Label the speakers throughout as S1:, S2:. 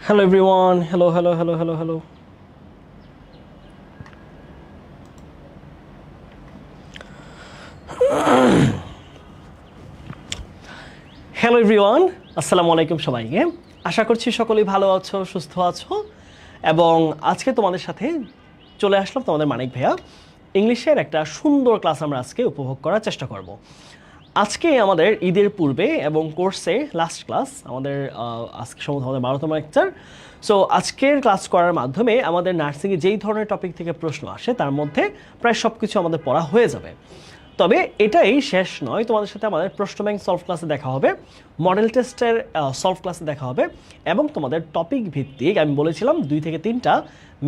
S1: Hello everyone. Hello, hello, hello, hello, hello. Hello everyone, আসসালামু আলাইকুম সবাইকে। আশা করছি সকলেই ভালো আছো, সুস্থ আছো এবং আজকে তোমাদের সাথে চলে আসলাম তোমাদের মানিক ভাইয়া। ইংলিশের একটা সুন্দর ক্লাস আমরা আজকে উপভোগ করার চেষ্টা করব। আজকে আমাদের ঈদের পূর্বে এবং কোর্সে লাস্ট ক্লাস আমাদের আজকে সম্ভবত আমাদের 12তম লেকচার। সো আজকের ক্লাস করার মাধ্যমে আমাদের নার্সিংয়ে যেই ধরনের টপিক থেকে প্রশ্ন আসে তার মধ্যে প্রায় সব কিছু আমাদের পড়া হয়ে যাবে। তবে এটাই শেষ নয়, তোমাদের সাথে আমাদের প্রশ্ন ব্যাংক সলভ ক্লাসে দেখা হবে, মডেল টেস্টের সলভ ক্লাসে দেখা হবে এবং তোমাদের টপিক ভিত্তিক আমি বলেছিলাম 2 থেকে 3টা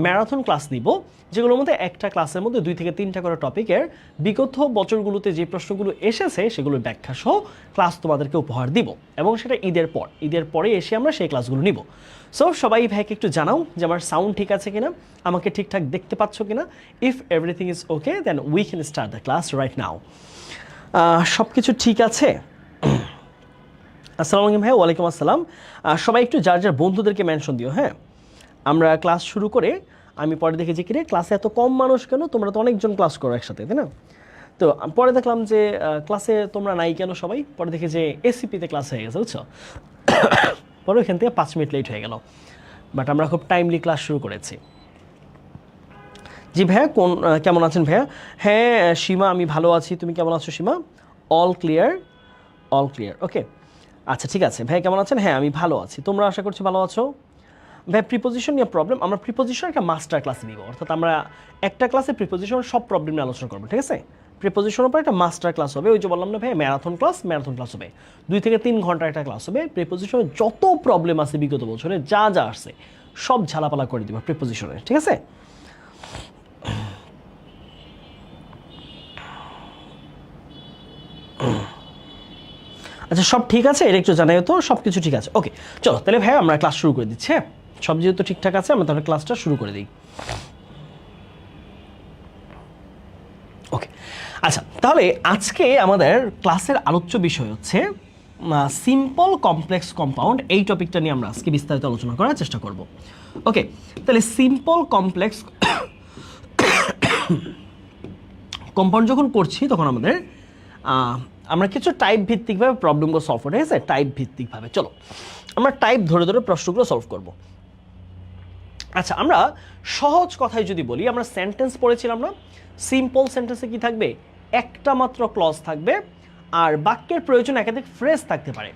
S1: ম্যারাথন ক্লাস নিব, যেগুলোর মধ্যে একটা ক্লাসের মধ্যে 2 থেকে 3টা করে টপিকের বিগত বছরগুলোতে যে প্রশ্নগুলো এসেছে সেগুলোর ব্যাখ্যা সহ ক্লাস তোমাদেরকে উপহার দিব এবং সেটা ঈদের পরে এসে আমরা সেই ক্লাসগুলো নিব। সো সবাই ভাইকে একটু জানাও যে আমার সাউন্ড ঠিক আছে কিনা, আমাকে ঠিকঠাক দেখতে পাচ্ছ কিনা। If everything is okay then we can start the class right now. সব কিছু ঠিক আছে? আসসালামু আলাইকুম ভাই। ওয়ালাইকুম আসসালাম। সবাই একটু যার যার বন্ধুদেরকে মেনশন দিও, হ্যাঁ। আমরা ক্লাস শুরু করে আমি পরে দেখেছি কি রে ক্লাসে এত কম মানুষ কেন, তোমরা তো অনেকজন ক্লাস করো একসাথে, তাই না? তো পরে দেখলাম যে ক্লাসে তোমরা নাই কেন সবাই, পরে দেখে যে এসিপিতে ক্লাস হয়ে গেছে, বুঝছো। পরে ওইখান থেকে 5 মিনিট লেট হয়ে গেল, বাট আমরা খুব টাইমলি ক্লাস শুরু করেছি। জি ভাইয়া, কেমন আছেন ভাইয়া? হ্যাঁ সীমা, আমি ভালো আছি, তুমি কেমন আছো সীমা? অল ক্লিয়ার, অল ক্লিয়ার, ওকে। আচ্ছা ঠিক আছে ভাই, কেমন আছেন? হ্যাঁ আমি ভালো আছি, তোমরা আশা করছি ভালো আছো। ভাই প্রিপোজিশন নিয়ে প্রবলেম, আমরা প্রিপোজিশন একটা মাস্টার ক্লাসে নিব, অর্থাৎ আমরা একটা ক্লাসে প্রিপোজিশন সব প্রবলেম নিয়ে আলোচনা করবো, ঠিক আছে? প্রিপোজিশনের উপর একটা মাস্টার ক্লাস হবে, ওই যে বললাম না ভাই ম্যারাথন ক্লাস হবে, 2 থেকে 3 ঘন্টার একটা ক্লাস হবে। প্রিপোজিশনের যত প্রবলেম আছে বিগত বছরে যা যা আসছে সব ঝালাপালা করে দিব প্রিপোজিশনে, ঠিক আছে? আচ্ছা সব ঠিক আছে, এটা একটু জানাই তো, সব কিছু ঠিক আছে, ওকে। চলো তাহলে ভাই আমরা ক্লাস শুরু করে দিচ্ছি, হ্যাঁ। সব যেহেতু ঠিকঠাক আছে আমরা তাহলে ক্লাসটা শুরু করে দিই, ওকে। আচ্ছা তাহলে আজকে আমাদের ক্লাসের আলোচ্য বিষয় হচ্ছে সিম্পল কমপ্লেক্স কম্পাউন্ড। এই টপিকটা নিয়ে আমরা আজকে বিস্তারিত আলোচনা করার চেষ্টা করব, ওকে। তাহলে সিম্পল কমপ্লেক্স কম্পাউন্ড যখন করছি তখন আমাদের আমরা কিছু টাইপ ভিত্তিকভাবে প্রবলেমগুলো সলভ করি, ঠিক আছে? টাইপ ভিত্তিকভাবে চলো আমরা টাইপ ধরে ধরে প্রশ্নগুলো সলভ করব। আচ্ছা আমরা সহজ কথায় যদি বলি, আমরা সেন্টেন্স পড়েছিলাম না, সিম্পল সেন্টেন্সে কি থাকবে? একটা মাত্র ক্লজ থাকবে আর বাক্যের প্রয়োজন একাধিক ফ্রেজ থাকতে পারে।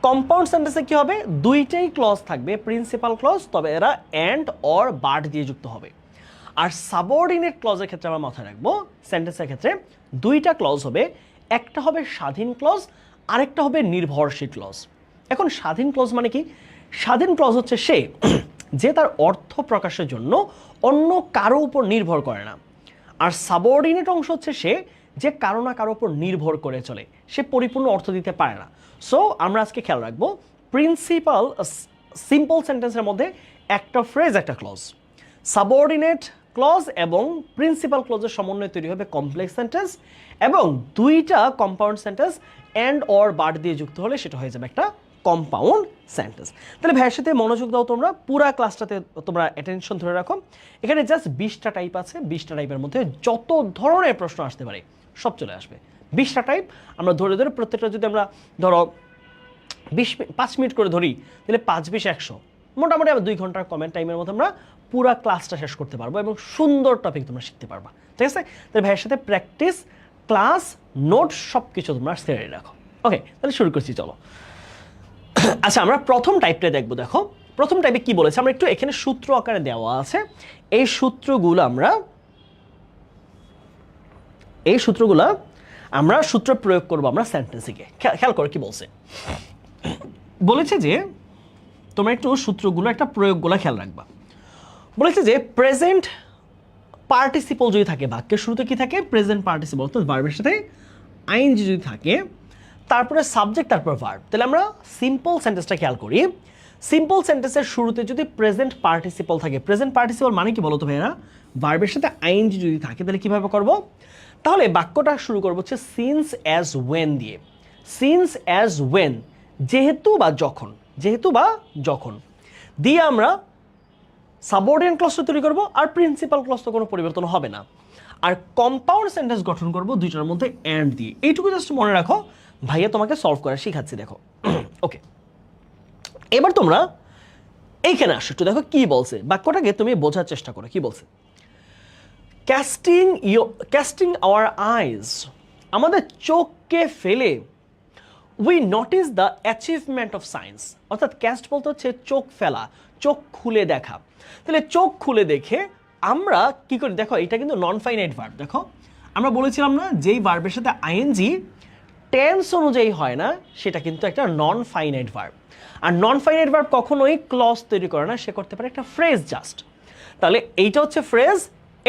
S1: কম্পাউন্ড সেন্টেন্সে কি হবে? দুইটাই ক্লজ থাকবে, প্রিন্সিপাল ক্লজ, তবে এরা অ্যান্ড অর বাট দিয়ে যুক্ত হবে। আর সাবঅর্ডিনেট ক্লজের ক্ষেত্রে আমরা মাথায় রাখবো, সেন্টেন্সের ক্ষেত্রে দুইটা ক্লজ হবে, একটা হবে স্বাধীন ক্লজ, আরেকটা হবে নির্ভরশীল ক্লজ। এখন স্বাধীন ক্লজ মানে কি? স্বাধীন ক্লজ হচ্ছে সে যে তার অর্থ প্রকাশের জন্য অন্য কারো উপর নির্ভর করে না। আর সাবঅর্ডিনেট অংশ হচ্ছে সে যে কারো না কারো উপর নির্ভর করে চলে, সে পরিপূর্ণ অর্থ দিতে পারে না। সো আমরা আজকে খেয়াল রাখবো প্রিন্সিপাল সিম্পল সেন্টেন্সের মধ্যে একটা ফ্রেজ একটা ক্লজ, সাবঅর্ডিনেট ক্লজ এবং প্রিন্সিপাল ক্লজের সমন্বয়ে তৈরি হবে কমপ্লেক্স সেন্টেন্স, এবং দুইটা compound sentence and or but দিয়ে যুক্ত হলে সেটা হয়ে যাবে একটা কম্পাউন্ড সেন্টেন্স। তাহলে ভাইয়ের সাথে মনোযোগ দাও, তোমরা পুরা ক্লাসটাতে তোমরা অ্যাটেনশন ধরে রাখো। এখানে জাস্ট 20টা টাইপ আছে, 20টা টাইপের মধ্যে যত ধরনের প্রশ্ন আসতে পারে সব চলে আসবে। 20টা টাইপ আমরা ধরে ধরে প্রত্যেকটা যদি আমরা ধরো 5 মিনিট করে ধরি তাহলে 5-20-100, মোটামুটি আমরা 2 ঘন্টার কমেন্ট টাইমের মধ্যে আমরা পুরো ক্লাসটা শেষ করতে পারবো এবং সুন্দর টপিক তোমরা শিখতে পারবা, ঠিক আছে? তাহলে ভাইয়ের সাথে প্র্যাকটিস, ক্লাস, নোট সব কিছু তোমরা সেরে রাখো, ওকে। তাহলে শুরু করছি, চলো। আচ্ছা আমরা প্রথম টাইপটা দেখবো। দেখো প্রথম টাইপে কি বলেছে, আমরা একটু এখানে সূত্র আকারে দেওয়া আছে, এই সূত্রগুলো আমরা সূত্র প্রয়োগ করবো আমরা সেন্টেন্সে গিয়ে। খেয়াল করো কি বলছে, বলেছে যে তোমরা একটু সূত্রগুলো একটা প্রয়োগগুলো খেয়াল রাখবা। বলেছে যে প্রেজেন্ট পার্টিসিপল যদি থাকে, বাক্যের শুরুতে কি থাকে? প্রেজেন্ট পার্টিসিপল, অর্থাৎ ভার্বের সাথে আইএনজি যদি থাকে, তারপরে সাবজেক্ট, তারপর ভার্ব। তাহলে আমরা সিম্পল সেন্টেন্সটা খেয়াল করি। সিম্পল সেন্টেন্সের শুরুতে যদি প্রেজেন্ট পার্টিসিপল থাকে, প্রেজেন্ট পার্টিসিপল মানে কি বলো তো ভাইয়া? ভার্বের সাথে আইএনজি যদি থাকে তাহলে কিভাবে করব? তাহলে বাক্যটা শুরু করবো হচ্ছে সিন্স অ্যাজ ওয়েন দিয়ে। সিন্স অ্যাজ ওয়েন, যেহেতু বা যখন, যেহেতু বা যখন। দিয়ে আমরা সাবঅর্ডিনেট ক্লজটা তৈরি করব, আর প্রিন্সিপাল ক্লজ তো কোনো পরিবর্তন হবে না। আর কম্পাউন্ড সেন্টেন্স গঠন করব দুইটার মধ্যে অ্যান্ড দিয়ে। এইটুকু জাস্ট মনে রাখো, ভাইয়া তোমাকে সলভ করা শিখাচ্ছি, দেখো। ওকে, এবার তোমরা এইখানে আসো, একটু দেখো কি বলছে, বাক্যটাকে তুমি বোঝার চেষ্টা করো কি বলছে। ক্যাস্টিং আওয়ার আইজ, আমাদের চোখকে ফেলে, we notice the achievement of science. অর্থাৎ ক্যাস্ট বলতে হচ্ছে চোখ ফেলা, চোখ খুলে দেখা। তাহলে চোখ খুলে দেখে আমরা কি করি, দেখো এটা কিন্তু নন ফাইনাইট ভার্ব। দেখো আমরা বলেছিলাম না, যেই ভার্বের সাথে আইএনজি টেন্স অনুযায়ী হয় না, সেটা কিন্তু একটা নন ফাইনাইট ভার্ব। আর নন ফাইনাইট ভার্ব কখনোই ক্লজ তৈরি করে না, সে করতে পারে একটা ফ্রেজ জাস্ট। তাহলে এইটা হচ্ছে ফ্রেজ,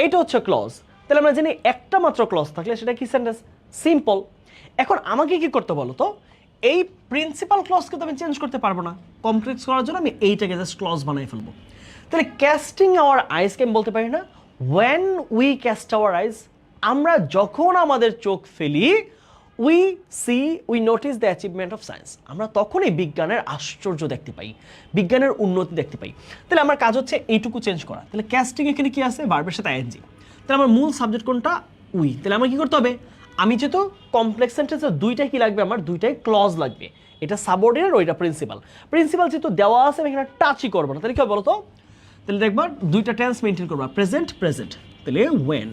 S1: এইটা হচ্ছে ক্লজ। তাহলে আমরা জানি একটা মাত্র ক্লজ থাকলে সেটা কি সেন্টেন্স, সিম্পল। এখন আমাকে কি করতে বলো তো, এই প্রিন্সিপাল ক্লজকে তো আমি চেঞ্জ করতে পারবো না, কমপ্লেক্স করার জন্য আমি এইটাকে জাস্ট ক্লজ বানাই ফেলবো। তাহলে ক্যাস্টিং আওয়ার আইজকে আমি বলতে পারি না when we cast our eyes, আমরা যখন আমাদের চোখ ফেলি, we notice the achievement of science, আমরা তখনই বিজ্ঞানের আশ্চর্য দেখতে পাই, বিজ্ঞানের উন্নতি দেখতে পাই। তাহলে আমার কাজ হচ্ছে এইটুকু চেঞ্জ করা। তাহলে ক্যাস্টিং এখানে কি আছে, ভার্বের সাথে আইএনজি। তাহলে আমার মূল সাবজেক্ট কোনটা, উই। তাহলে আমার কি করতে হবে, আমি যেহেতু কমপ্লেক্স সেন্টেন্সের দুইটাই কি লাগবে, আমার দুইটাই ক্লজ লাগবে, এটা সাবঅর্ডিনেট, ওইটা প্রিন্সিপাল। প্রিন্সিপাল যেহেতু দেওয়া আছে, আমি এখানে টাচই করবো না। তাহলে কি হবে বলো তো, তাহলে দেখবা দুইটা টেন্স মেনটেন করবা, প্রেজেন্ট প্রেজেন্ট। তাহলে ওয়েন,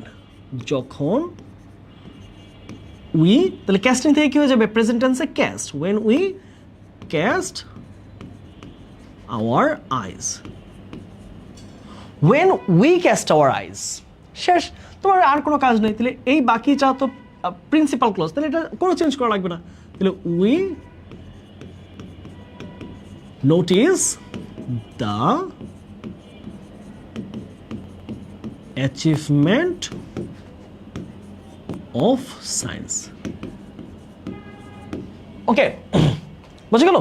S1: যখন, উই, তাহলে ক্যাস্টিং থেকে কি হয়ে যাবে, প্রেজেন্ট টেন্সে cast, when we cast our eyes, when we cast our eyes, শেষ, তোমার আর কোনো কাজ নেই। তাহলে এই বাকি যা তো প্রিন্সিপাল ক্লজ, তাহলে এটা কোনো চেঞ্জ করা লাগবে না। তাহলে we notice the achievement of science. Okay, বুঝে গেল?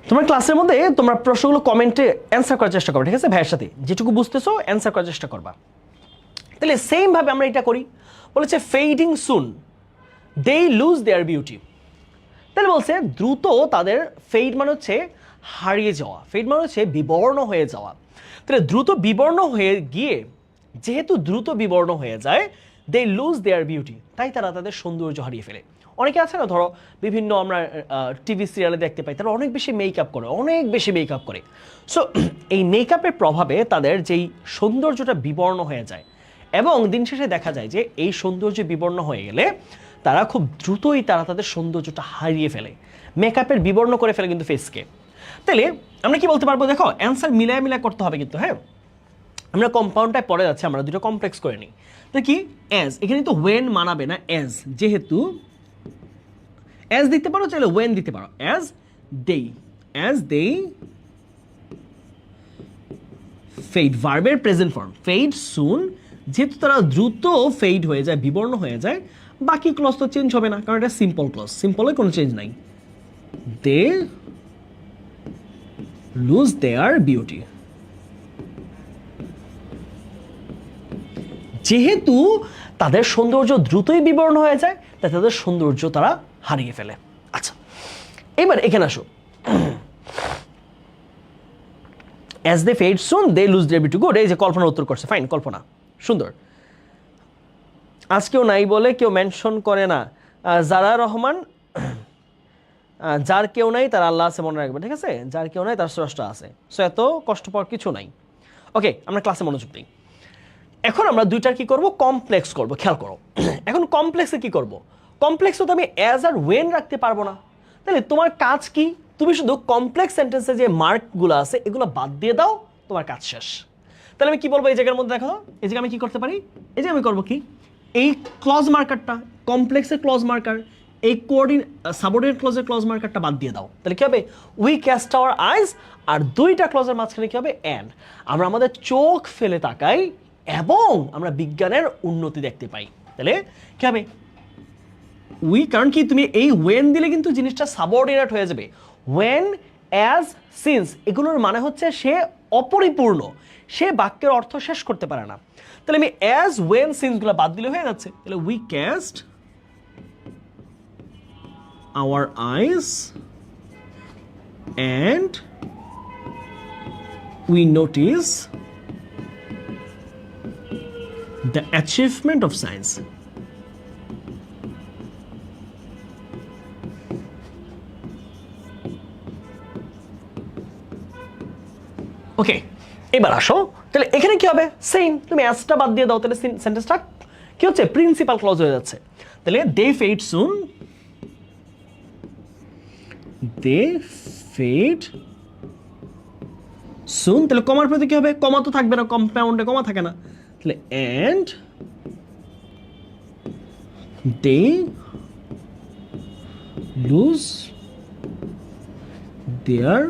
S1: তোমার ক্লাসের মধ্যে তোমরা প্রশ্নগুলো কমেন্টে অ্যান্সার করার চেষ্টা করবে, ঠিক আছে? ভাইয়ের সাথে যেটুকু বুঝতেছো অ্যান্সার করার চেষ্টা করবা। তাহলে সেম ভাবে আমরা এটা করি, বলেছে fading soon they lose their beauty. তাহলে বলছে দ্রুত তাদের, ফেড মানে হচ্ছে হারিয়ে যাওয়া, ফেড মানে হচ্ছে বিবর্ণ হয়ে যাওয়া। তাহলে দ্রুত বিবর্ণ হয়ে গিয়ে, যেহেতু দ্রুত বিবর্ণ হয়ে যায়, দে লুজ দেয়ার বিউটি, তাই তারা তাদের সৌন্দর্য হারিয়ে ফেলে। অনেকে আছে না, ধরো বিভিন্ন আমরা টিভি সিরিয়ালে দেখতে পাই, তারা অনেক বেশি মেকআপ করে, অনেক বেশি মেকআপ করে। সো এই মেকআপের প্রভাবে তাদের যেই সৌন্দর্যটা বিবর্ণ হয়ে যায়, এবং দিন শেষে দেখা যায় যে এই সৌন্দর্য বিবর্ণ হয়ে গেলে তারা খুব দ্রুতই তাদের সৌন্দর্যটা হারিয়ে ফেলে, মেকআপের বিবর্ণ করে ফেলে কিন্তু ফেসকে। তাহলে আমরা কি বলতে পারবো, দেখো অ্যান্সার মিলায় মিলায় করতে হবে কিন্তু, হ্যাঁ। আমরা কম্পাউন্ডটায় পড়ে যাচ্ছি, আমরা দুটো কমপ্লেক্স করে নিই। তো কি অ্যাজ, এখানে তো ওয়েন মানাবে না, অ্যাজ, যেহেতু অ্যাজ দিতে পারো, চাইলে ওয়েন দিতে পারো। অ্যাজ দে ফেড, ভার্বের প্রেজেন্ট ফর্ম, ফেড সুন, যেহেতু তারা দ্রুত ফেড হয়ে যায়, বিবর্ণ হয়ে যায়, বাকি ক্লজ তো চেঞ্জ হবে না, কারণ এটা সিম্পল ক্লজ, সিম্পলে কোনো চেঞ্জ নাই। দে লুজ দেয়ার বিউটি, যেহেতু তাদের সৌন্দর্য দ্রুতই বিবর্ণ হয়ে যায়, তাই তাদের সৌন্দর্য তারা হারিয়ে ফেলে। আচ্ছা, এবার এখানে আসো, as they fade soon they lose their beauty. Good, এই যে কল্পনা উত্তর করছে, ফাইন, কল্পনা সুন্দর। আজকেও নাই বলে কেউ মেনশন করে না, জারা রহমান, যার কেউ নাই তার আল্লাহ আছে, মনে রাখবে, ঠিক আছে? যার কেউ নাই তার স্রষ্টা আছে। সো এত কষ্ট পাওয়ার কিছু নাই। ওকে, আমরা ক্লাসে মনোযোগ দিই। এখন আমরা দুইটার কি করব, কমপ্লেক্স করব, খেয়াল করো। এখন কমপ্লেক্সে কি করব, কমপ্লেক্সে তো আমি অ্যাজ আর ওয়েন রাখতে পারবো না। তাহলে তোমার কাজ কি, তুমি শুধু কমপ্লেক্স সেন্টেন্সে যে মার্কগুলো আছে এগুলো বাদ দিয়ে দাও, তোমার কাজ শেষ। তাহলে আমি কি বলবো, এই জায়গার মধ্যে দেখো, এই জায়গায় আমি কি করতে পারি, এই যে আমি করবো কি, এই ক্লজ মার্কারটা, কমপ্লেক্সের ক্লজ মার্কার, এই সাবঅর্ডিনেট ক্লজের ক্লজ মার্কারটা বাদ দিয়ে দাও। তাহলে কি হবে, উই ক্যাস্ট আওয়ার আইজ, আর দুইটা ক্লজের মাঝখানে কি হবে, অ্যান্ড। আমরা আমাদের চোখ ফেলে তাকাই এবং আমরা বিজ্ঞানের উন্নতি দেখতে পাই। তাহলে কি হবে, উই, কারণ কি তুমি এই ওয়েন দিলে কিন্তু জিনিসটা সাবঅর্ডিনেট হয়ে যাবে। ওয়েন, অ্যাজ, সিন্স, এগুলোর মানে হচ্ছে সে অপরিপূর্ণ, সে বাক্যের অর্থ শেষ করতে পারে না। তাহলে আমি অ্যাজ, ওয়েন, সিন্সগুলো বাদ দিলে হয়ে যাচ্ছে। তাহলে we cast our eyes and we notice the achievement of science. ওকে, এবার আসো তাহলে এখানে কি হবে, সেম, তুমি অ্যাসটা বাদ দিয়ে দাও, তাহলে সেন্টেন্সটা কি হচ্ছে, প্রিন্সিপাল ক্লজ হয়ে যাচ্ছে। তাহলে দে ফেড সুন, দে ফেড সুন, তাহলে কমার প্রতি কি হবে, কমা তো থাকবে না, কম্পাউন্ডে কমা থাকে না, তাহলে and they lose their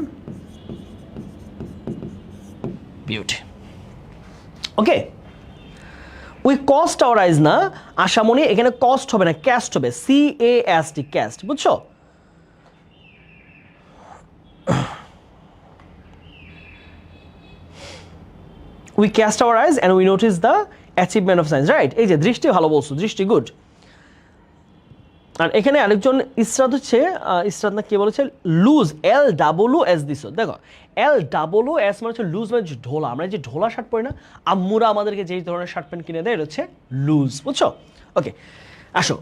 S1: beauty. Okay, we cost our eyes না, আশামণি, এখানে কস্ট হবে না, ক্যাস্ট হবে, CAST, ক্যাস্ট, বুঝছো? We cast our eyes and we notice the achievement of science, right? এই যে দৃষ্টি, ভালো বলছো, দৃষ্টি গুড। আর এখানে আরেকজন ইসরাত হচ্ছে, ইসরাত না কে বলেছে, লুজ, LWS দিছো, দেখো LWS মানে হচ্ছে লুজ, মানে ঢোলা, আমরা যে ঢোলা শার্ট পরি না, আম্মুরা আমাদেরকে যেই ধরনের শার্ট প্যান্ট কিনে দেয়, এটা হচ্ছে লুজ, বুঝছো? ওকে, আসো।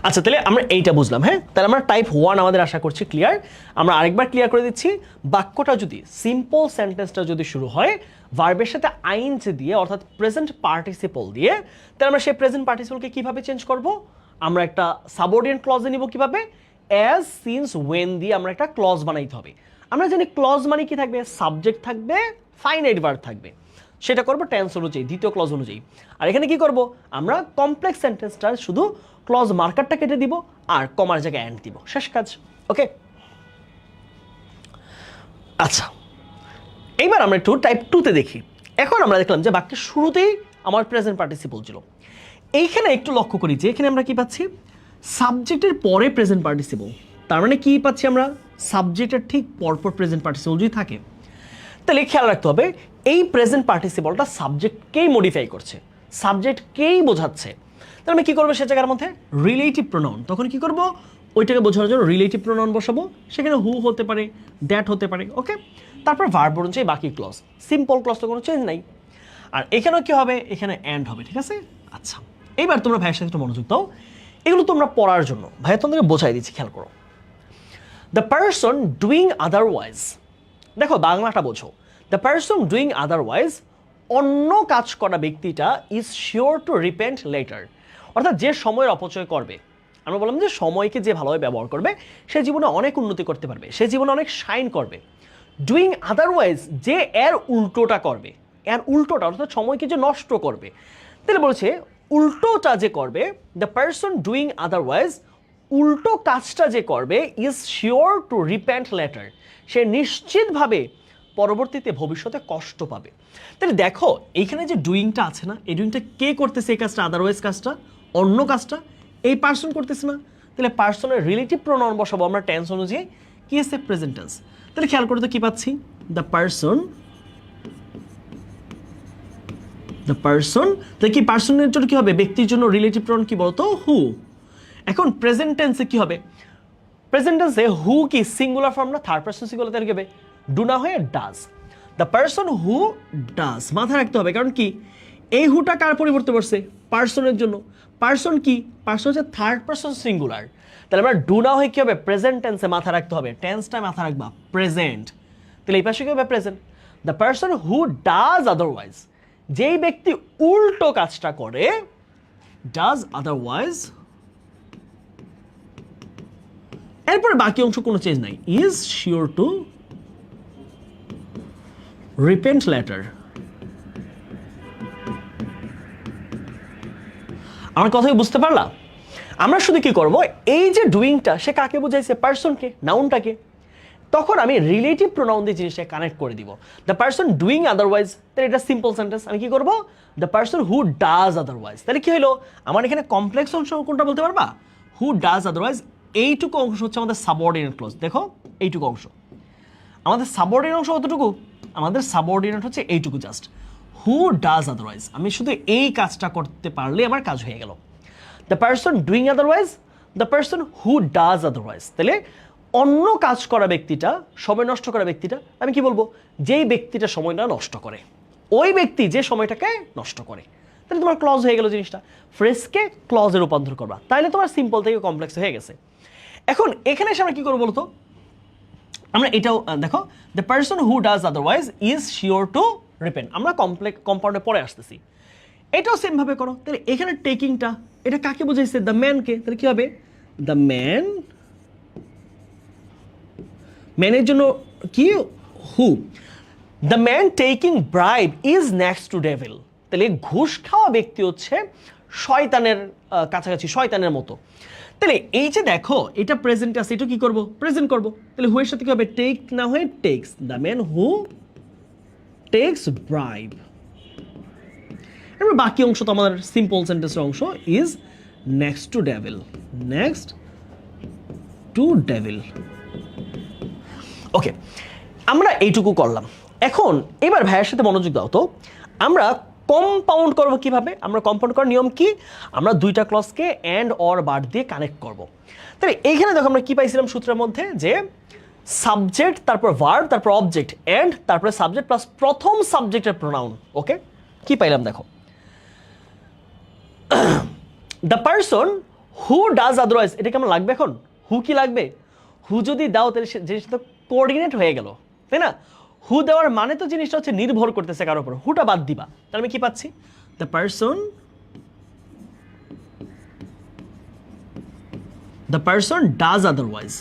S1: আচ্ছা, তাহলে আমরা এইটা বুঝলাম, হ্যাঁ? তাহলে আমরা টাইপ 1 আমাদের আশা করছি ক্লিয়ার। আমরা আরেকবার ক্লিয়ার করে দিচ্ছি, বাক্যটা যদি সিম্পল সেন্টেন্সটা যদি শুরু হয় ভার্বের সাথে আইএনজি দিয়ে, অর্থাৎ প্রেজেন্ট পার্টিসিপল দিয়ে, তাহলে আমরা সেই প্রেজেন্ট পার্টিসিপলকে কিভাবে চেঞ্জ করব, আমরা একটা সাবঅর্ডিনেট ক্লজে নিব, কিভাবে, অ্যাজ, সিন্স, ওয়েন দিয়ে আমরা একটা ক্লজ বানাইতে হবে। আমরা জানি ক্লজ মানে কি থাকবে, সাবজেক্ট থাকবে, ফাইনাইট ভার্ব থাকবে, সেটা করবো টেন্স অনুযায়ী, দ্বিতীয় ক্লজ অনুযায়ী। আর এখানে কি করব, আমরা কমপ্লেক্স সেন্টেন্সটা শুধু ক্লজ মার্কারটা কেটে দিব আর কমার জায়গায় অ্যান্ড দিব, শেষ কাজ। ওকে, আচ্ছা, এইবার আমরা একটু টাইপ 2তে দেখি। এখন আমরা দেখলাম যে বাক্যের শুরুতেই আমার প্রেজেন্ট পার্টিসিপল ছিল। এইখানে একটু লক্ষ্য করি যে এখানে আমরা কি পাচ্ছি, সাবজেক্টের পরে প্রেজেন্ট পার্টিসিপল, তার মানে কি পাচ্ছি আমরা, সাবজেক্টের ঠিক পরপর প্রেজেন্ট পার্টিসিপল যদি থাকে, তাহলে খেয়াল রাখতে হবে এই প্রেজেন্ট পার্টিসিপলটা সাবজেক্টকেই মডিফাই করছে, সাবজেক্টকেই বোঝাচ্ছে। তাহলে আমি কি করবো, সে জায়গার মধ্যে রিলেটিভ প্রোনাউন, তখন কি করব, ওইটাকে বোঝানোর জন্য রিলেটিভ প্রোনাউন বসাবো, সেখানে হু হতে পারে, দ্যাট হতে পারে। ওকে, তারপর ভার্ব অনুযায়ী বাকি ক্লজ, সিম্পল ক্লজ তো কোনো চেঞ্জ নাই। আর এখানেও কি হবে, এখানে অ্যান্ড হবে, ঠিক আছে? আচ্ছা, এইবার তোমরা ভাইয়ের সাথে একটু মনোযোগ দাও, এগুলো তোমরা পড়ার জন্য ভাইয়া তোমাদেরকে বোঝাই দিচ্ছি, খেয়াল করো। দ্য পারসন ডুইং আদারওয়াইজ, দেখো বাংলাটা বোঝো, দ্য পারসন ডুইং আদারওয়াইজ, অন্য কাজ করা ব্যক্তিটা is sure to repent letter, অর্থাৎ যে সময়ের অপচয় করবে, আমরা বললাম যে সময়কে যে ভালোভাবে ব্যবহার করবে সে জীবনে অনেক উন্নতি করতে পারবে, সে জীবনে অনেক শাইন করবে। ডুইং আদারওয়াইজ, যে এর উল্টোটা করবে, এর উল্টোটা অর্থাৎ সময়কে যে নষ্ট করবে, তাহলে বলছে উল্টোটা যে করবে, দ্য পারসন ডুইং আদারওয়াইজ, উল্টো কাজটা যে করবে, is sure to repent later, সে নিশ্চিতভাবে পরবর্তীতে ভবিষ্যতে কষ্ট পাবে। তাহলে দেখো এইখানে যে ডুইংটা আছে না, এই ডুইংটা কে করতেছে, এই কাজটা, আদারওয়াইজ কাজটা, অন্য কাজটা এই পার্সন করতেছে না, তাহলে পার্সনের রিলেটিভ প্রোনাউন বসাবো আমরা টেন্স অনুযায়ী, কি আছে, প্রেজেন্ট টেন্স। তাহলে খেয়াল করতে কি পাচ্ছি, দ্য পার্সন, দ্য পার্সন, তাহলে কি পার্সনের জন্য কি হবে, ব্যক্তির জন্য রিলেটিভ প্রোনাউন কি বলতো, হু। এখন প্রেজেন্ট টেন্সে কি হবে, প্রেজেন্ট টেন্সে হু কি সিঙ্গুলার ফর্ম না, থার্ড পারসন সিঙ্গুলার, তাহলে কি হবে, ডু না হয়ে does, the person who does, মাথায় রাখতে হবে, কারণ কি এই হুটা কার পরিবর্তে পড়ছে, পার্সনের জন্য, পার্সন কি, পার্সন হচ্ছে থার্ড পারসন সিঙ্গুলার, তাহলে আমরা ডু না হয়ে কি হবে, প্রেজেন্ট টেন্সে মাথা রাখতে হবে, টেন্সটা মাথা রাখবা প্রেজেন্ট, তাহলে এই পাশে কি হবে, present. The person who does otherwise, যেই ব্যক্তি উল্টো কাজটা করে, ডাজ আদারওয়াইজ, এরপরে বাকি অংশ কোনো চেঞ্জ নাই, is sure to repent letter. আমার কথাই বুঝতে পারলা? আমরা শুধু কি করব, এই যে ডুইংটা সে কাকে বোঝাইছে, পার্সনকে, নাউনটাকে, তখন আমি রিলেটিভ প্রোনাউন দিয়ে জিনিসটা কানেক্ট করে দিব, দ্য পার্সন ডুইং আদারওয়াইজ, তাহলে এটা সিম্পল সেন্টেন্স, আমি কি করব, the person who does otherwise, তাহলে কি হলো, আমার এখানে কমপ্লেক্স অংশ কোনটা বলতে পারবা, হু ডাজ আদারওয়াইজ, এইটুকু অংশ হচ্ছে আমাদের সাবঅর্ডিনেট ক্লজ, দেখো এইটুকু অংশ, আমাদের সাবঅর্ডিনেট অংশ কতটুকু, আমাদের সাবঅর্ডিনেট হচ্ছে এইটুকু জাস্ট, হু ডাজ আদারওয়াইজ, আমি শুধু এই কাজটা করতে পারলে আমার কাজ হয়ে গেল। The person doing otherwise, the person who does otherwise, তাহলে অন্য কাজ করা ব্যক্তিটা, সময় নষ্ট করা ব্যক্তিটা, আমি কি বলবো, যেই ব্যক্তিটা সময়টা নষ্ট করে, ওই ব্যক্তি যে সময়টাকে নষ্ট করে। তাহলে তোমার ক্লজ হয়ে গেল জিনিসটা, ফ্রেজকে ক্লজে রূপান্তর করবা, তাহলে তোমার সিম্পল থেকে কমপ্লেক্স হয়ে গেছে। এখন এখানে এসে আমরা কি করবো বলতো, আমরা এটাও দেখো, the person who does otherwise is sure to repent, আমরা কম্পাউন্ডে পরে আসতেছি, এটাও সেম ভাবে করো। তাহলে এখানে টেকিংটা, এটা কাকে বোঝাইছে, দ্য ম্যানকে, তাহলে কি হবে, দ্য ম্যান, ম্যানের জন্য কি, who, the man taking bribe is next to devil, তাহলে ঘুষ খাওয়া ব্যক্তি হচ্ছে শয়তানের কাছাকাছি, শয়তানের মতো। তাহলে এই যে দেখো এটা প্রেজেন্ট আছে, এটা কি করব, প্রেজেন্ট করব, তাহলে হু এর সাথে কি হবে, টেক না হয়ে takes, the man who takes bribe. এবার বাকি অংশ তো আমাদের সিম্পল সেন্টেন্সের অংশ, is next to devil, next to devil. Okay, আমরা এইটুকু করলাম। এখন এবার ভাইয়ের সাথে মনোযোগ দাও তো, আমরা কম্পাউন্ড করব কিভাবে, আমরা কম্পাউন্ড করার নিয়ম কি, আমরা দুইটা ক্লজকে অ্যান্ড অর বাট দিয়ে কানেক্ট করব। তাহলে এইখানে দেখো আমরা কি পাইছিলাম সূত্রের মধ্যে, যে সাবজেক্ট, তারপর ভার্ব, তারপর অবজেক্ট, অ্যান্ড তারপরে সাবজেক্ট প্লাস প্রথম সাবজেক্টের প্রোনাউন। ওকে, কি পাইলাম দেখো, the person who does otherwise, এটা কেমন লাগবে এখন, হু কি লাগবে, হু যদি দাও তাহলে জিনিসটা তো কোঅর্ডিনেট হয়ে গেল, তাই না? হু দেওয়ার মানে তো জিনিসটা হচ্ছে নির্ভর করতেছে কারোর উপর, হুটা বাদ দিবা, তাহলে আমি কি পাচ্ছি, the person does otherwise,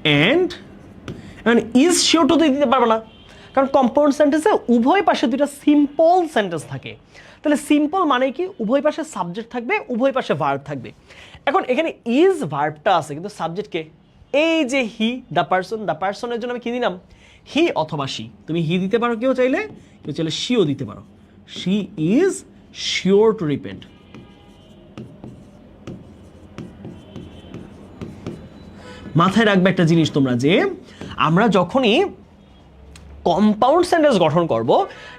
S1: and is sure two দিতে পারবে না, কারণ কম্পাউন্ড সেন্টেন্সে উভয় পাশে দুইটা সিম্পল সেন্টেন্স থাকে। তাহলে সিম্পল মানে কি, উভয় পাশে সাবজেক্ট থাকবে, উভয় পাশে ভার্ব থাকবে। এখন এখানে ইজ ভার্বটা আছে, কিন্তু সাবজেক্টকে, এই যে হি, দ্য পারসনের জন্য আমি কি দিলাম, হি অথবা শি, তুমি হি দিতে পারো, কেউ চাইলে শিও দিতে পারো, she is sure to repent. মাথায় রাখবে একটা জিনিস তোমরা, যে আমরা যখনই কম্পাউন্ড সেন্টেন্স গঠন করব,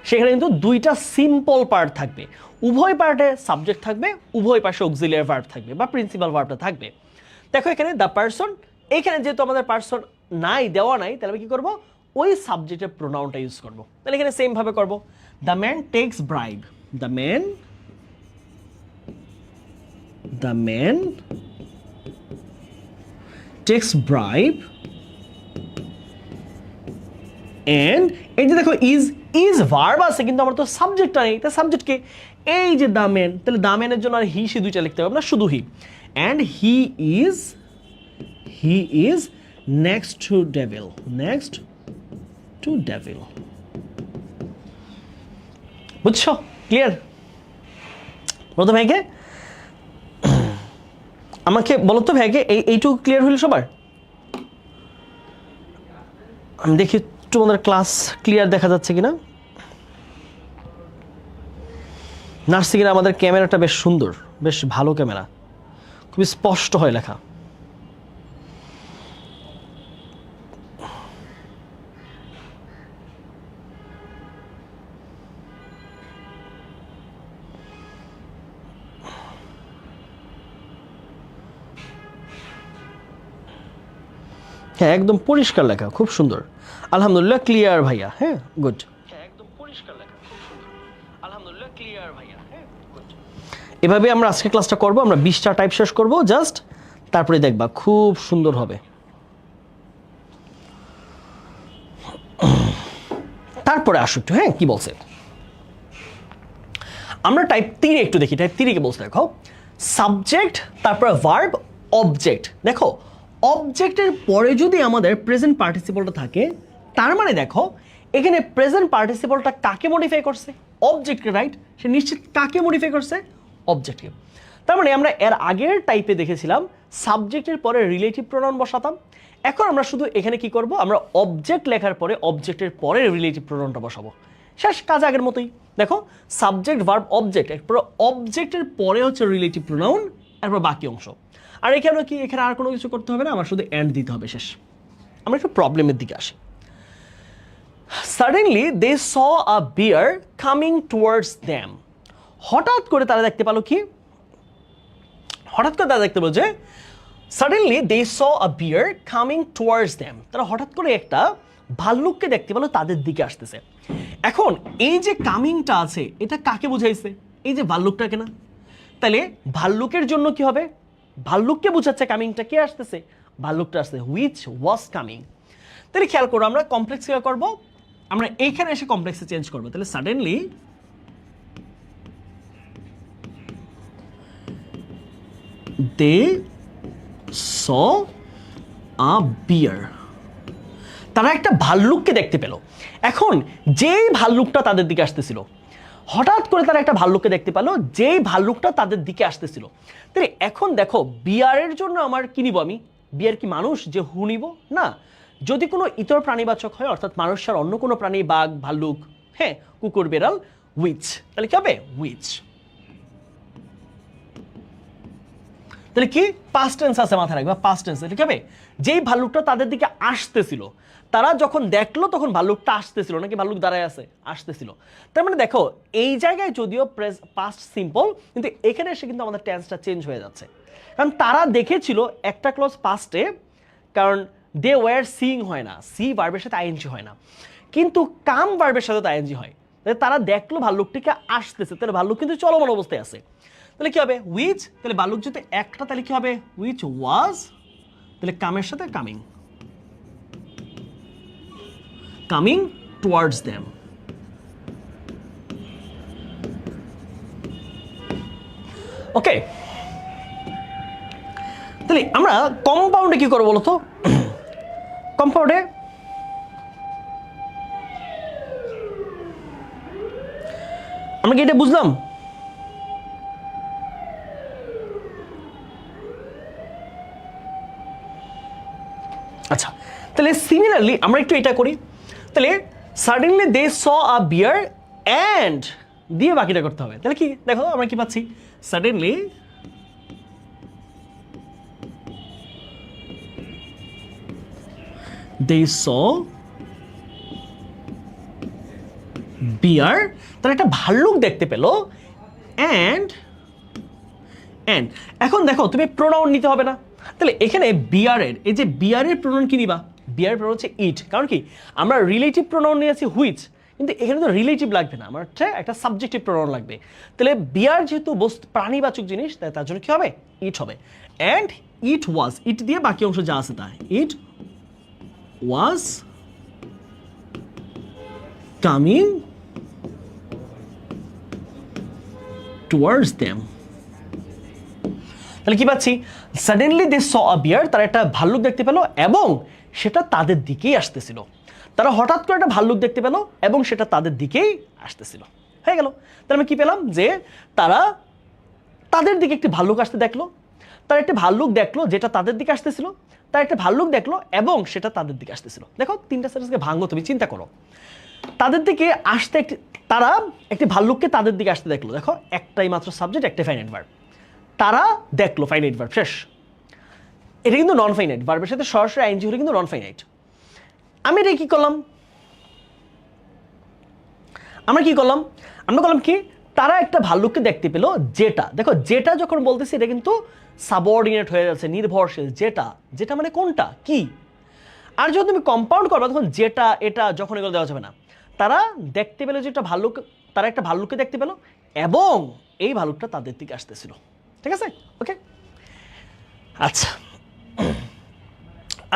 S1: সেখানে কিন্তু দুইটা সিম্পল পার্ট থাকবে, উভয় পার্টে সাবজেক্ট থাকবে, উভয় পাশে অক্সিলিয়ারি ভার্ব থাকবে বা প্রিন্সিপাল ভার্বটা থাকবে। দেখো এখানে দ্য পারসন, এখানে যেহেতু আমাদের পারসন নাই, দেওয়া নাই, তাহলে আমি কি করব, ওই সাবজেক্টের প্রোনাউনটা ইউজ করব। তাহলে এখানে সেম ভাবে করব, the man takes bribe, the man takes bribe, and এই যে দেখো ইজ ভার্ব আছে, কিন্তু আমার তো সাবজেক্টটা নেই, তাই সাবজেক্টকে, এই যে দ্য ম্যান, তাহলে দ্য ম্যানের জন্য আর হি সে দুইটা লিখতে হবে না, শুধু he, and he is next to devil, বুঝছো, ক্লিয়ার? বলো তো ভাইকে, আমাকে বলো তো ভাইকে, এইটুকু ক্লিয়ার হইল সবার? আমি দেখি তোমাদের ক্লাস ক্লিয়ার দেখা যাচ্ছে কিনা। নার্সিংয়ের আমাদের ক্যামেরাটা বেশ সুন্দর, বেশ ভালো ক্যামেরা, খুবই স্পষ্ট হয় লেখা। হ্যাঁ, একদম পরিষ্কার লেখা, খুব সুন্দর, আলহামদুলিল্লাহ, ক্লিয়ার ভাইয়া। হ্যাঁ, গুড, একদম পরিষ্কার লেখা, খুব সুন্দর, আলহামদুলিল্লাহ, ক্লিয়ার ভাইয়া। হ্যাঁ, গুড। এভাবে আমরা আজকে ক্লাসটা করব, আমরা 20টা টাইপ শেষ করব জাস্ট, তারপরে দেখবা খুব সুন্দর হবে। তারপরে আসো একটু, হ্যাঁ কি বলছে, আমরা টাইপ 3 একটু দেখি। টাইপ 3 কে বলছে দেখো, সাবজেক্ট, তারপরে ভার্ব, অবজেক্ট। দেখো অবজেক্টের পরে যদি আমাদের প্রেজেন্ট পার্টিসিপলটা থাকে, তার মানে দেখো এখানে প্রেজেন্ট পার্টিসিপলটা কাকে মডিফাই করছে, অবজেক্টকে, রাইট? সে নিশ্চিত কাকে মডিফাই করছে, অবজেক্টকে। তার মানে আমরা এর আগের টাইপে দেখেছিলাম সাবজেক্টের পরে রিলেটিভ প্রোনাউন বসাতাম, এখন আমরা শুধু এখানে কি করব, আমরা অবজেক্ট লেখার পরে অবজেক্টের পরে রিলেটিভ প্রোনাউনটা বসাবো, শেষ কাজ আগের মতোই। দেখো সাবজেক্ট, ভার্ব, অবজেক্ট, এরপর অবজেক্টের পরে হচ্ছে রিলেটিভ প্রোনাউন, এরপর বাকি অংশ। আর এখানে কি, এখানে আর কোনো কিছু করতে হবে না, আমার শুধু এন্ড দিতে হবে, শেষ। আমরা একটু প্রবলেমের দিকে আসি। Suddenly they saw a bear coming towards them, হঠাৎ করে তারা দেখতে পেল কি, হঠাৎ করে তারা দেখতে পেল যে suddenly they saw a bear coming towards them, তারা হঠাৎ করে একটা ভাল্লুককে দেখতে পেল তাদের দিকে আসতেছে। এখন এই যে কামিংটা আছে এটা কাকে বুঝাইছে? এই যে ভাল্লুকটাকে না? তাহলে ভাল্লুকের জন্য কি হবে? ভাল্লুককে বোঝাচ্ছে কামিংটা, কে আসতেছে? ভাল্লুকটা আসছে, হুইচ ওয়াজ কামিং। তাহলে খেয়াল করো, আমরা কমপ্লেক্স কি করবো, আমরা এইখানে এসে কমপ্লেক্সে চেঞ্জ করবো। তাহলে সাডেনলি দে স আ বিয়ার, তারা একটা ভাল্লুককে দেখতে পেল। এখন যেই ভাল্লুকটা তাদের দিকে আসতেছিল, হঠাৎ করে তারা একটা ভাল্লুককে দেখতে পেল, যেই ভাল্লুকটা তাদের দিকে আসতেছিল। তাহলে এখন দেখো বিয়ারের জন্য আমার কি নিব? আমি বিয়ার কি মানুষ যে হু নিব না, যদি কোনো ইতর প্রাণীবাচক হয় অর্থাৎ মানুষ আর অন্য কোনো প্রাণী, বাঘ, ভাল্লুক, হ্যাঁ, কুকুর, বেড়াল, উইচ, তাহলে কি হবে? উইচ। তাহলে কি পাস্ট টেন্স আছে, মাথায় রাখবা পাস্ট টেন্স। এটা কি হবে? যেই ভাল্লুকটা তাদের দিকে আসতেছিল, তারা যখন দেখলো তখন ভাল্লুকটা আসতেছিল, নাকি ভাল্লুক দাঁড়ায় আছে? আসতেছিল। তার মানে দেখো এই জায়গায় যদিও পাস্ট সিম্পল, কিন্তু এখানে এসে কিন্তু আমাদের টেন্সটা চেঞ্জ হয়ে যাচ্ছে, কারণ তারা দেখেছিল একটা ক্লজ পাস্টে, কারণ দে ওয়ার সিইং হয় না, সি ভার্বের সাথে আইএনজি হয় না, কিন্তু কাম ভার্বের সাথে আইএনজি হয়। তারা দেখলো ভাল্লুকটিকে আসতেছে, তাহলে ভাল্লুক কিন্তু চলমান অবস্থায় আছে। তাহলে কি হবে? উইচ। তাহলে ভাল্লুক যদি একটা, তাহলে কি হবে? উইচ ওয়াজ, তাহলে কামের সাথে কামিং, কামিং টুয়ার্ডস দেম। ওকে, তাহলে আমরা কম্পাউন্ডে কি করবো বলতো? কম্পাউন্ডে আমরা কি এটা বুঝলাম? আচ্ছা, তাহলে সিমিলারলি আমরা একটু এটা করি। তাহলে suddenly they saw a beer and দিয়ে বাকিটা করতে হবে। তাহলে কি দেখো আমরা কি পাচ্ছি? সাডেনলি দে স বিয়ার, তারা একটা ভাল্লুক দেখতে পেল, অ্যান্ড অ্যান্ড এখন দেখো তুমি প্রোনাউন নিতে হবে না। তাহলে এখানে বিয়ারের, এই যে বিয়ারের প্রোনাউন কি নিবা? বিয়ারের প্রোনাউন হচ্ছে ইট, কারণ কি আমরা রিলেটিভ প্রোনাউন নিয়েছি হুইচ, কিন্তু এখানে তো রিলেটিভ লাগবে না, আমার হচ্ছে একটা সাবজেক্টিভ প্রোনাউন লাগবে। তাহলে বিয়ার যেহেতু বস্তু প্রাণীবাচক জিনিস, তাই তার জন্য কি হবে? ইট হবে। অ্যান্ড ইট ওয়াজ, ইট দিয়ে বাকি অংশ যা আছে তা, ইট ওয়াজ কামিং টুয়ার্ডস দেম। তাহলে কি পাচ্ছি? সাডেনলি দে স আ বিয়ার, তারা একটা ভাল্লুক দেখতে পেল এবং সেটা তাদের দিকেই আসতেছিল। তারা হঠাৎ করে একটা ভাল্লুক দেখতে পেল এবং সেটা তাদের দিকেই আসতেছিল। হয়ে গেল। তাহলে আমি কি পেলাম? যে তারা তাদের দিকে একটি ভাল্লুক আসতে দেখলো, তারা একটি ভাল্লুক দেখলো যেটা তাদের দিকে আসতেছিল, তারা একটা ভাল্লুক দেখলো এবং সেটা তাদের দিকে আসতেছিল। দেখো তিনটা সেন্টেন্সকে ভাঙো, তুমি চিন্তা করো। তাদের দিকে আসতে তারা একটি ভাল্লুককে তাদের দিকে আসতে দেখলো, দেখো একটাই মাত্র সাবজেক্ট, একটা ফাইনাইট ভার্ব। তারা দেখলো, ফাইনাইট ভার্ব, শেষ। এটা কিন্তু নন ফাইনাইট, ভার্বের সাথে সরাসরি আইএনজি হলে কিন্তু নন ফাইনাইট। আমি এটা কি করলাম? আমরা কি করলাম? আমরা করলাম কি, তারা একটা ভাল্লুককে দেখতে পেল যেটা, দেখো যেটা যখন বলতেছি এটা কিন্তু সাবঅর্ডিনেট হয়ে যাচ্ছে, নির্ভরশীল। যেটা, যেটা মানে কোনটা, কি। আর যখন তুমি কম্পাউন্ড করবা তখন যেটা, এটা, যখন এগুলো দেওয়া যাবে না। তারা দেখতে পেলো যে একটা ভাল্লুক, তারা একটা ভাল্লুককে দেখতে পেলো এবং এই ভাল্লুকটা তাদের দিকে আসতেছিল। ঠিক আছে? ওকে, আচ্ছা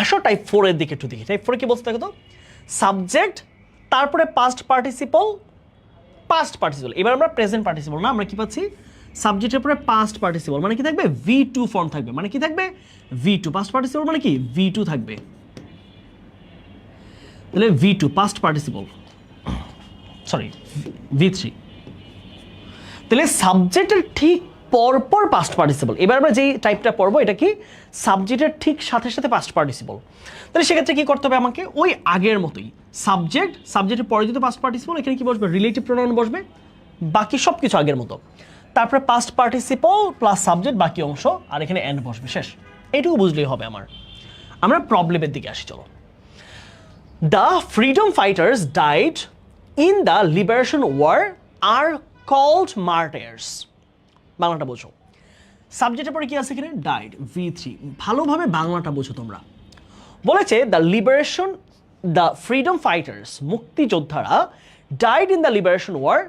S1: আসো টাইপ 4 এর দিকে একটু দেখি। টাইপ 4 কি বলতে দেখো তো? সাবজেক্ট, তারপরে পাস্ট পার্টিসিপল, পাস্ট পার্টিসিপল। এবার আমরা প্রেজেন্ট পার্টিসিপল না, আমরা কি পাচ্ছি? সাবজেক্টের পরে পাস্ট পার্টিসিপল মানে কি থাকবে? V2 ফর্ম থাকবে। মানে কি থাকবে? V2। পাস্ট পার্টিসিপল মানে কি? V2 থাকবে। তাহলে V2 past participle, sorry V3। তাহলে সাবজেক্টের ঠিক পরপর পাস্ট পার্টিসিপল। এবার আমরা যেই টাইপটা পড়বো এটা কি? সাবজেক্টের ঠিক সাথে সাথে পাস্ট পার্টিসিপল। তাহলে সেক্ষেত্রে কি করতে হবে আমাকে? ওই আগের মতোই সাবজেক্ট, সাবজেক্টের পরে যদি পাস্ট পার্টিসিপল, এখানে কি বসবে? রিলেটিভ প্রোনাউন বসবে, বাকি সব কিছু আগের মতো। তারপরে পাস্ট পার্টিসিপল প্লাস সাবজেক্ট, বাকি অংশ, আর এখানে এন্ড বসবে, শেষ। এইটুকু বুঝলেই হবে আমার। আমরা প্রবলেমের দিকে আসি, চলো। The freedom fighters died in the liberation war are called martyrs. বাংলাটা বোঝো। সাবজেক্টের পরে কি আছে এখানে ডাইড V3 ভালোভাবে বাংলাটা বোঝো তোমরা বলেছে দ্য ফ্রিডম ফাইটার্স মুক্তিযোদ্ধারা died in the liberation war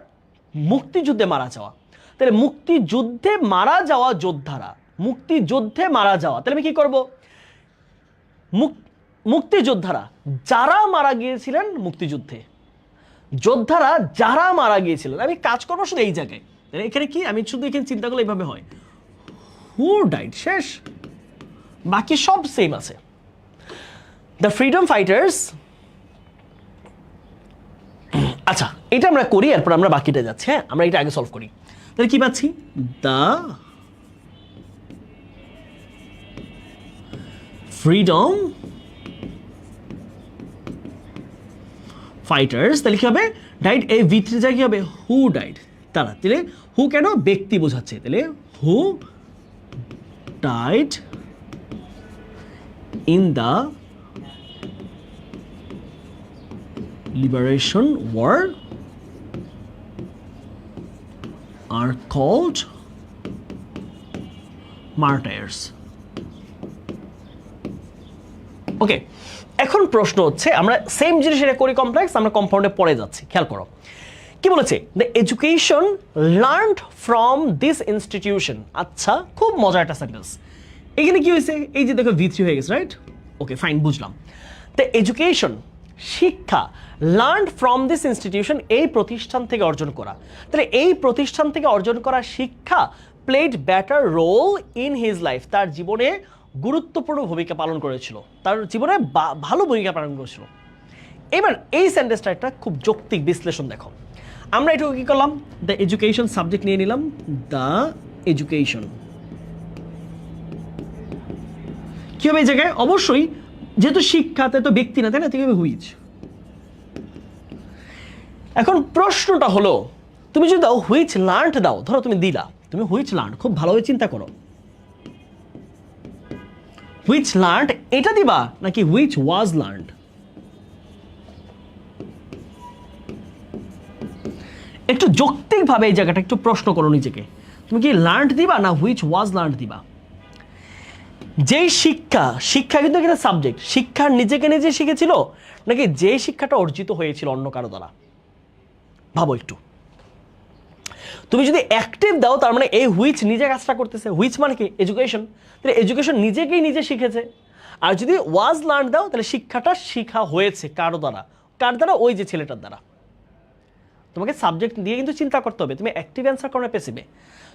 S1: মুক্তিযুদ্ধে মারা যাওয়া তাহলে মুক্তিযুদ্ধে মারা যাওয়া যোদ্ধারা মুক্তিযুদ্ধে মারা যাওয়া তাহলে আমি কি করব মুক্তিযোদ্ধারা যারা মারা গিয়েছিলেন মুক্তিযুদ্ধে যোদ্ধারা যারা মারা গিয়েছিলেন আমি কাজ করবো শুধু এই জায়গায় এখানে কি আমি শুধু এখানে চিন্তা করলে এইভাবে হয় হু ডাইড শেষ বাকি সব সেম আছে দ্য ফ্রিডম ফাইটার্স আচ্ছা এটা আমরা করি এরপর আমরা বাকিটা যাচ্ছি হ্যাঁ আমরা এটা আগে সলভ করি তাহলে কি পাচ্ছি দ্য ফ্রিডম ফাইটার্স তাহলে কি হবে ডাইড এই V3 জায়গায় কি হবে হু ডাইড তারা তাহলে হু কেন ব্যক্তি বোঝাচ্ছে তাহলে who died in the liberation war are called martyrs okay এখন প্রশ্ন হচ্ছে আমরা সেম জিনিস এটা করি কমপ্লেক্স আমরা কম্পাউন্ডে পড়ে যাচ্ছি খেয়াল করো কি বলেছে the education learned from this institution আচ্ছা খুব মজার একটা সেন্টেন্স এখানে কি হয়েছে এই যে দেখো V3 হয়ে গেছে রাইট ওকে ফাইন বুঝলাম দ্য এডুকেশন শিক্ষা লার্নড ফ্রম দিস ইনস্টিটিউশন এই প্রতিষ্ঠান থেকে অর্জন করা তাহলে এই প্রতিষ্ঠান থেকে অর্জন করা শিক্ষা played better role in his life তার জীবনে গুরুত্বপূর্ণ ভূমিকা পালন করেছিল তার জীবনে ভালো ভূমিকা পালন করেছিল এবার এই সেন্টেন্সটা একটা খুব যৌক্তিক বিশ্লেষণ দেখো আমরা এটুকু কি করলাম দ্য এডুকেশন সাবজেক্ট নিয়ে নিলাম দ্য এডুকেশন কি হবে এই জায়গায় অবশ্যই যেহেতু শিক্ষা তাই তো ব্যক্তি না তাই না তুমি হুইচ এখন প্রশ্নটা হলো তুমি যদি দাও হুইচ লার্নড দাও ধরো তুমি দিলা তুমি হুইচ লার্নড খুব ভালোভাবে চিন্তা করো হুইচ লার্নড এটা দিবা নাকি হুইচ ওয়াজ লার্নড একটু যৌক্তিকভাবে এই জায়গাটা একটু প্রশ্ন করো নিজেকে তুমি কি লার্নড দিবা না হুইচ ওয়াজ লার্নড দিবা যেই শিক্ষা কিন্তু এখানে সাবজেক্ট শিক্ষা নিজেকে নিজে শিখেছিল নাকি যে শিক্ষাটা অর্জিত হয়েছিল অন্য কারো দ্বারা ভাবো একটু তুমি যদি অ্যাক্টিভ দাও তার মানে এই হুইচ নিজে কাজটা করতেছে হুইচ মানে কি এডুকেশন তাহলে এডুকেশন নিজেকেই নিজে শিখেছে আর যদি ওয়াজ লার্ন দাও তাহলে শিক্ষাটা শিখা হয়েছে কার দ্বারা ওই যে ছেলেটার দ্বারা তোমাকে সাবজেক্ট দিয়ে কিন্তু চিন্তা করতে হবে তুমি অ্যাক্টিভ অ্যান্সার করো না পেসিভে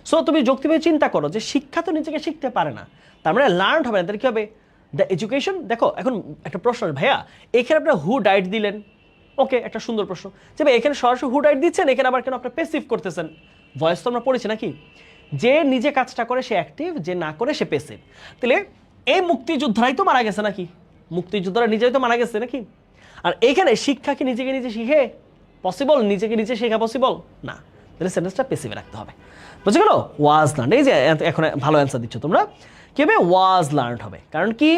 S1: সো তুমি যৌক্তিকভাবে চিন্তা করো যে শিক্ষা তো নিজেকে শিখতে পারে না তার মানে লার্ন হবে না তাহলে কি হবে দ্য এডুকেশন দেখো এখন একটা প্রশ্ন ভাইয়া এখানে আপনার হু ডাইট দিলেন ওকে একটা সুন্দর প্রশ্ন যে ভাই এখানে সরাসরি হু ডাইট দিচ্ছেন এখানে আবার কেন আপনার পেসিভ করতেছেন ভয়েস তো আমরা পড়েছি নাকি যে নিজে কাজটা করে সে অ্যাক্টিভ যে না করে সে পেসিভ তাহলে এই মুক্তিযোদ্ধারাই তো মারা গেছে নাকি মুক্তিযোদ্ধারা নিজেই তো মারা গেছে নাকি আর এইখানে শিক্ষা কি নিজেকে নিজে শিখে পসিবল নিজেকে নিজে শেখা পসিবল না তাহলে সেন্টেন্সটা পেসিভে রাখতে হবে বুঝে গেল ওয়াজ লার্ন এই যে এখন ভালো অ্যান্সার দিচ্ছ তোমরা কি হবে ওয়াজ লার্ন হবে কারণ কি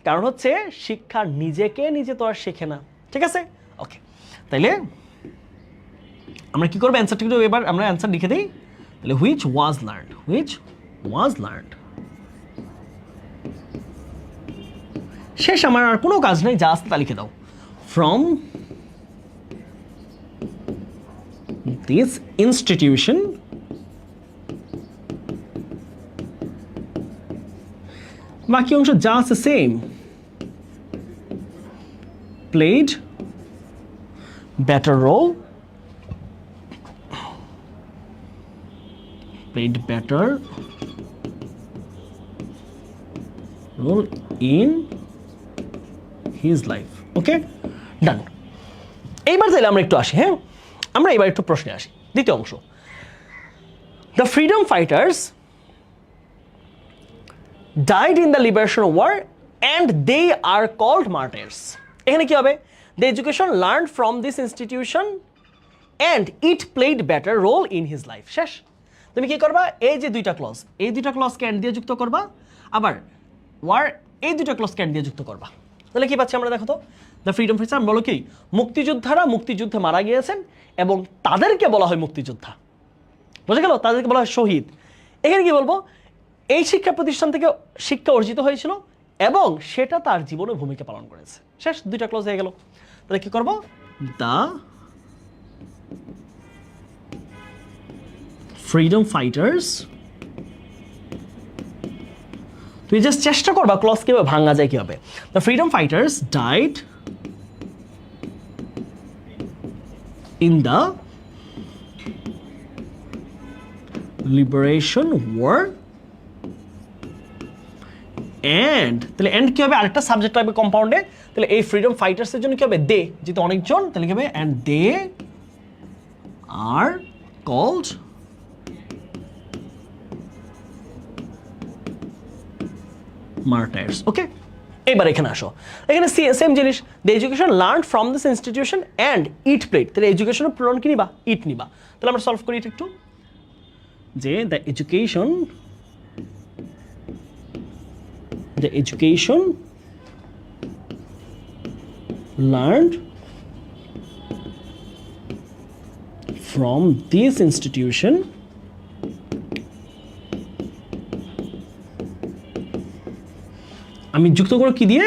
S1: কারণ হচ্ছে শিক্ষা নিজেকে নিজে তো আর শেখে না ঠিক আছে ওকে তাইলে আমরা কি করবো অ্যান্সারটা কিন্তু এবার আমরা অ্যান্সার লিখে দিই তাহলে হুইচ ওয়াজ লার্নড শেষ আমার আর কোনো কাজ নেই যা আসতে তা লিখে দাও ফ্রম দিস ইনস্টিটিউশন বাকি অংশ যা আছে same played better role in his life ওকে ডান এইবার তাহলে আমরা একটু আসি হ্যাঁ আমরা এবার একটু প্রশ্নে আসি দ্বিতীয় অংশ the freedom fighters died in the liberation war and they are called martyrs এখানে কি হবে the education learned from this institution and it played better role in his life শেষ তুমি কি করবা এই যে দুইটা ক্লজ ক্যান দিয়ে যুক্ত করবা আবার war এই দুইটা ক্লজ ক্যান দিয়ে যুক্ত করবা তাহলে কি পাচ্ছি আমরা দেখো তো দ্য ফ্রিডম ফাইটার্স বলো কি মুক্তিযোদ্ধারা মুক্তিযুদ্ধে মারা গিয়েছেন এবং তাদেরকে বলা হয় মুক্তিযোদ্ধা বুঝে গেল তাদেরকে বলা হয় শহীদ এখানে কি বলবো এই শিক্ষা প্রতিষ্ঠান থেকে শিক্ষা অর্জিত হয়েছিল এবং সেটা তার জীবনে ভূমিকা পালন করেছে। শেষ, দুইটা ক্লজ হয়ে গেল। তাহলে কি করব? দ্য ফ্রিডম ফাইটার্স, তুই জাস্ট চেষ্টা করবা ক্লজ কিভাবে ভাঙা যায় কিভাবে। The freedom fighters died in the liberation war and, তাহলে এন্ড কি হবে? আরেকটা সাবজেক্ট লাগবে কম্পাউন্ডে। তাহলে এই ফ্রিডম ফাইটার্সের জন্য কি হবে? দে, যেহেতু অনেকজন, তাহলে কি হবে? And they are called মার্টায়ার্স। ওকে, এবার এখানে আসো। এখানে সেম জিনিস, the education learn from this institution and it played. তাহলে এডুকেশনের প্রোনাউন কি নিবা? ইট নিবা। তাহলে আমরা সলভ করি এটা একটু, যে the education learned from this institution আমি যুক্ত করব কি দিয়ে?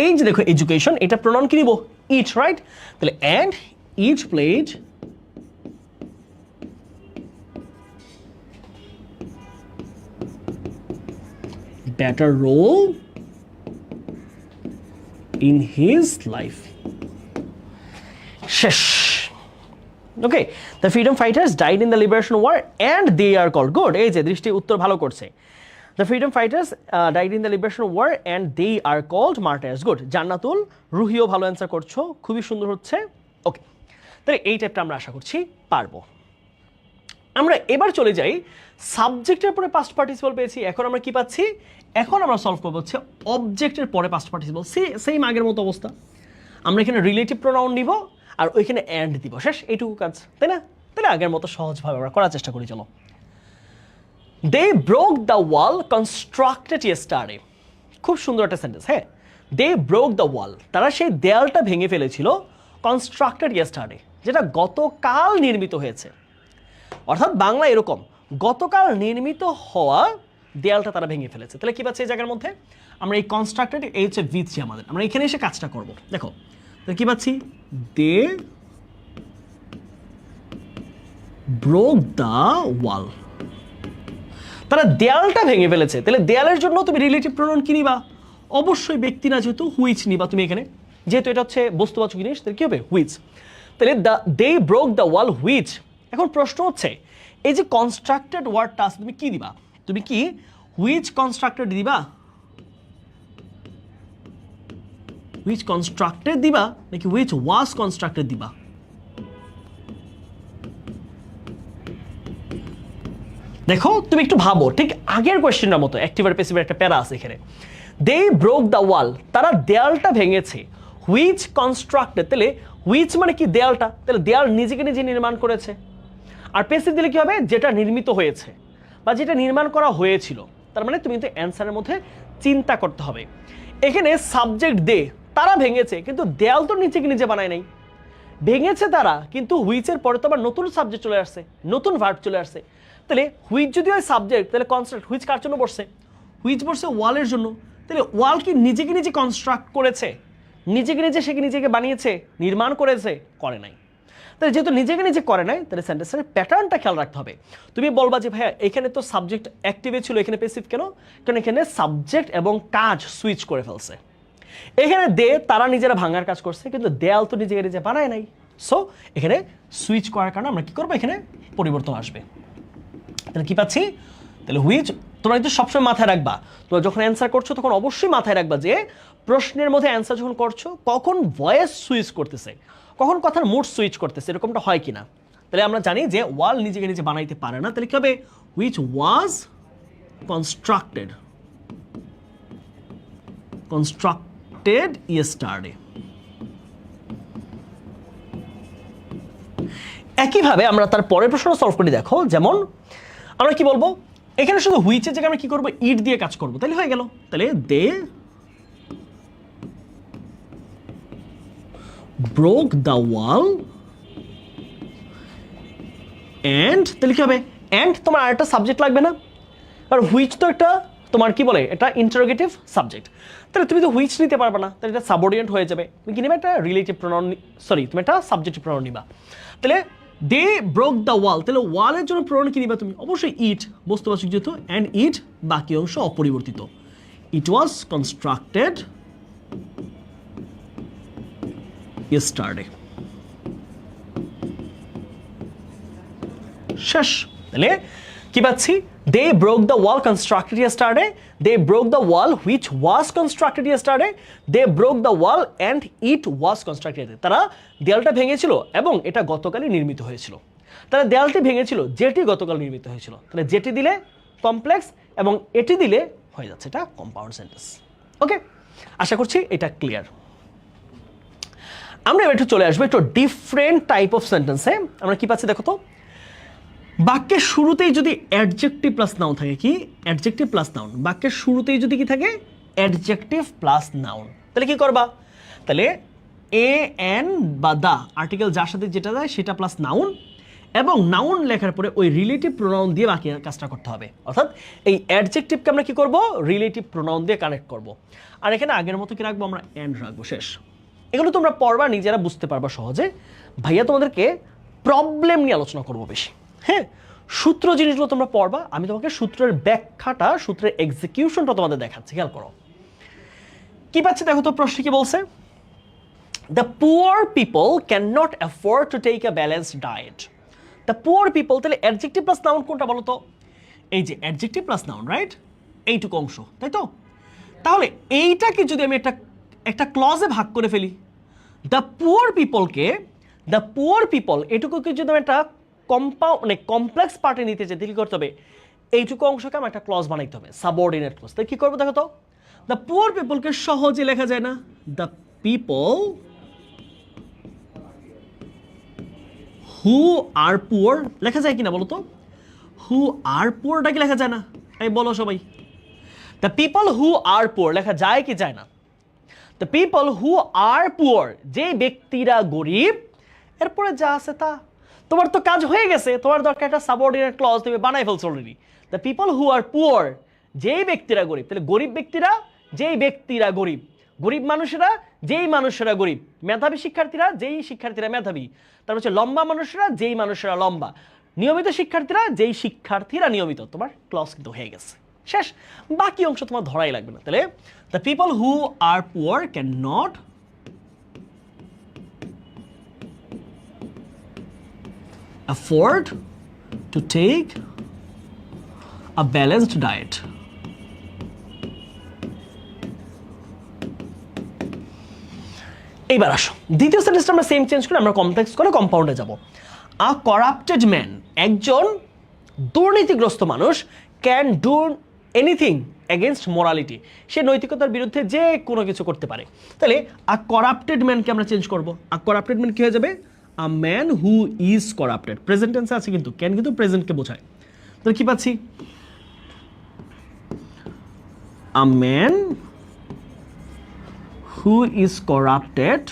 S1: এই যে দেখো এডুকেশন, এটা প্রোনাউন কি নিব? ইট, রাইট? তাহলে and it played better role in his life. শেষ। ওকে, the freedom fighters died in the liberation war and they are called, good, এই যে দৃষ্টি উত্তর ভালো করছে। The freedom fighters died in the liberation war and they are called martyrs, good। জান্নাতুল রুহিও ভালো answer করছো, খুবই সুন্দর হচ্ছে। ওকে, তাহলে এই টাইপটা আমরা আশা করছি পারবো। আমরা এবার চলে যাই সাবজেক্টের পরে পাস্ট পার্টিসিপল পেয়েছি, এখন আমরা কি পাচ্ছি? এখন আমরা সলভ করবো হচ্ছে অবজেক্টের পরে পাস্ট পার্টিসিপল। সেম আগের মতো অবস্থা, আমরা এখানে রিলেটিভ প্রোনাউন নিব আর ওইখানে অ্যান্ড দিব, শেষ, এইটুকু কাজ, তাই না? তাহলে আগের মতো সহজভাবে আমরা করার চেষ্টা করি, চলো। They broke the wall constructed yesterday, খুব সুন্দর একটা সেন্টেন্স। হ্যাঁ, দে ব্রোক দ্য ওয়াল, তারা সেই দেয়ালটা ভেঙে ফেলেছিল, কনস্ট্রাক্টেড ইয়েস্টারডে, যেটা গতকাল নির্মিত হয়েছে। অর্থাৎ বাংলা এরকম, গতকাল নির্মিত হওয়া দেয়ালটা তারা ভেঙে ফেলেছে। তাহলে কি পাচ্ছে এই জায়গার মধ্যে? আমরা এই কনস্ট্রাক্টেড, এই হচ্ছে ভিত্তি আমাদের, আমরা এখানে এসে কাজটা করব। দেখো তাহলে কি পাচ্ছি? দে ব্রোক দ্য ওয়াল, তারা দেয়ালটা ভেঙে ফেলেছে। তাহলে দেয়ালের জন্য তুমি রিলেটিভ প্রোনাউন কি নিবা? অবশ্যই ব্যক্তি না, যেহেতু হুইচ নিবা তুমি এখানে, যেহেতু এটা হচ্ছে বস্তুবাচক জিনিস, তাহলে কি হবে? হুইচ। তাহলে they broke the wall which. এখন প্রশ্ন হচ্ছে, এই যে কনস্ট্রাক্টেড ওয়ার্ডটা আছে, তুমি কি দিবা? তুমি কি হুইচ কনস্ট্রাক্টেড দিবা? হুইচ কনস্ট্রাক্টেড দিবা নাকি হুইচ ওয়াজ কনস্ট্রাক্টেড দিবা? দেখো তুমি একটু ভাবো, ঠিক আগের কোয়েশ্চেনটার মতো অ্যাক্টিভ আর প্যাসিভের একটা প্যারা আছে এখানে। দে ব্রোক দ্য ওয়াল, তারা দেয়ালটা ভেঙেছে। হুইচ কনস্ট্রাক্টেড, তাহলে হুইচ মানে কি? দেয়ালটা। তাহলে দেয়াল নিজেকে নিজে নির্মাণ করেছে। আর প্যাসিভ দিলে কি হবে? যেটা নির্মিত হয়েছে বা যেটা নির্মাণ করা হয়েছিল। তার মানে তুমি কিন্তু অ্যান্সারের মধ্যে চিন্তা করতে হবে। এখানে সাবজেক্ট দে, তারা ভেঙেছে, কিন্তু দেয়াল তো নিজেকে নিজে বানায় নাই, ভেঙেছে তারা, কিন্তু হুইচের পরে তো আবার নতুন সাবজেক্ট চলে আসছে, নতুন ভার্ব চলে আসছে। তাহলে হুইচ যদি হয় সাবজেক্ট, তাহলে কনস্ট্রাক্ট, হুইচ কার জন্য বসছে? হুইচ বসছে ওয়ালের জন্য। তাহলে ওয়াল কি নিজেকে নিজে কনস্ট্রাক্ট করেছে? নিজেকে নিজে সে কি নিজেকে বানিয়েছে, নির্মাণ করেছে? করে নাই। তাহলে যেহেতু নিজেকে নিজে করে নাই, তাহলে সেন্টেন্সের প্যাটার্নটা খেয়াল রাখতে হবে। তুমি বলবা যে ভাইয়া এখানে তো সাবজেক্ট অ্যাক্টিভে ছিল, এখানে প্যাসিভ কেন? কারণ এখানে সাবজেক্ট এবং কাজ সুইচ করে ফেলছে। এখানে দে, তারা নিজেরা ভাঙার কাজ করছে, কিন্তু দেয়াল তো নিজেকে নিজে বানায় নাই। সো এখানে সুইচ করার কারণে আমরা কি করবো? এখানে পরিবর্তন আসবে। তাহলে কি পাচ্ছি? তাহলে হুইচ, তোমরা কিন্তু সবসময় মাথায় রাখবা, তোমরা যখন অ্যান্সার করছো তখন অবশ্যই মাথায় রাখবা যে প্রশ্নের মধ্যে অ্যান্সার যখন করছো কখন ভয়েস সুইচ করতেছে, কখন কথার মুড সুইচ করতেছে, এরকমটা হয় কিনা। তাহলে আমরা জানি যে ওয়াল নিজেকে নিজে বানাইতে পারে না, তাহলে কি হবে? Which was constructed yesterday. একইভাবে আমরা তার পরের প্রশ্ন সলভ করি। দেখো যেমন আমরা কি বলবো? এখানে শুধু হুইচের জায়গায় আমরা কি করবো? ইট দিয়ে কাজ করবো, তাহলে হয়ে গেল। তাহলে they broke the wall and, তাহলে কি হবে? অ্যান্ড তোমার আরেকটা সাবজেক্ট লাগবে না? কারণ হুইচ তো একটা তোমার কি বলে এটা ইন্টারোগেটিভ সাবজেক্ট, তাহলে তুমি তো হুইচ নিতে পারবে না, তাহলে এটা সাবঅর্ডিনেট হয়ে যাবে। তুমি কি নেবে একটা রিলেটিভ প্রোনাউন, সরি তুমি একটা সাবজেক্টিভ প্রোনাউন নিবা। তাহলে দে ব্রোক দ্য ওয়াল, তাহলে ওয়ালের জন্য প্রোনাউন কি নিবা তুমি? অবশ্যই ইট, বস্তুবাচক যেহেতু, অ্যান্ড ইট বাকি অংশ অপরিবর্তিত। It was constructed yesterday। শেষ। তাহলে কি পাচ্ছি? They broke the wall constructed yesterday, they broke the wall which was constructed yesterday, they broke the wall and it was constructed. তারা দেয়ালটা ভেঙেছিল এবং এটা গতকালই নির্মিত হয়েছিল। তারা দেয়ালটি ভেঙেছিল যেটি গতকাল নির্মিত হয়েছিল। তাহলে যেটি দিলে কমপ্লেক্স এবং এটি দিলে হয়ে যাচ্ছে এটা কম্পাউন্ড সেন্টেন্স। ওকে, আশা করছি এটা ক্লিয়ার। আমরা এবার একটু চলে আসবো একটু ডিফারেন্ট টাইপ অফ সেন্টেন্সে। আমরা কি পাচ্ছি দেখো তো, বাক্যের শুরুতেই যদি অ্যাডজেক্টিভ প্লাস নাউন থাকে, কি অ্যাডজেক্টিভ প্লাস নাউন, বাক্যের শুরুতেই যদি কি থাকে অ্যাডজেক্টিভ প্লাস নাউন, তাহলে কি করবা? তাহলে এ এন বা দা আর্টিকেল যার সাথে যেটা যায় সেটা প্লাস নাউন, এবং নাউন লেখার পরে ওই রিলেটিভ প্রোনাউন দিয়ে বাকি কাজটা করতে হবে। অর্থাৎ এই অ্যাডজেক্টিভকে আমরা কি করব? রিলেটিভ প্রোনাউন দিয়ে কানেক্ট করব। আর এখানে আগের মতো কি রাখবো? আমরা এন্ড রাখবো। শেষ। এগুলো তোমরা পড়বা, নিজেরা বুঝতে পারবা সহজে। ভাইয়া তোমাদেরকে প্রবলেম নিয়ে আলোচনা করবো বেশি। হ্যাঁ, সূত্র জিনিসগুলো তোমরা পড়বা, আমি তোমাকে সূত্রের ব্যাখ্যাটা, সূত্রের এক্সিকিউশনটা তোমাদের দেখাচ্ছি। খেয়াল করো কি পাচ্ছে দেখো তো। প্রশ্ন কি বলছে? The poor people can not afford to take a balanced diet. The poor people, তাহলে অ্যাডজেক্টিভ প্লাস নাউন কোনটা বলো তো? এই যে অ্যাডজেক্টিভ প্লাস নাউন, রাইট? এইটুকু অংশ, তাই তো? তাহলে এইটাকে যদি আমি একটা ক্লজে ভাগ করে ফেলি, দ্য পুয়ার পিপল এটুকুকে যদি আমি একটা মানে কমপ্লেক্স পার্টে নিতে চাই, তাহলে কি করতে হবে? এইটুকু অংশকে আমার একটা ক্লজ বানাইতে হবে, সাবঅর্ডিনেট ক্লজ। তাই কি করবো দেখো তো? দ্য পুয়ার পিপলকে সহজে লেখা যায় না? The people who are poor লেখা যায় কিনা বলো তো? হু আর পুয়ারটা কি লেখা যায় না? এই বলো সবাই। The people who are poor লেখা যায় কি যায় না? The people who are poor, যে ব্যক্তিরা গরিব, এরপরে যা আছে তা। তোমার তো কাজ হয়ে গেছে, তোমার দরকার একটা সাবঅর্ডিনেট ক্লজ তুমি বানাই ফেলছো already. The people who are poor, যেই ব্যক্তিরা গরিব। তাহলে গরিব ব্যক্তিরা, যেই ব্যক্তিরা গরিব, গরিব মানুষেরা, যেই মানুষেরা গরিব, মেধাবী শিক্ষার্থীরা, যেই শিক্ষার্থীরা মেধাবী, তারপর হচ্ছে লম্বা মানুষেরা, যেই মানুষেরা লম্বা, নিয়মিত শিক্ষার্থীরা, যেই শিক্ষার্থীরা নিয়মিত। তোমার ক্লজ কিন্তু হয়ে গেছে। শেষ। বাকি অংশ তোমার ধরাই লাগবে না। তাহলে the people who are poor can not afford to take a balanced diet. এইবার আসো দ্বিতীয় সেন্টেন্সটা আমরা সেম চেঞ্জ করে আমরা কমপ্লেক্স করে কম্পাউন্ডে যাব। আ করাপ্টেড ম্যান, একজন দুর্নীতিগ্রস্ত মানুষ, can do anything against morality, সে নৈতিকতার বিরুদ্ধে যে কোনো কিছু করতে পারে। তাহলে আ করাপ্টেড ম্যানকে আমরা চেঞ্জ করব। আ করাপ্টেড ম্যান কি হয়ে যাবে? A man who is corrupted. Present টেন্সে আছে কিন্তু, ক্যান কিন্তু প্রেজেন্টকে বোঝায়। তাহলে কি পাচ্ছি? A man who is corrupted,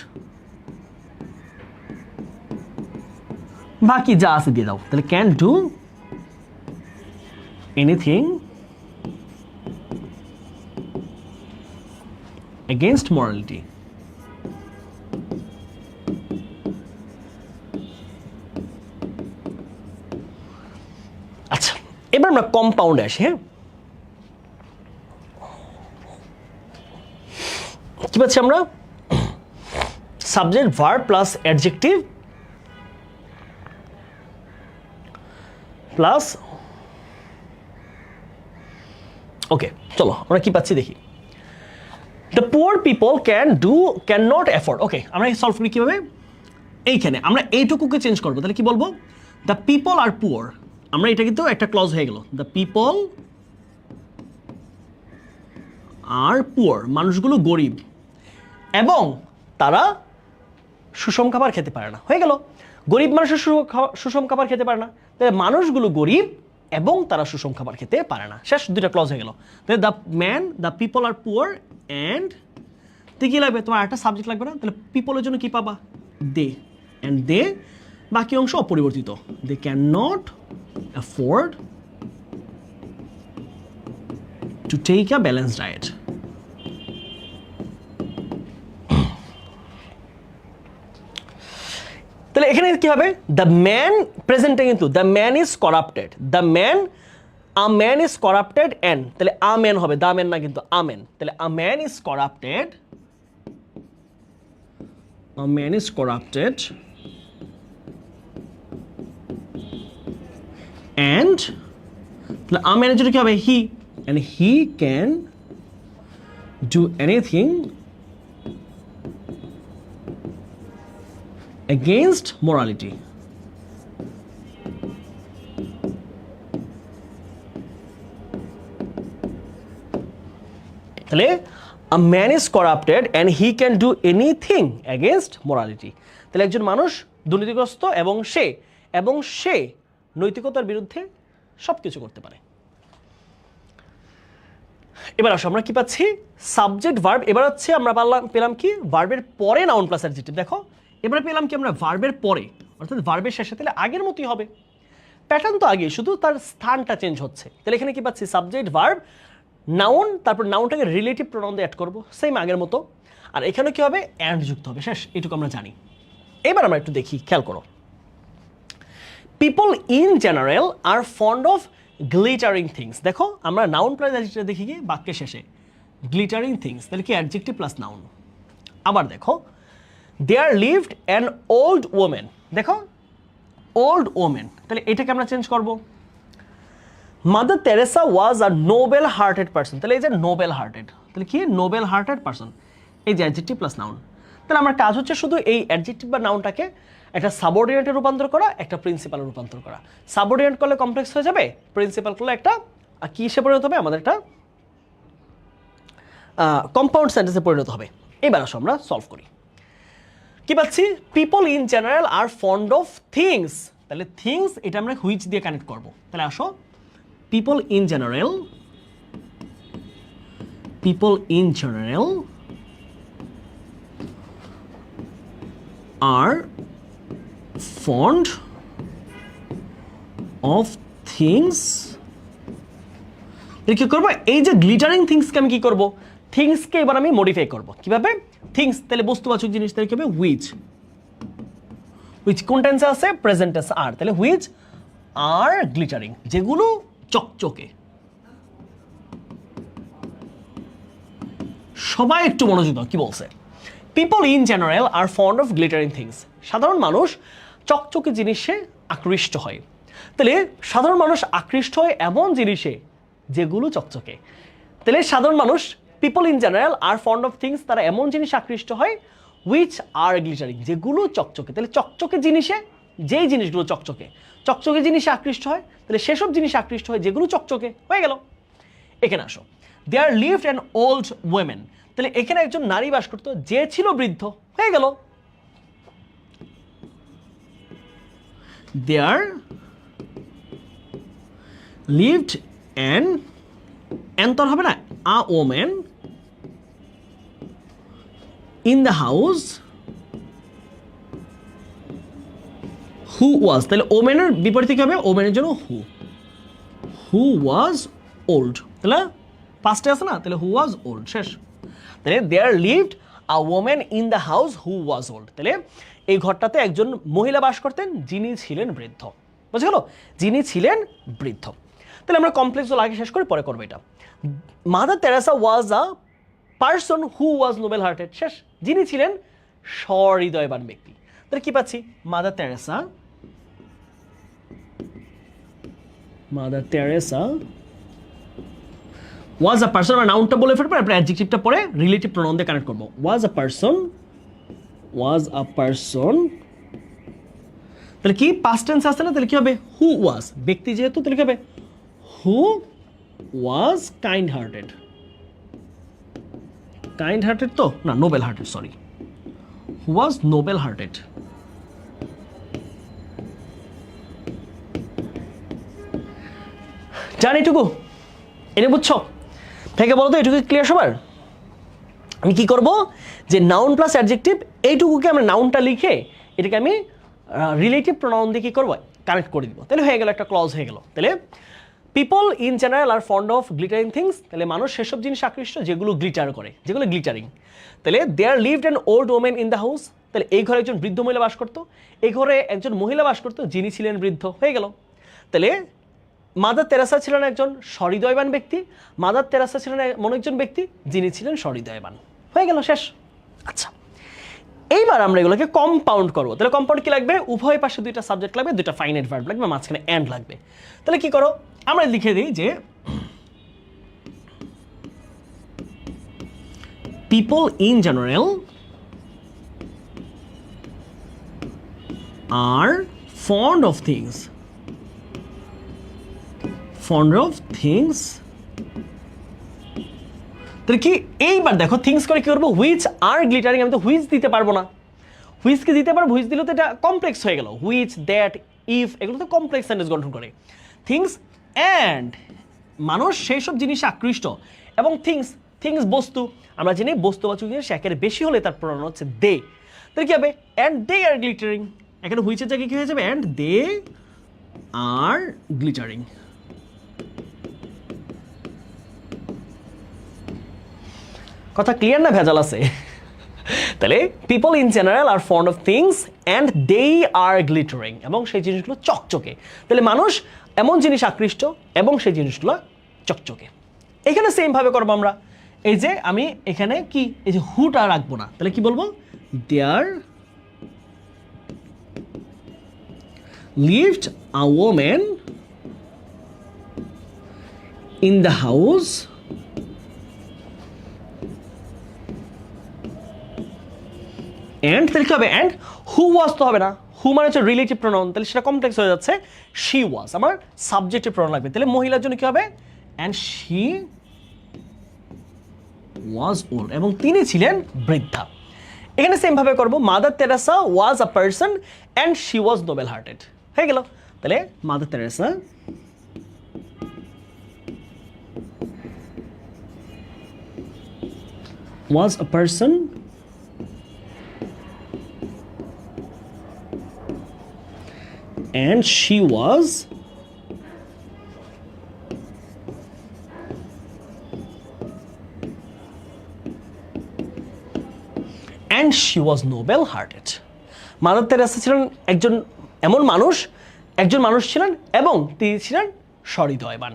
S1: বাকি যা আছে দিয়ে দাও। তাহলে can do anything against morality। আচ্ছা, এবার আমরা কম্পাউন্ডে আসি। হ্যাঁ, কি পাচ্ছি আমরা? Subject verb plus adjective plus, okay চলো আমরা কি পাচ্ছি দেখি। The poor people can not afford. Okay, আমরা সলভ করি কিভাবে? এইখানে আমরা এইটুকুকে চেঞ্জ করবো। তাহলে কি বলবো? দ্য পিপল আর পুয়ার, আমরা এটা কিন্তু একটা ক্লজ হয়ে গেল। দ্য পিপল আর পুয়ার, মানুষগুলো গরিব এবং তারা সুষম খাবার খেতে পারে না। হয়ে গেল, গরিব মানুষের সুষম খাবার খেতে পারে না, তাহলে মানুষগুলো গরিব এবং তারা সুষম খাবার খেতে পারে না। শেষ, দুইটা ক্লজ হয়ে গেল। তাহলে the people are poor and তে কি লাগবে? তোমার একটা সাবজেক্ট লাগবে না? তাহলে পিপলের জন্য কি পাবা? দে, অ্যান্ড দে বাকি অংশ অপরিবর্তিত। They can not afford to take a balanced diet. তাহলে এখানে কি হবে দ্য ম্যান প্রেজেন্টে কিন্তু the man is corrupted the man a man is corrupted and তাহলে আ ম্যান হবে দা ম্যান না কিন্তু আ ম্যান তাহলে a man is corrupted a man is corrupted and a man এর জন্য কি হবে he and he can do anything against morality. তাহলে a man is corrupted and he can do anything against morality. তাহলে একজন মানুষ দুর্নীতিগ্রস্ত এবং সে নৈতিকতার বিরুদ্ধে সবকিছু করতে পারে। এবার আসো আমরা কি পাচ্ছি সাবজেক্ট ভার্ব এবার হচ্ছে আমরা পেলাম কি ভার্বের পরে নাউন প্লাস অ্যাডজেক্টিভ দেখো এবারে পেলাম কি আমরা ভার্বের পরে অর্থাৎ ভার্বের শেষে তাহলে আগের মতোই হবে প্যাটার্ন তো আগে শুধু তার স্থানটা চেঞ্জ হচ্ছে তাহলে এখানে কি পাচ্ছি সাবজেক্ট ভার্ব নাউন তারপর নাউনটাকে রিলেটিভ প্রোনাউন দিয়ে অ্যাড করবো সেম আগের মতো আর এখানে কি হবে অ্যান্ড যুক্ত হবে শেষ এটুকু আমরা জানি এবার আমরা একটু দেখি খেয়াল করো people in general are fond of glittering things দেখো আমরা নাউন প্লাস অ্যাডজেক্টিভ দেখি কি বাক্যের শেষে গ্লিটারিং থিংস তাহলে কি অ্যাডজেক্টিভ প্লাস নাউন আবার দেখো there lived an old women দেখো ওল্ড ওমেন তাহলে এটাকে আমরা চেঞ্জ করবো mother Teresa was a noble hearted person তাহলে এই যে নোবেল হার্টেড তাহলে কি নোবেল হার্টেড পার্সন এই যে অ্যাডজেক্টিভ প্লাস নাউন তাহলে আমার কাজ হচ্ছে শুধু এই অ্যাডজেক্টিভ বা নাউনটাকে একটা সাবঅর্ডিনেটে রূপান্তর করা একটা প্রিন্সিপালে রূপান্তর করা সাবঅর্ডিনেট করলে কমপ্লেক্স হয়ে যাবে প্রিন্সিপাল করলে একটা কি হিসেবে পরিণত হবে আমাদের একটা কম্পাউন্ড সেন্টেন্সে পরিণত হবে এবার আসো আমরা সলভ করি কি পাচ্ছি people in general are fond of things তাহলে থিংস এটা আমরা হুইচ দিয়ে কানেক্ট করবো তাহলে আসো people in general are fond of things কি করবো এই যে গ্লিটারিং থিংসকে আমি কি করবো থিংসকে এবার আমি মডিফাই করবো কিভাবে থিংস তাহলে বস্তুবাচক জিনিস তাহলে কি হবে which কোন টেন্সে আছে প্রেজেন্ট টেন্স আর তাহলে which are গ্লিটারিং যেগুলো চকচকে সবাই একটু মনোযোগ দাও কি বলছে people in general are fond of glittering things সাধারণ মানুষ চকচকে জিনিসে আকৃষ্ট হয় তাহলে সাধারণ মানুষ আকৃষ্ট হয় এমন জিনিসে যেগুলো চকচকে তাহলে সাধারণ মানুষ people in general are fond of things তারা এমন জিনিস আকৃষ্ট হয় উইচ আর গ্লিটারিং যেগুলো চকচকে তাহলে চকচকে জিনিসে যেই জিনিসগুলো চকচকে জিনিসে আকৃষ্ট হয় তাহলে সেসব জিনিস আকৃষ্ট হয় যেগুলো চকচকে হয়ে গেল এখানে আসো there lived an old women তাহলে এখানে একজন নারী বাস করতো যে ছিল বৃদ্ধ হয়ে গেল দেয়ার লিভড অ্যান তো হবে না আ women in the house who ওয়াজ তাহলে ওমেনের বিপরীতে কি হবে ওমেনের জন্য হু ওয়াজ ওল্ড তাহলে পাস্টে আছে না তাহলে হু ওয়াজ ওল্ড শেষ তাহলে there lived a women in the house who was old তাহলে এই ঘরটাতে একজন মহিলা বাস করতেন যিনি ছিলেন বৃদ্ধ বুঝে গেল যিনি ছিলেন বৃদ্ধ তাহলে আমরা কমপ্লেক্সগুলো আগে শেষ করে পরে করবো এটা mother Teresa was a person who was noble hearted শেষ যিনি ছিলেন সহৃদয়বান ব্যক্তি তাহলে কি পাচ্ছি mother Teresa was a person আমরা নাউনটা বলে ফেলবো তারপর অ্যাডজেক্টিভটা পরে রিলেটিভ প্রোনাউন দিয়ে কানেক্ট করব was a person তাহলে কি পাস্ট টেন্স আছে না তাহলে কি হবে who was ব্যক্তি যেহেতু তাহলে কি হবে who was kind hearted তো না Nobel hearted sorry who was noble hearted জানি এটুকু এটা বুঝছো থেকে বলো তো এটুকু ক্লিয়ার সবার আমি কি করব যে নাউন প্লাস অ্যাডজেক্টিভ এইটুকুকে আমরা নাউনটা লিখে এটাকে আমি রিলেটিভ প্রোনাউন দিয়ে কি করব কানেক্ট করে দিব তাহলে হয়ে গেল একটা ক্লজ হয়ে গেল তাহলে people in general are fond of glittering things, তাহলে মানুষ সেসব জিনিস আকৃষ্ট যেগুলো গ্লিটার করে, যেগুলো গ্লিটারিং। তাহলে there lived an old women in the house, তাহলে এই ঘরে একজন বৃদ্ধ মহিলা বাস করতো, এই ঘরে একজন মহিলা বাস করতো যিনি ছিলেন বৃদ্ধ, হয়ে গেল। তাহলে মাদার তেরেসা ছিলেন একজন সহৃদয়বান ব্যক্তি, মাদার তেরেসা ছিলেন এমন একজন ব্যক্তি যিনি ছিলেন সহৃদয়বান, হয়ে গেল, শেষ। আচ্ছা, এইবার আমরা এগুলোকে কম্পাউন্ড করবো। তাহলে কম্পাউন্ড কি লাগবে? উভয় পাশে দুইটা সাবজেক্ট লাগবে, দুইটা ফাইনাইট ভার্ব লাগবে, মাঝখানে অ্যান্ড লাগবে। তাহলে কি করো, আমরা লিখে দিই যে people in general are fond of things, fond of things. তাহলে কি, এইবার দেখো থিংস করে কি করবো, হুইচ আর গ্লিটারিং। আমি তো হুইচ দিতে পারবো না, হুইচকে দিতে পারবো, হুইচ দিলে তো এটা কমপ্লেক্স হয়ে গেল। হুইচ, দ্যাট, ইফ, এগুলো তো কমপ্লেক্স সেন্টেন্স গঠন করে। থিংস অ্যান্ড, মানুষ সেই সব জিনিসে আকৃষ্ট, এবং থিংস, থিংস বস্তু, আমরা জানি বস্তুবাচক জিনিস একের বেশি হলে তার প্রণয়ন হচ্ছে দে। তাহলে কি হবে, অ্যান্ড দে আর গ্লিটারিং। এখানে হুইচের জায়গায় কি হয়ে যাবে, অ্যান্ড দে আর গ্লিটারিং। কথা ক্লিয়ার না ভেজাল আছে? তাহলে people in general are fond of things and they are glittering, এবং সেই জিনিসগুলো চকচকে। তাহলে মানুষ এমন জিনিস আকৃষ্ট এবং সেই জিনিসগুলো চকচকে। এখানে সেম ভাবে করবো আমরা, এই যে আমি এখানে কি, এই যে হুটা রাখবো না, তাহলে কি বলবো, there lived a woman in the house and, তাহলে কি হবে, অ্যান্ড হু ওয়াজ তো হবে না, হু মানে হচ্ছে রিলেটিভ প্রোনাউন, তাহলে সেটা কমপ্লেক্স হয়ে যাচ্ছে। শি ওয়াজ, আমার সাবজেক্টিভ প্রোনাউন লাগবে, তাহলে মহিলার জন্য কি হবে, অ্যান্ড শি ওয়াজ ওল্ড, এবং তিনি ছিলেন বৃদ্ধা। এখানে সেম ভাবে করবো, mother Teresa was a person and she was noble hearted, হয়ে গেল। তাহলে mother Teresa was a person and she was noble hearted. Mother Teresa ছিলেন একজন এমন মানুষ, একজন মানুষ ছিলেন এবং তিনি ছিলেন সহৃদয়বান।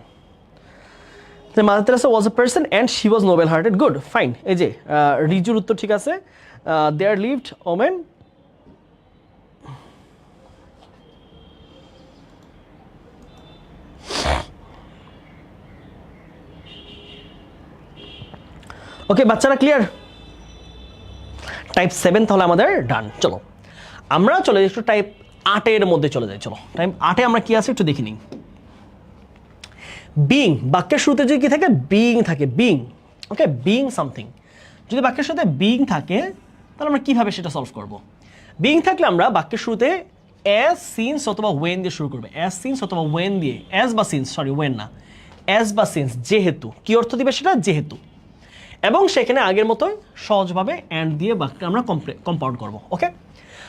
S1: Mother Teresa was a person and she was noble hearted, good, fine. এই যে রিজুর উত্তর ঠিক আছে, দেয়ার লিভড ওমেন ওকে, বাচ্চারা ক্লিয়ার? টাইপ 7 তাহলে আমাদের ডান। চলো আমরা চলে যাই একটু টাইপ 8 মধ্যে চলে যাই। চলো টাইপ 8 আমরা কি আছে একটু দেখে নিই। বিং, বাক্যের শুরুতে যদি কি থাকে, বিং থাকে, বিং, ওকে, বিং সামথিং। যদি বাক্যের সাথে বিং থাকে তাহলে আমরা কিভাবে সেটা সলভ করব? বিং থাকলে আমরা বাক্যের শুরুতে অ্যাজ, সিন্স অথবা ওয়েন দিয়ে শুরু করবে। অ্যাজ, সিন্স অথবা ওয়েন দিয়ে, অ্যাজ বা সিন্স, সরি ওয়েন না, অ্যাজ বা সিন্স, যেহেতু। কি অর্থ দিবে সেটা, যেহেতু। এবং সেখানে আগের মতোই সহজভাবে অ্যান্ড দিয়ে বাক্য আমরা কম্পাউন্ড করব, ওকে।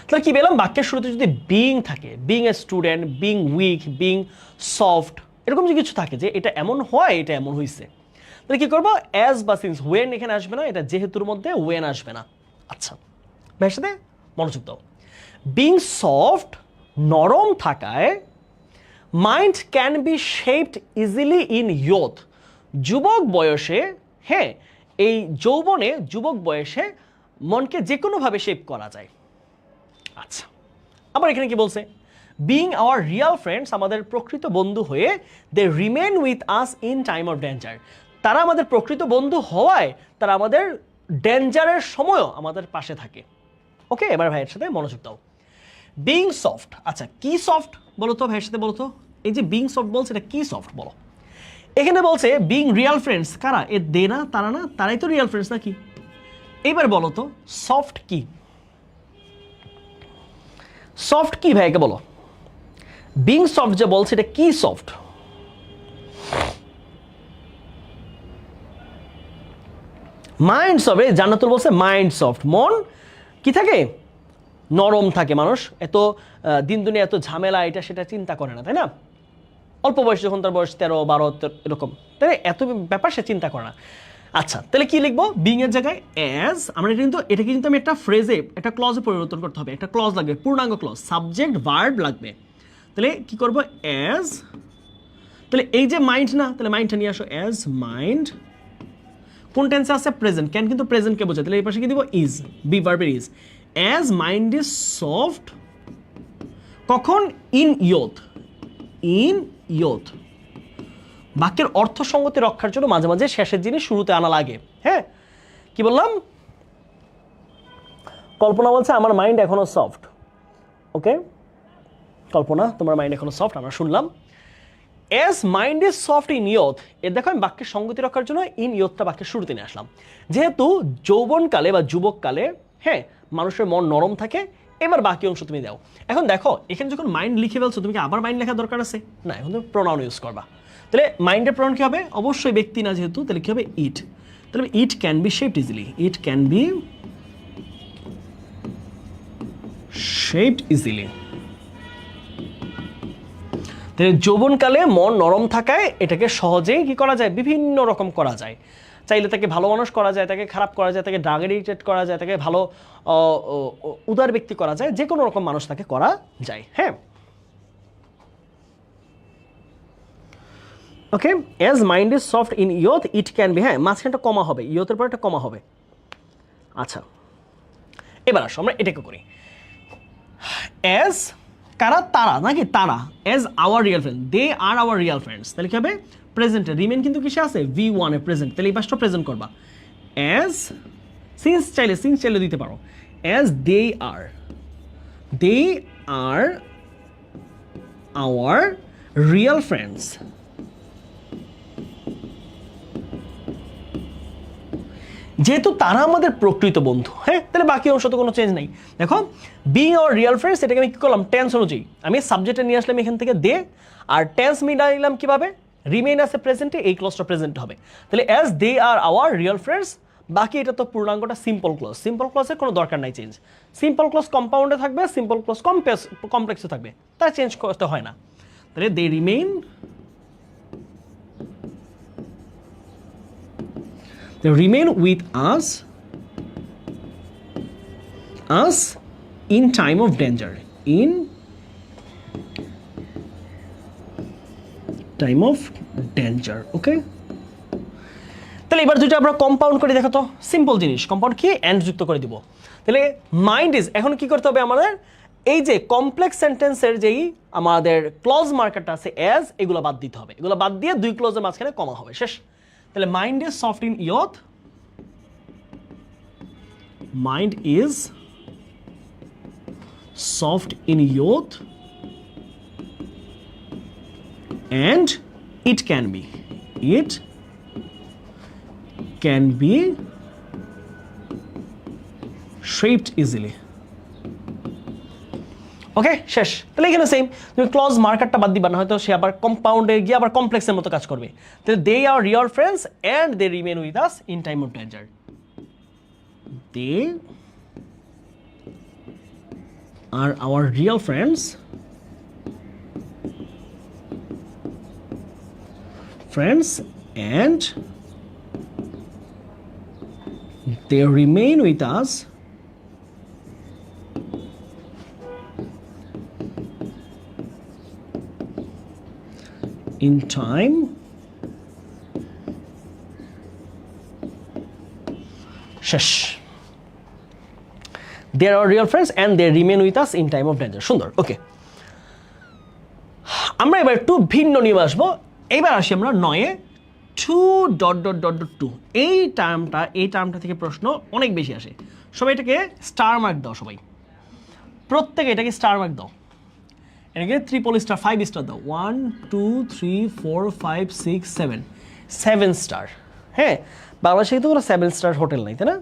S1: তাহলে কি পেলাম, বাক্যের শুরুতে যদি বিং থাকে, being a student, being weak, being soft, এরকম যে কিছু থাকে যে এটা এমন হয়, এটা এমন হয়েছে, তাহলে কি করবো, অ্যাজ বা সিন্স, ওয়েন এখানে আসবে না, এটা যেহেতুর মধ্যে ওয়েন আসবে না। আচ্ছা, ভাইয়ের সাথে মনোযোগ দাও। বিং সফট, নরম থাকায়, mind can be shaped easily in youth, যুবক বয়সে, হ্যাঁ এই যৌবনে, যুবক বয়সে মনকে যে কোনোভাবে শেপ করা যায়। আচ্ছা, আবার এখানে কি বলছে, বিং আওয়ার রিয়াল ফ্রেন্ডস, আমাদের প্রকৃত বন্ধু হয়ে, they remain with us in time of danger, তারা আমাদের প্রকৃত বন্ধু হওয়ায় তারা আমাদের ডেঞ্জারের সময়ও আমাদের পাশে থাকে। ওকে, এবার ভাইয়ের সাথে মনোযোগ দাও। বিং সফট, আচ্ছা কি সফট বলো তো, ভাইয়ের সাথে বলো তো, এই যে বিং সফট বলছে এটা কি সফট বলো। এখানে বলছে বিং রিয়াল ফ্রেন্ডস, কারা, এ দে না, তারা না, তারাই তো রিয়াল ফ্রেন্ডস নাকি। এইবার বলো তো সফট কি, সফট কি ভাইকে বলো, বিং সফট যে বলছে এটা কি সফট? মাইন্ড সফট, জান্নাতুল বলছে মাইন্ড সফট, মন কি থাকে, নরম থাকে, মানুষ এত দিন দুনিয়া এত ঝামেলা এটা সেটা চিন্তা করে না, তাই না। অল্প বয়স, যখন তার বয়স 13, 12 এরকম, তাই এত ব্যাপার সে চিন্তা করে না। আচ্ছা, তাহলে কি লিখবো বিং এর জায়গায় অ্যাজ, আমরা এটা কিন্তু আমি একটা ফ্রেজে, একটা ক্লজে পরিবর্তন করতে হবে, একটা ক্লজ লাগবে, পূর্ণাঙ্গ ক্লজ, সাবজেক্ট ভার্ব লাগবে। তাহলে কি করব অ্যাজ, তাহলে এই যে মাইন্ড না, তাহলে মাইন্ডটা নিয়ে আসো, অ্যাজ মাইন্ড, কোন টেন্সে আছে প্রেজেন্ট, ক্যান কিন্তু প্রেজেন্টকে বোঝায়, তাহলে এই পাশে কি দিব ইজ, বি ভার্বের is, as mind is soft, কখন ইন ইয়থ, ইন ইয়থ। বাক্যের অর্থ সঙ্গতি রক্ষার জন্য মাঝে মাঝে শেষের জিনিস শুরুতে আনা লাগে। হ্যাঁ, কি বললাম, কল্পনা বলছে আমার মাইন্ড এখনো সফট। ওকে কল্পনা, তোমার মাইন্ড এখনো সফট, আমরা শুনলাম। S mind is soft in youth, এর দেখো আমি বাক্যের সঙ্গতি রক্ষার জন্য ইন ইয়থটা বাক্যের শুরুতে নিয়ে আসলাম। যেহেতু যৌবনকালে বা যুবককালে হ্যাঁ মানুষের মন নরম থাকে, এবার বাকি অংশ তুমি দাও। এখন দেখো এখানে যখন মাইন্ড লিখে ফেলছো, তুমি কি আবার মাইন্ড লেখার দরকার আছে না, এখন তুমি প্রোনাউন ইউজ করবা। তাহলে মাইন্ডের প্রোনাউন কি হবে, অবশ্যই ব্যক্তি না যেহেতু, তাহলে কি হবে ইট। তাহলে ইট can B shaped easily, it can B shaped easily. তাহলে যৌবনকালে মন নরম থাকায় এটাকে সহজেই কি করা যায়, বিভিন্ন রকম করা যায়। চাইলে তাকে ভালো মানুষ করা যায়, তাকে খারাপ করা যায়, তাকে ড্রাগ এডিক্টেড করা যায়, তাকে ভালো উদার ব্যক্তি করা যায়, যে কোনো রকম মানুষ তাকে করা যায়। হ্যাঁ, okay, as mind is soft in youth it can be, হ্যাঁ মাঝখানটা কমা হবে, ইয়থের পর একটা কমা হবে। আচ্ছা, এবার আসো আমরা এটাকে করি, অ্যাজ কারা, তারা নাকি তারা, as our real friend, they are our real friends, তাহলে কি হবে প্রেজেন্টে, রিমেন কিন্তু কিসে আছে V1 এ প্রেজেন্ট, তাহলে এই পাশটা প্রেজেন্ট করবা। অ্যাজ সিন্স চাইলে দিতে পারো, as they are our real friends, যেহেতু তারা আমাদের প্রকৃত বন্ধু। হ্যাঁ, তাহলে বাকি অংশ তো কোনো চেঞ্জ নাই। দেখো বিং আওয়ার রিয়েল ফ্রেন্ডস, এটাকে আমি কি করলাম টেন্স অনুযায়ী, আমি সাবজেক্টে নিয়ে আসলাম এখান থেকে দে, আর টেন্স মিলাইলাম কিভাবে, রিমেইন আছে প্রেজেন্টে, এই ক্লজটা প্রেজেন্ট হবে। তাহলে as they are our real friends, বাকি এটা তো পূর্ণাঙ্গটা সিম্পল ক্লজ, সিম্পল ক্লজের কোনো দরকার নাই চেঞ্জ। সিম্পল ক্লজ কম্পাউন্ডে থাকবে, সিম্পল ক্লজ কমপ্লেক্সে থাকবে, তাই চেঞ্জ করতে হয় না। তাহলে they remain, they remain with us in time of danger, in time of danger. ওকে, তাহলে এবার দুটো আমরা কম্পাউন্ড করে দেখো তো, সিম্পল জিনিস, কম্পাউন্ড কি এন্ড যুক্ত করে দিব। তাহলে মাইন্ড ইজ, এখন কি করতে হবে আমাদের, এই যে কমপ্লেক্স সেন্টেন্সের যেই আমাদের ক্লজ মার্কারটা আছে অ্যাজ, এগুলো বাদ দিতে হবে, এগুলো বাদ দিয়ে দুই ক্লজের মাঝখানে কমা হবে, শেষ। তাহলে mind is soft in youth, mind is soft in youth and it can be shaped easily. ওকে, শেষ। তাহলে এখানে সেম, তুমি ক্লজ মার্কারটা বাদ দিবা না, হয়তো সে আবার কম্পাউন্ডে গিয়ে আবার কমপ্লেক্সের মতো কাজ করবে। তাহলে they are real friends and they remain with us in time of danger, they are our real friends and they remain with us in time শেষ, they are our real friends and they remain with us in time of danger। সুন্দর। ওকে, আমরা এবার একটু ভিন্ন নিয়ে আসবো। এইবার আসি আমরা 9-এ, $2... এই টার্মটা থেকে প্রশ্ন অনেক বেশি আসে। সবাই এটাকে স্টার মার্ক দাও, সবাই প্রত্যেকে এটাকে স্টার মার্ক দাও, এটাকে 3 স্টার 5 স্টার দাও, 1 2 3 4 5 6 7 স্টার। হ্যাঁ, বাংলাদেশে তো কোনো 7 স্টার হোটেল নাই, তাই না?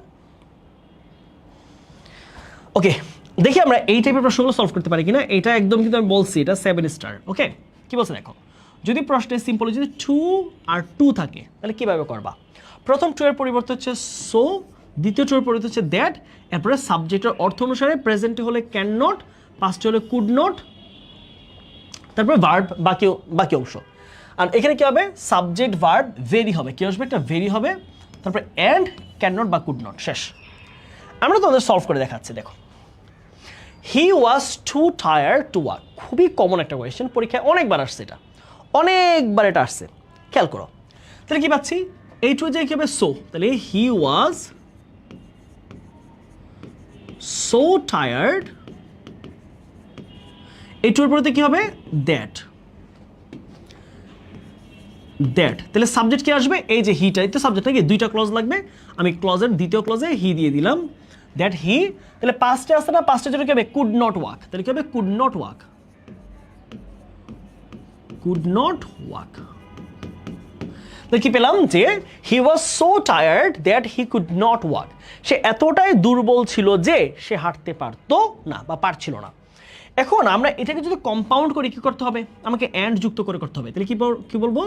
S1: ওকে, দেখি আমরা এই টাইপের প্রশ্নগুলো সলভ করতে পারি কিনা। এটা একদম কিন্তু আমি বলছি এটা 7 স্টার। ওকে, কি বলছে দেখো, যদি প্রশ্নে সিম্পল যদি 2 আর 2 থাকে তাহলে কিভাবে করবা? প্রথম 2 এর পরিবর্তে হচ্ছে সো, দ্বিতীয় 2 এর পরিবর্তে হচ্ছে দ্যাট, এরপরে সাবজেক্টের অর্থ অনুসারে প্রেজেন্টে হলে ক্যান নট, পাস্টে হলে কুড নট, তারপরে ভার্ব বাকি অংশ। আর এখানে কি হবে, সাবজেক্ট ভার্ব ভেরি হবে, কি আসবে, একটা ভেরি হবে, তারপরে অ্যান্ড, ক্যান নট বা কুড নট, শেষ। আমরা তোমাদের সলভ করে দেখাচ্ছি, দেখো। হি ওয়াজ টু টায়ার্ড টু ওয়াক, খুবই কমন একটা কোয়েশ্চেন, পরীক্ষায় অনেকবার আসছে, এটা অনেকবার এটা আসছে, খেয়াল করো। তাহলে কি পাচ্ছি, এই টু যে কি হবে, সো, তাহলে হি ওয়াজ সো টায়ার্ড, এই টুর পরে কি হবে, দ্যাট, তাহলে সাবজেক্ট কি আসবে, এই যে হিটা, এই তো সাবজেক্ট নাকি, দুইটা ক্লজ লাগবে, আমি ক্লজের দ্বিতীয় ক্লজে হি দিয়ে দিলাম, দ্যাট হি, তাহলে পাস্টে আসছে না, পাস্টের জন্য কি হবে, কুড নট ওয়াক, তাহলে কি হবে, কুড নট ওয়াক, তাহলে কি পেলাম, যে he was so tired that he could not walk, সে এতটাই দুর্বল ছিল যে সে হাঁটতে পারতো না বা পারছিল না। এখন আমরা এটাকে যদি কম্পাউন্ড করি, কি করতে হবে, আমাকে অ্যান্ড যুক্ত করে করতে হবে, তাহলে কি বলবো,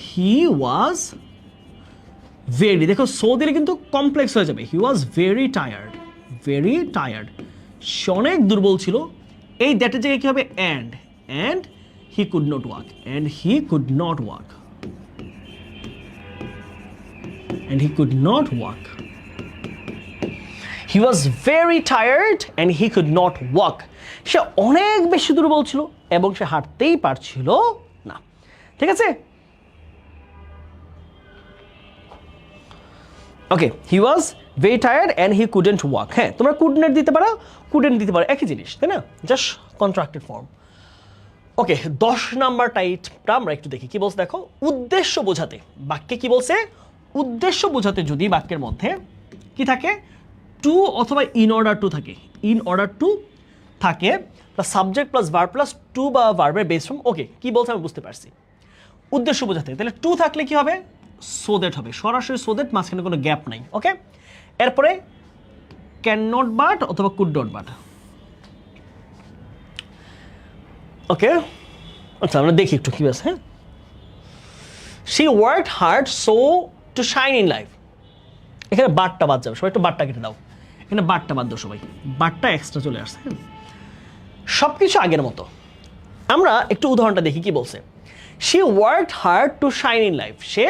S1: হি ওয়াজ ভেরি, দেখো সো দিলে কিন্তু কমপ্লেক্স হয়ে যাবে, হি ওয়াজ ভেরি টায়ার্ড, সে অনেক দুর্বল ছিল, এই দ্যাটের জায়গায় কি হবে, and he could not walk, He was very tired and he could not walk. সে অনেক বেশি দুর্বল ছিল এবং সে হাঁটতেই পারছিল না। ঠিক আছে, ওকে, he was very tired and he couldn't walk. হ্যাঁ, তোমরা couldn't দিতে পারো, একই জিনিস, তাই না, জাস্ট কন্ট্রাক্টেড ফর্ম। ওকে, 10 নাম্বার টাইপটা আমরা একটু দেখি, কি বলছে দেখো, উদ্দেশ্য বোঝাতে, বাক্যে কি বলছে, উদ্দেশ্য বোঝাতে যদি বাক্যের মধ্যে কি থাকে, টু অথবা ইন অর্ডার টু থাকে, plus subject plus verb plus to বা ভার্বের বেস ফর্ম, ওকে, কি বলছে আমি বুঝতে পারছি, উদ্দেশ্য বোঝাতে, তাহলে টু থাকলে কি হবে, সো দ্যাট হবে, সরাসরি সো দ্যাট, মাঝখানে কোনো গ্যাপ নাই, ওকে। এরপরে ক্যান নট বাট অথবা কুড নট বাট, ওকে। আচ্ছা, আমরা দেখি একটু কি আছে, হ্যাঁ, she worked hard so to shine in life, এখানে বারটা বাদ যাবে, সবাই একটু বারটা কেটে দাও, এখানে বারটা বাদ দাও, সবাই বারটা এক্সট্রা চলে আসছে, হ্যাঁ, সব কিছু আগের মতো। আমরা একটু উদাহরণটা দেখি, কি বলছে, she worked hard to shine in life, সে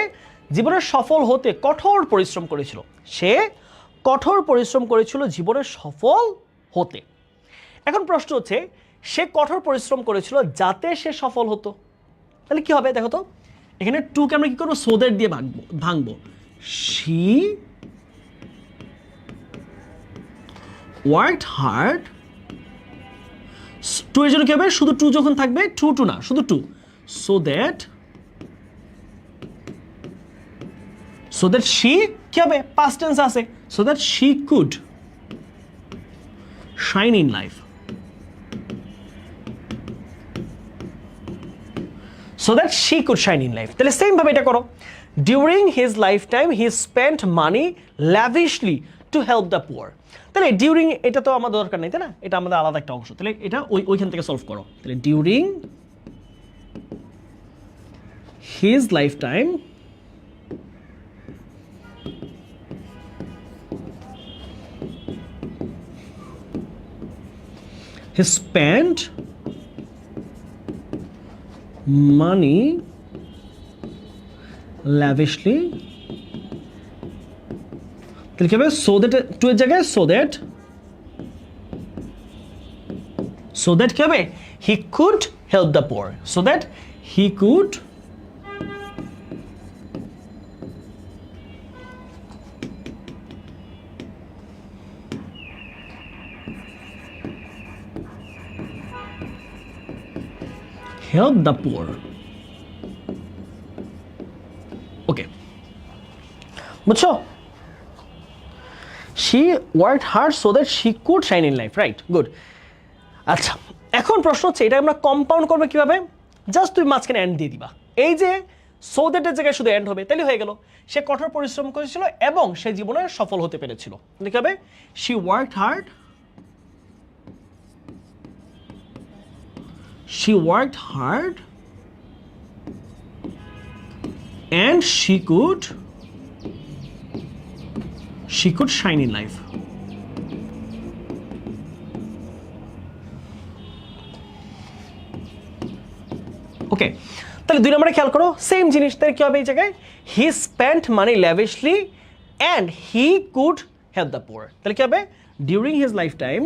S1: জীবনে সফল হতে কঠোর পরিশ্রম করেছিল, জীবনে সফল হতে। এখন প্রশ্ন হচ্ছে, সে কঠোর পরিশ্রম করেছিল যাতে সে সফল হতো, তাহলে কি হবে দেখো তো, এখানে টুকে আমরা কি করবো, সো দ্যাট দিয়ে ভাঙবো, শি ওয়ার্কড হার্ড, টু এর জন্য কি হবে, শুধু টু যখন থাকবে, টু না, শুধু টু, সো দ্যাট শি কি হবে, পাস্ট টেন্স আছে, so that she could shine in life, তাহলে সেম ভাবে এটা করো, during his life time he spent money lavishly to help the poor, তাহলে ডিউরিং এটা তো আমাদের দরকার নেই, তাই না, এটা আমাদের আলাদা একটা অংশ, তাহলে এটা ওইখান থেকে সলভ করো, তাহলে during his life time he spent money lavishly, তাহলে কি হবে, so that টু এর জায়গায় so that কি হবে, he could help the poor, so that he could help the poor. Okay, বুঝছো, she worked hard so that she could shine in life, right? Good. আচ্ছা, এখন প্রশ্ন হচ্ছে, এটা আমরা কম্পাউন্ড করবো কিভাবে, জাস্ট তুমি মাঝখানে এন্ড দিয়ে দিবা, এই যে সো দ্যাটের জায়গায় শুধু এন্ড হবে, তাহলে হয়ে গেল, সে কঠোর পরিশ্রম করেছিল এবং সে জীবনে সফল হতে পেরেছিল, কি হবে, she worked hard and she could shine in life. ওকে, তাহলে 2 নম্বরে খেয়াল করো সেম জিনিস, তাহলে কি হবে এই জায়গায় he spent money lavishly and he could help the poor, তাহলে কি হবে during his life time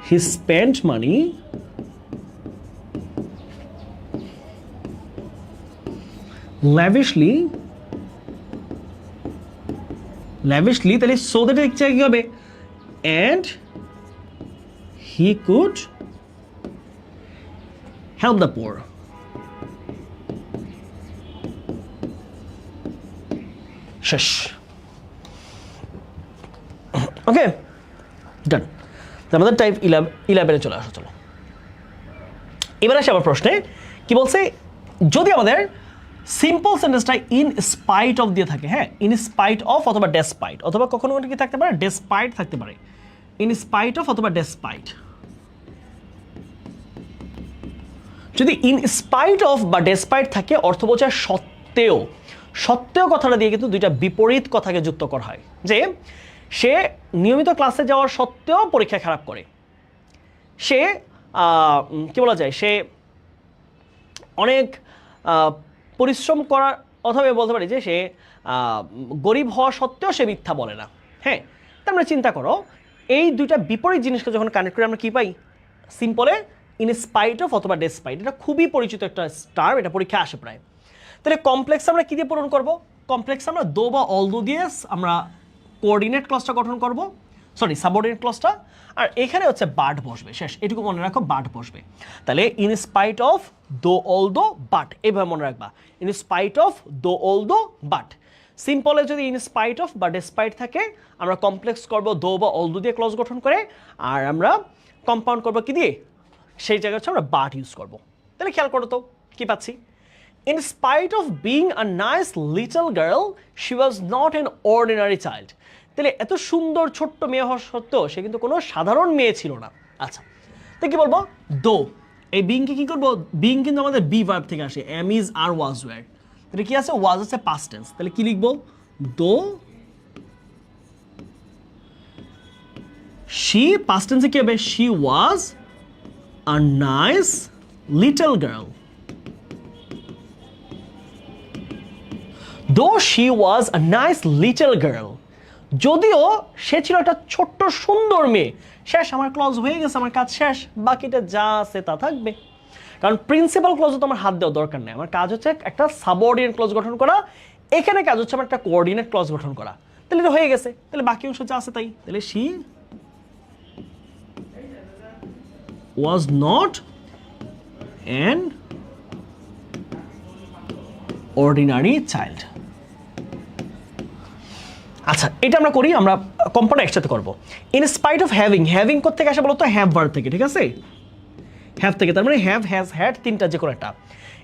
S1: he spent money lavishly তাহলে so that কি হবে and he could help the poor, শেষ। ওকে ডান, আমাদের টাইপ 11 চলে আসো। চলো এবার আসে আমার প্রশ্নে, কি বলছে যদি আমাদের সিম্পল সেন্টেন্সটা ইন স্পাইট অফ দিয়ে থাকে, হ্যাঁ ইন স্পাইট অফ অথবা ডেসপাইট, অথবা কখনো কি থাকতে পারে ডেসপাইট থাকতে পারে, ইন স্পাইট অফ অথবা ডেসপাইট। যদি ইন স্পাইট অফ বা ডেসপাইট থাকে অর্থ বোঝায় সত্ত্বেও, সত্ত্বেও কথাটা দিয়ে কিন্তু দুইটা বিপরীত কথাকে যুক্ত করা হয়, যে সে নিয়মিত ক্লাসে যাওয়ার সত্ত্বেও পরীক্ষা খারাপ করে, সে কি বলা যায় সে অনেক পরিশ্রম করার, অথবা বলতে পারি যে সে গরিব হওয়া সত্ত্বেও সে মিথ্যা বলে না। হ্যাঁ, তা আমরা চিন্তা করো এই দুইটা বিপরীত জিনিসকে যখন কানেক্ট করে আমরা কী পাই, সিম্পলে ইন স্পাইট অফ অথবা ডেসপাইট, এটা খুবই পরিচিত একটা টার্ম, এটা পরীক্ষা আসে প্রায়। তাহলে কমপ্লেক্স আমরা কী দিয়ে পূরণ করবো, কমপ্লেক্স আমরা দো বা অলদো দিয়ে আমরা কোঅর্ডিনেট ক্লজটা গঠন করব, সরি সাবঅর্ডিনেট ক্লজটা, আর এখানে হচ্ছে বাট বসবে, শেষ। এটুকু মনে রাখো, বাট বসবে। তাহলে ইন স্পাইট অফ দো অলদো বাট, এইভাবে মনে রাখবা, ইন স্পাইট অফ দো অলদো বাট। সিম্পলে যদি ইন স্পাইট অফ বা ডেসপাইট থাকে আমরা কমপ্লেক্স করব দো বা অলদো দিয়ে ক্লজ গঠন করে, আর আমরা কম্পাউন্ড করবো কি দিয়ে, সেই জায়গায় হচ্ছে আমরা বাট ইউজ করব। তাহলে খেয়াল করো তো কি পাচ্ছি, in spite of being a nice little girl she was not an ordinary child, তাহলে এত সুন্দর ছোট্ট মেয়ে হওয়া সত্ত্বেও সে কিন্তু কোনো সাধারণ মেয়ে ছিল না। আচ্ছা, তো কি বলবো, দো, এই বিংকে কি করবো, বিং কিন্তু আমাদের বি ভার্ব থেকে আসে, am is are was were, তাহলে কি আছে ওয়াজ আছে পাস্ট টেন্স, তাহলে কি লিখবো, দো শি, পাস্ট টেন্সে কি হবে, she was a nice little girl, though she was a nice little girl, যদিও সে ছিল একটা ছোট্ট সুন্দর মেয়ে। শেষ, আমার ক্লজ হয়ে গেছে, আমার কাজ শেষ, বাকিটা যা আছে তা থাকবে। কারণ প্রিন্সিপাল ক্লজে তো আমার হাত দেওয়ার দরকার নেই, আমার কাজ হচ্ছে একটা সাবঅর্ডিনেট ক্লজ গঠন করা, এখানে কাজ হচ্ছে আমার একটা কোঅর্ডিনেট ক্লজ গঠন করা। তাহলে এটা হয়ে গেছে, তাহলে বাকি অংশ যা আছে তাই। তাহলে she was not an ordinary child। আচ্ছা, এটা আমরা করি, আমরা কম্পাউন্ড একসাথে করব। In spite of having, having কোত্থেকে আসে বলো তো, হ্যাভ ভার্ব থেকে, ঠিক আছে, হ্যাভ থেকে, তার মানে হ্যাভ, হ্যাজ, হ্যাড, তিনটা যে কোনো একটা।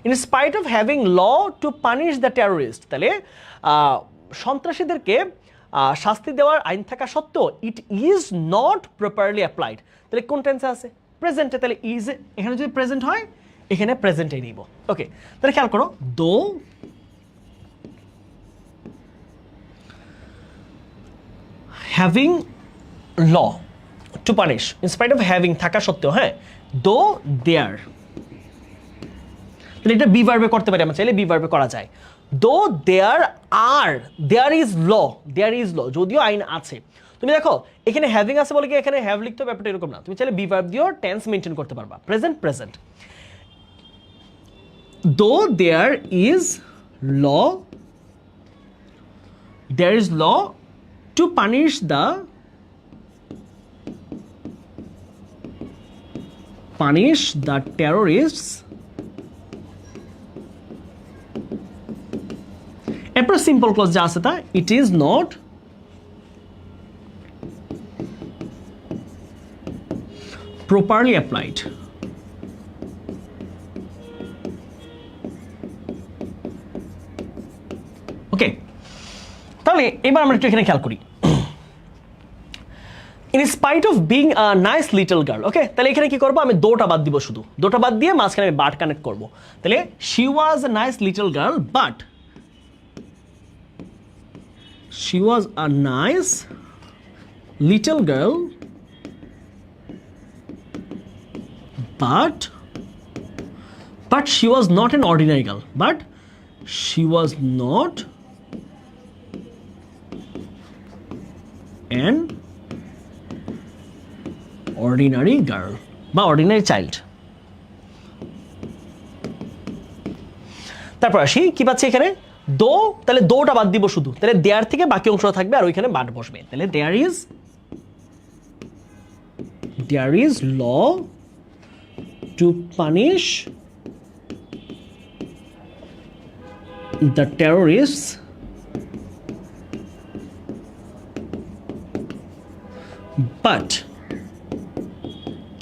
S1: In spite of having law to punish the terrorist, তাহলে সন্ত্রাসীদেরকে শাস্তি দেওয়ার আইন থাকা সত্ত্বেও it is not properly applied, তাহলে কোন টেন্সে আছে, প্রেজেন্টে, তাহলে ইজ এখানে যদি প্রেজেন্ট হয় এখানে প্রেজেন্টে নিব। ওকে, তাহলে খেয়াল করো, দো having law to punish, in spite of having থাকা সত্ত্বেও, হ্যাঁ, though there, তাহলে এটা বি ভার্বে করতে পারি, আমরা চাইলে বি ভার্বে করা যায়। though there is law, যদিও আইন আছে। তুমি দেখো এখানে হ্যাভিং আছে বলে কি এখানে হ্যাভ লিখতে হবে, ব্যাপারটা এরকম না, তুমি চাইলে বি ভার্ব দিয়েও টেন্স মেনটেন করতে পারবা, present. though there is law to punish the terrorists, এরপর সিম্পল ক্লজ যা আছে তা, it is not properly applied। ওকে, তাহলে এবার আমরা একটু এখানে খেয়াল করি, in spite of being a nice little girl. Okay, তাহলে এখানে কি করবো, আমি দোটা বাদ দিব, শুধু দোটা বাদ দিয়ে মাঝখানে আমি বাট কানেক্ট করবো। তাহলে she was a nice little girl but she was a nice little girl but she was not an ordinary girl, but she was not an ordinary girl বা ordinary child. তারপর আসি কি পাচ্ছি এখানে দো, তাহলে দোটা বাদ দিব শুধু, তাহলে দেয়ার থেকে বাকি অংশ থাকবে আর ওইখানে বাট বসবে, তাহলে there is law to punish the terrorists but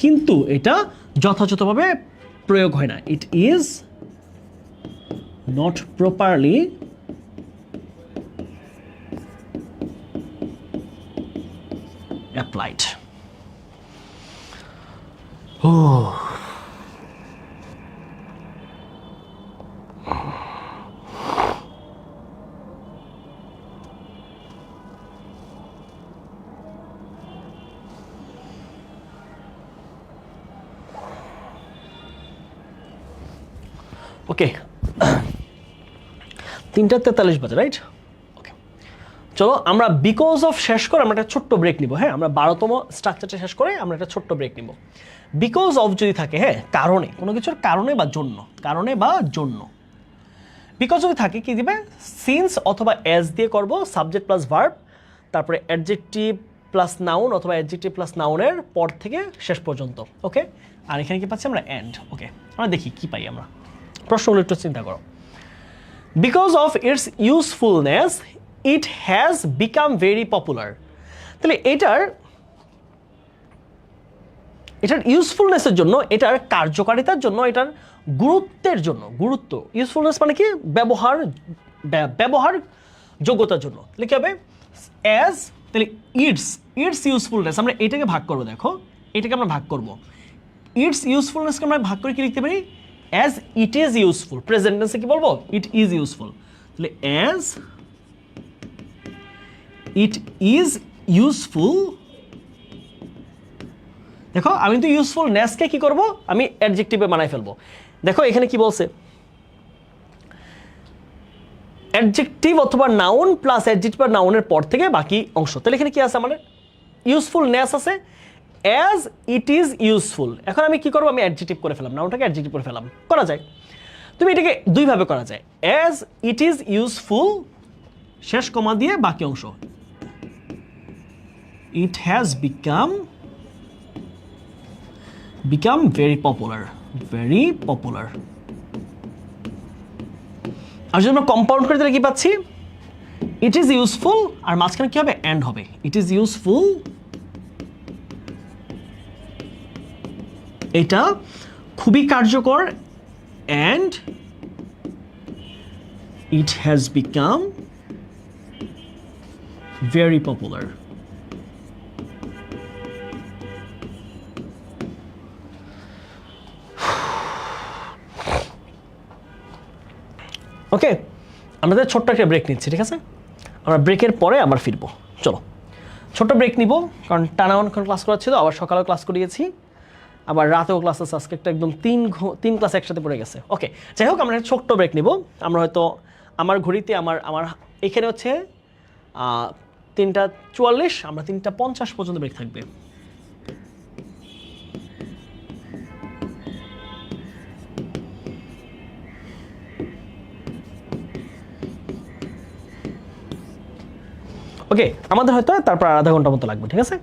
S1: কিন্তু এটা যথাযথভাবে প্রয়োগ হয় না, it is not properly applied. ওকে 3:43 বাজে, রাইট? ওকে, চলো আমরা বিকজ অফ শেষ করে আমরা একটা ছোট্ট ব্রেক নিব। হ্যাঁ, আমরা 12তম স্ট্রাকচারটা শেষ করে আমরা একটা ছোট্ট ব্রেক নিব। বিকজ অফ যদি থাকে, হ্যাঁ, কারণে, কোনো কিছুর কারণে বা জন্য, কারণে বা জন্য। বিকজ যদি থাকে কি দিবে, সিন্স অথবা এস দিয়ে করব, সাবজেক্ট প্লাস ভার্ব, তারপরে অ্যাডজেক্টিভ প্লাস নাউন অথবা অ্যাডজেক্টিভ প্লাস নাউনের পর থেকে শেষ পর্যন্ত। ওকে, আর এখানে কি পাচ্ছি আমরা এন্ড। ওকে, আমরা দেখি কি পাই আমরা, প্রশ্নগুলো একটু চিন্তা করো। Because of its usefulness it has become very popular. তাহলে এটার ইউজফুলনেসের জন্য, এটার কার্যকারিতার জন্য, এটার গুরুত্বের জন্য, গুরুত্ব, ইউজফুলনেস মানে কি, ব্যবহার যোগ্যতার জন্য। তাহলে কি হবে, অ্যাজ, তাহলে ইটস ইউজফুলনেস, আমরা এটাকে ভাগ করবো, দেখো এটাকে আমরা ভাগ করবো, ইটস ইউজফুলনেসকে আমরা ভাগ করে কি লিখতে পারি, as it is useful. Present টেন্সে কি বলবো, ইট ইজ ইউজফুল। তাহলে অ্যাজ ইট ইজ ইউজফুল, দেখো আমি কিন্তু ইউজফুলনেসকে কি করব, আমি অ্যাডজেক্টিভে বানাই ফেলবো। দেখো এখানে কি বলছে, অ্যাডজেক্টিভ অথবা নাউন প্লাস অ্যাডজেক্টিভ বা নাউনের পর থেকে বাকি অংশ। তাহলে এখানে কি আছে আমাদের, ইউজফুলনেস আছে, অ্যাজ ইট ইজ ইউজফুল। এখন আমি কি করবো, আমি অ্যাডজেক্টিভ করে ফেলাম, নাউনটাকে অ্যাডজেক্টিভ করে ফেলাম, করা যায়। তুমি এটাকে দুইভাবে করা যায়, অ্যাজ ইট ইজ ইউজফুল শেষ কমা দিয়ে বাকি অংশ, it has become very popular, very popular। আর যদি আমরা কম্পাউন্ড করে তাহলে কি পাচ্ছি, ইট ইজ ইউজফুল আর মাঝখানে কি হবে, এন্ড হবে, ইট ইজ ইউজফুল, এটা খুবই কার্যকর, and it has become very popular। ওকে, আমাদের ছোট্ট একটা ব্রেক নিচ্ছি, ঠিক আছে? আমরা ব্রেকের পরে আবার ফিরবো। চলো ছোট্ট ব্রেক নিব, কারণ টানা অনেকক্ষণ ক্লাস করা ছিল, আবার সকালেও ক্লাস করিয়েছি, আবার রাতেও ক্লাস আছে, আজকে একটা একদম তিন ক্লাস একসাথে পড়ে গেছে। ওকে, যাই হোক, আমরা একটা ছোট্ট ব্রেক নিব। আমরা হয়তো আমার ঘড়িতে আমার এখানে হচ্ছে 3:44, আমরা 3:50 পর্যন্ত ব্রেক থাকবে। ওকে, আমাদের হয়তো তারপর আধা ঘন্টা মতো লাগবে, ঠিক আছে?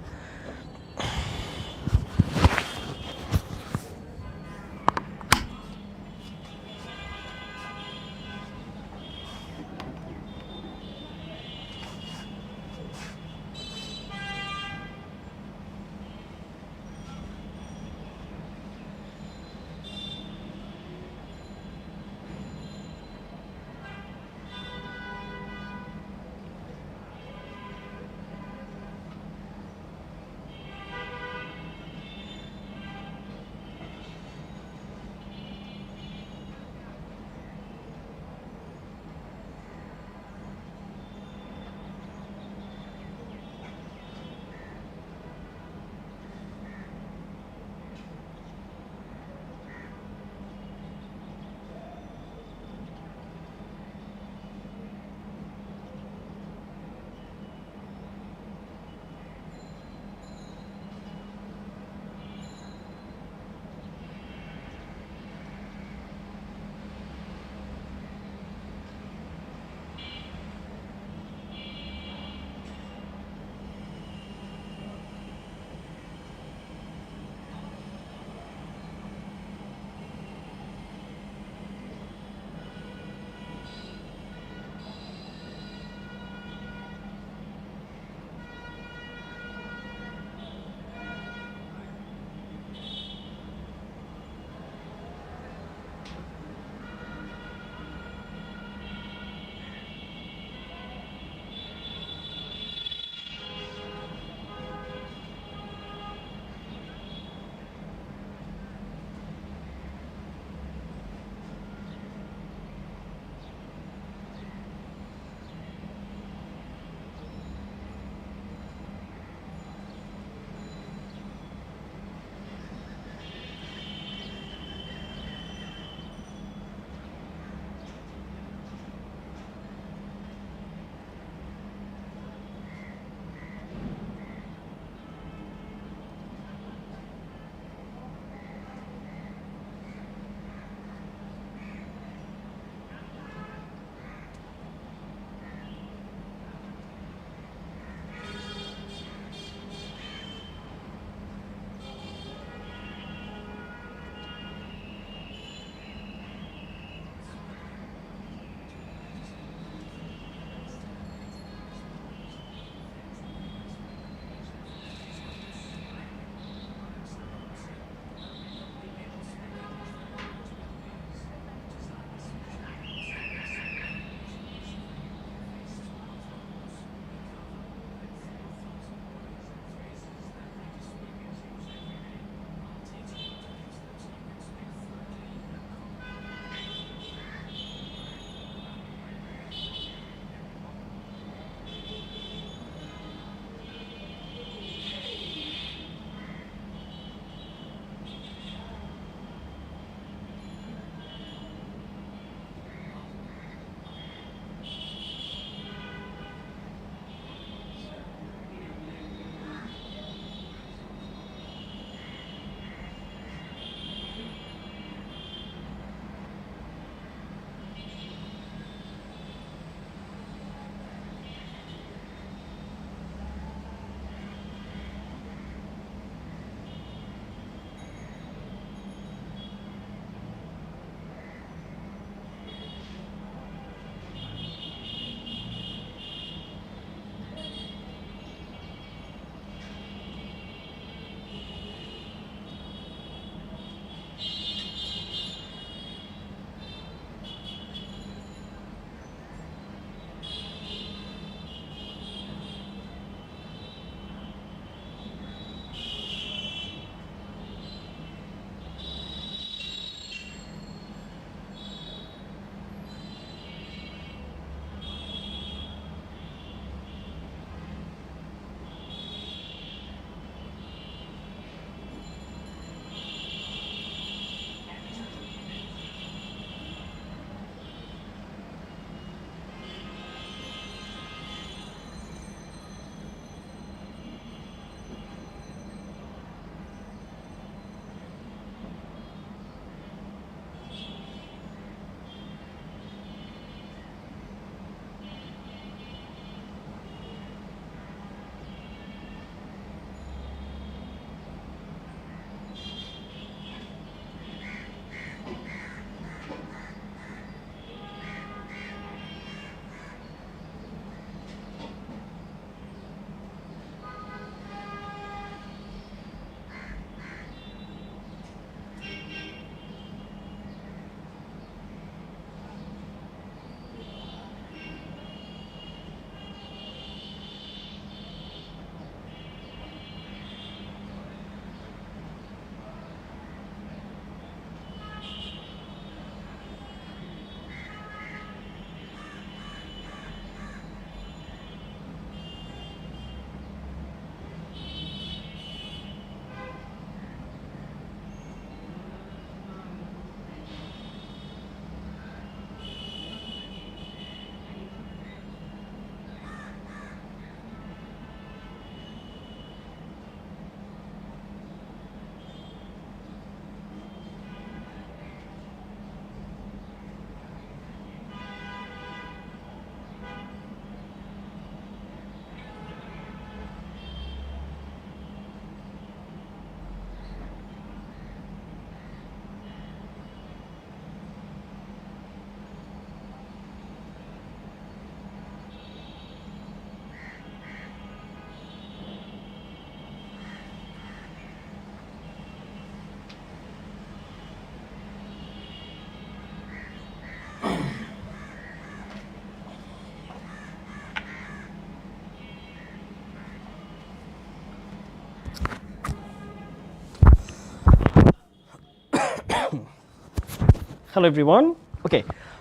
S1: Hello everyone, okay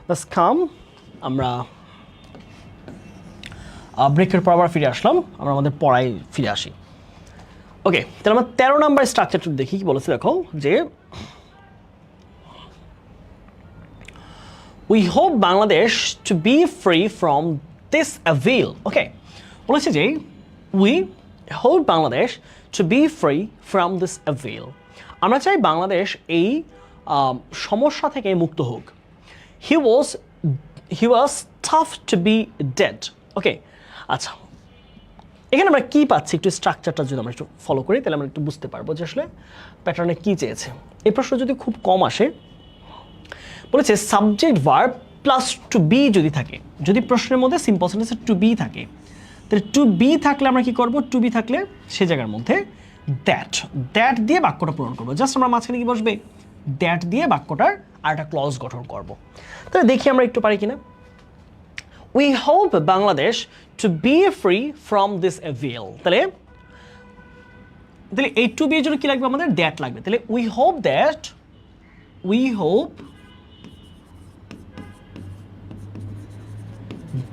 S1: let's come. আমরা ব্রেকের পর আবার ফিরে আসলাম, আমরা আমাদের পড়ায় ফিরে আসি। ওকে, তাহলে আমরা 13 নাম্বার স্ট্রাকচারটা দেখি কি বলেছে। দেখো যে we hope Bangladesh to be free from this evil. Okay, বলেছে যে we hope Bangladesh to be free from this evil. আমরা চাই বাংলাদেশ এই সমস্যা থেকে মুক্ত হোক। He was tough to be dead. Okay, আচ্ছা, এখানে আমরা কী পাচ্ছি একটু স্ট্রাকচারটা যদি আমরা একটু ফলো করি তাহলে আমরা একটু বুঝতে পারবো যে আসলে প্যাটার্নে কী চেয়েছে। এই প্রশ্ন যদি খুব কম আসে, বলেছে subject verb plus to be যদি থাকে, যদি প্রশ্নের মধ্যে সিম্পল সেন্টেন্সে টু বি থাকে, তাহলে টু বি থাকলে আমরা কি করব, টু বি থাকলে সে জায়গার মধ্যে দ্যাট দিয়ে বাক্যটা পূরণ করবো। জাস্ট আমরা মাঝখানে কি বসবে, দ্যাট দিয়ে বাক্যটার আর একটা ক্লজ গঠন করব। তাহলে দেখি আমরা একটু পারি কিনা। We hope Bangladesh to be free from this evil. তাহলে এই টু বি এর জন্য কি লাগবে, আমাদের দ্যাট লাগবে। তাহলে we hope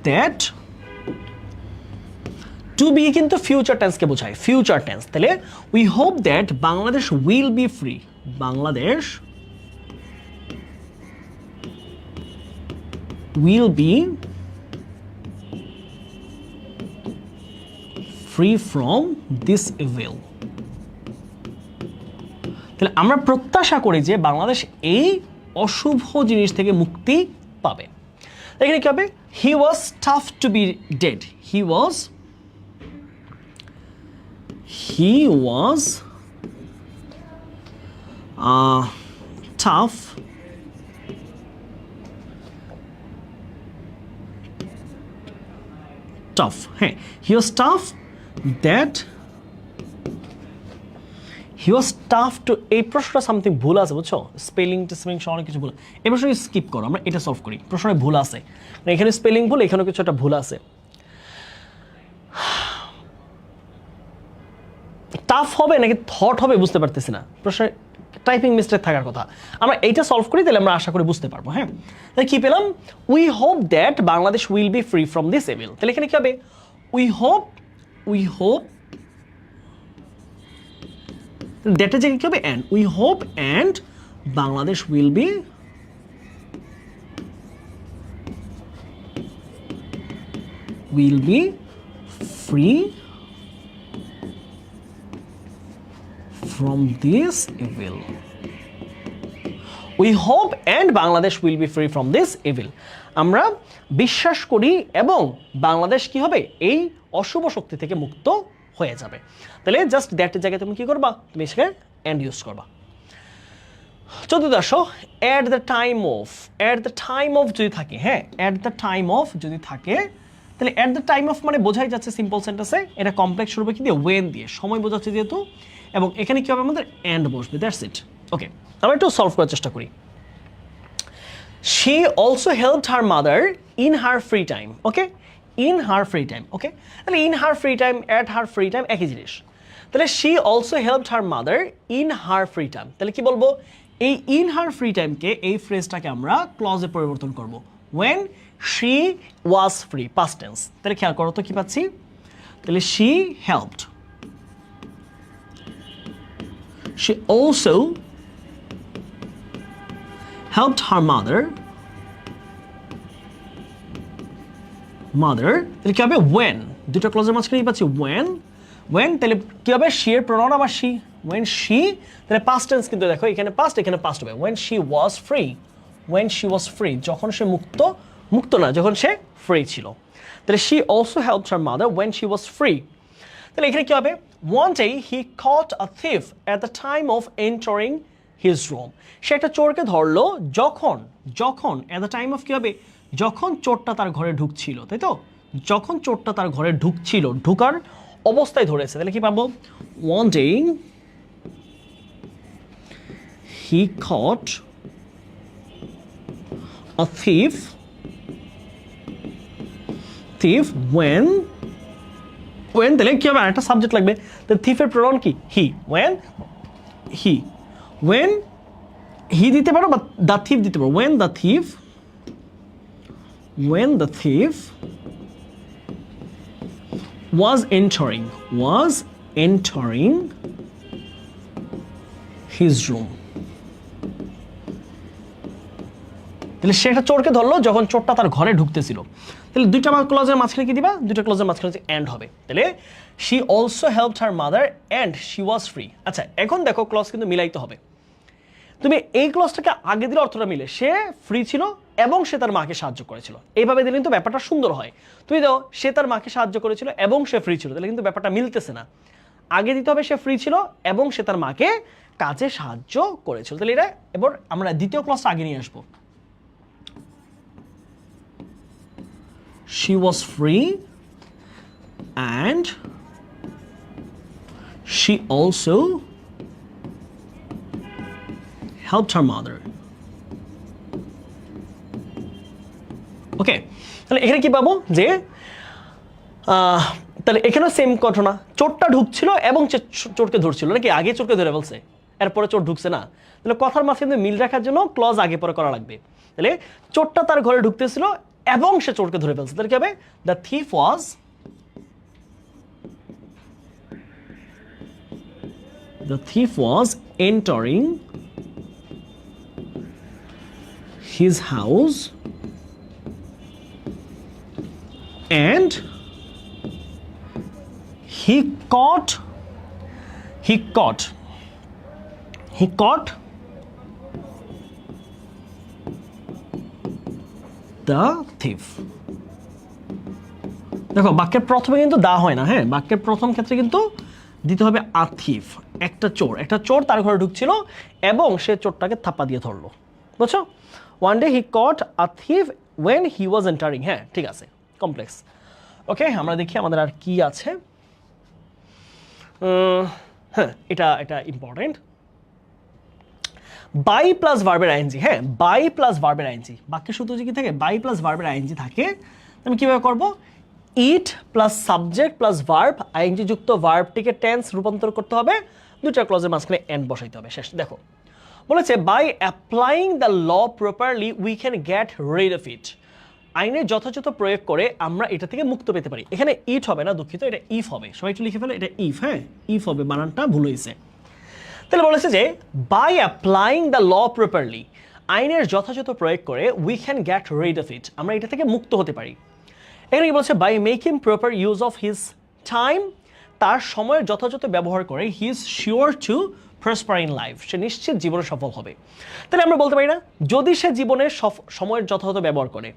S1: that to be কিন্তু ফিউচার টেন্সকে বোঝায়, ফিউচার টেন্স। তাহলে we hope that Bangladesh will be free, Bangladesh will be free from this evil. তাহলে আমরা প্রত্যাশা করি যে বাংলাদেশ এই অশুভ জিনিস থেকে মুক্তি পাবে। এখানে কি হবে, he was tough to be dead. He was tough হ্যাঁ, he was tough to, এই প্রশ্নটা সামথিং ভুল আছে বুঝছো, স্পেলিং সহ অনেক কিছু ভুল। এই প্রশ্ন স্কিপ করো, আমরা এটা সলভ করি। প্রশ্নে ভুল আছে, এখানে স্পেলিং ভুল, এখানেও কিছু একটা ভুল আছে। টাফ হবে নাকি থট হবে বুঝতে পারতেছি না, প্রশ্নে টাইপিং মিস্টেক থাকার কথা। আমরা এইটা সলভ করি, তাহলে আমরা আশা করি বুঝতে পারবো। হ্যাঁ, তাহলে কি পেলাম, we hope that Bangladesh will be free from this evil. তাহলে এখানে কি হবে, উই হোপ দ্যাটের জায়গায় কি হবে, and. We hope and Bangladesh will be free from this evil. We hope and Bangladesh will be free from this evil. আমরা বিশ্বাস করি এবং বাংলাদেশ কি হবে, এই অশুভ শক্তি থেকে মুক্ত হয়ে যাবে। তাহলে জাস্ট দ্যাটের জায়গায় তুমি কি করবা, তুমি সেখানে এন্ড ইউজ করবা। 14 এট দ্য টাইম অফ যদি থাকে, হ্যাঁ, এট দ্য টাইম অফ যদি থাকে, তাহলে এট দ্য টাইম অফ মানে বোঝাই যাচ্ছে সিম্পল সেন্টেন্সে এটা কমপ্লেক্স রূপে কি দিয়ে, ওয়েন দিয়ে, সময় বোঝাচ্ছে যেহেতু, এবং এখানে কি হবে, আমাদের এন্ড বসবে। That's it. ওকে, আমরা একটু সলভ করার চেষ্টা করি। She also helped her mother in her free time. Okay, in her free time. Okay, তাহলে in her free time, at her free time একই জিনিস। তাহলে she also helped her mother in her free time. তাহলে কি বলবো, এই in her free টাইমকে, এই ফ্রেজটাকে আমরা ক্লজে পরিবর্তন করব। when she was free, past tense। তাহলে খেয়াল করো তো কি পাচ্ছি, তাহলে she helped, she also helped her mother, তাহলে কি হবে, when, দুটো ক্লজের মাঝখানে পাচ্ছি when, তাহলে কি হবে, she এর প্রনাউন আবার she, when she, তাহলে past tense কিন্তু দেখো এখানে past, এখানে past হবে। when she was free, যখন সে মুক্ত না, যখন সে ফ্রি ছিল। তাহলে she also helped her mother when she was free। তাহলে এখানে কি হবে, one day he caught a thief at the time of entering his room। সে একটা চোরকে ধরলো যখন at the time of কি হবে, যখন চোরটা তার ঘরে ঢুকছিল, তাই তো, যখন চোরটা তার ঘরে ঢুকার অবস্থায় ধরেছে। তাহলে কি পাবো, one day he caught a thief when, তাহলে কি হবে, একটা সাবজেক্ট লাগবে। তাহলে থিফের প্রনাউন কি, he, when হি দিতে পারো বা দ্য থিফ দিতে পারো। when the thief was entering his room, তাহলে সে একটা চোরকে ধরলো যখন চোরটা তার ঘরে ঢুকতেছিল। তাহলে দুইটা ক্লজের মাঝখানে কি দিবা? দুইটা ক্লজের মাঝখানে এন্ড হবে। তাহলে she also helped her mother and she was free। আচ্ছা, এখন দেখো ক্লজ কিন্তু মিলাইতে হবে। তুমি এই ক্লজটাকে আগে দিলে অর্থটা মিলে, সে ফ্রি ছিল এবং সে তার মাকে সাহায্য করেছিল। এইভাবে দিলে কিন্তু ব্যাপারটা সুন্দর হয়। তুমি দাও সে তার মাকে সাহায্য করেছিল এবং সে ফ্রি ছিল, তাহলে কিন্তু ব্যাপারটা মিলতেছে না। আগে দিতে হবে সে ফ্রি ছিল এবং সে তার মাকে কাজে সাহায্য করেছিল। তাহলে এটা এবার আমরা দ্বিতীয় ক্লজটা আগে নিয়ে আসবো। She was free and she also helped her mother. ওকে, তাহলে এখানে কি পাবো যে তাহলে এখানেও সেম ঘটনা, চোরটা ঢুকছিল এবং চোরকে ধরছিল, নাকি আগে চোরকে ধরে ফেলছে এরপরে চোর ঢুকছে না। তাহলে কথার মাঝখানে মিল রাখার জন্য ক্লজ আগে পরে করা লাগবে। তাহলে চোরটা তার ঘরে ঢুকতেছিল এবং সে চোরকে ধরে ফেলছে, তাহলে কি হবে? The thief was entering his house and he caught the thief। দেখো বাক্যের প্রথমে কিন্তু দা হয় না, হ্যাঁ, বাক্যের প্রথম ক্ষেত্রে কিন্তু দিতে হবে আ থিফ। একটা চোর তার ঘরে ঢুকছিল এবং সে চোরটাকে থাপ্পা দিয়ে ধরলো, বুঝছো? One day he caught a thief when he was entering. হ্যাঁ, ঠিক আছে, কমপ্লেক্স। ওকে, আমরা দেখি আমাদের আর কি আছে। হ্যাঁ, এটা ইম্পর্টেন্ট। বাই প্লাস ভার্বের আইএনজি। হ্যাঁ, বাই প্লাস ভার্বের আইএনজি, বাক্যের সূত্র কি থাকে? বাই প্লাস ভার্বের আইএনজি থাকে। আমি কিভাবে করব? It plus subject plus verb, I N G যুক্ত ভার্বটিকে টেন্স রূপান্তর করতে হবে, দুইটা ক্লজের মাঝখানে এন্ড বসাইতে হবে। শেষ। দেখো বলেছে by applying the law properly we can get rid of it. আইনের যথাযথ প্রয়োগ করে আমরা এটা থেকে মুক্ত পেতে পারি। এখানে ইট হবে না, দুঃখিত, এটা ইফ হবে। সবাই একটু লিখে ফেলে, এটা ইফ। হ্যাঁ, ইফ হবে, বানানটা ভুল হয়েছে। তাহলে বলেছে যে by applying the law properly, আইনের যথাযথ প্রয়োগ করে we can get rid of it, আমরা এটা থেকে মুক্ত হতে পারি। এখানে কি বলছে? By making proper use of his time, তার সময়ের যথাযথ ব্যবহার করে he is sure to prosper in life, সে নিশ্চিত জীবনে সফল হবে। তাহলে আমরা বলতে পারি না, যদি সে জীবনে সময়ের যথাযথ ব্যবহার করে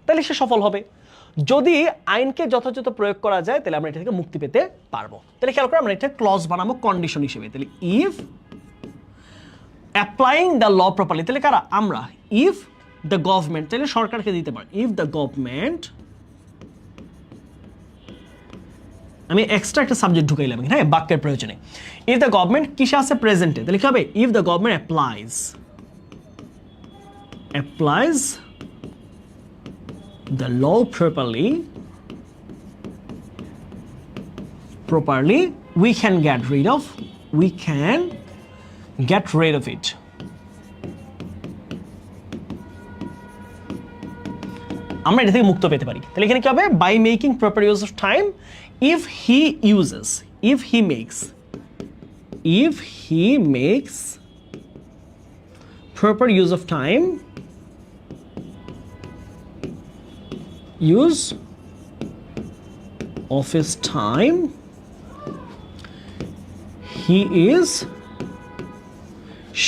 S1: তাহলে সে সফল হবে। যদি আইনকে যথাযথ প্রয়োগ করা যায় তাহলে আমরা এটা থেকে মুক্তি পেতে পারবো। তাহলে খেয়াল করে আমরা এটা ক্লজ বানাবো কন্ডিশন হিসেবে। তাহলে if applying the law properly, তাহলে কারা? আমরা। ইফ দ্য গভর্নমেন্ট, তাহলে সরকারকে দিতে পারে। ইফ দ্য গভর্নমেন্ট, আমি এক্সট্রা একটা সাবজেক্ট ঢুকাইলাম, হ্যাঁ, বাক্যের প্রয়োজনে। ইফ দ্য গভর্নমেন্ট কিসে আছে? প্রেজেন্টে। তাহলে কি হবে? If the government applies the law properly we can get rid of it। আমরা এটা থেকে মুক্ত পেতে পারি। তাহলে এখানে কি হবে? By making proper use of time, if he makes proper use of time, use of his time, he is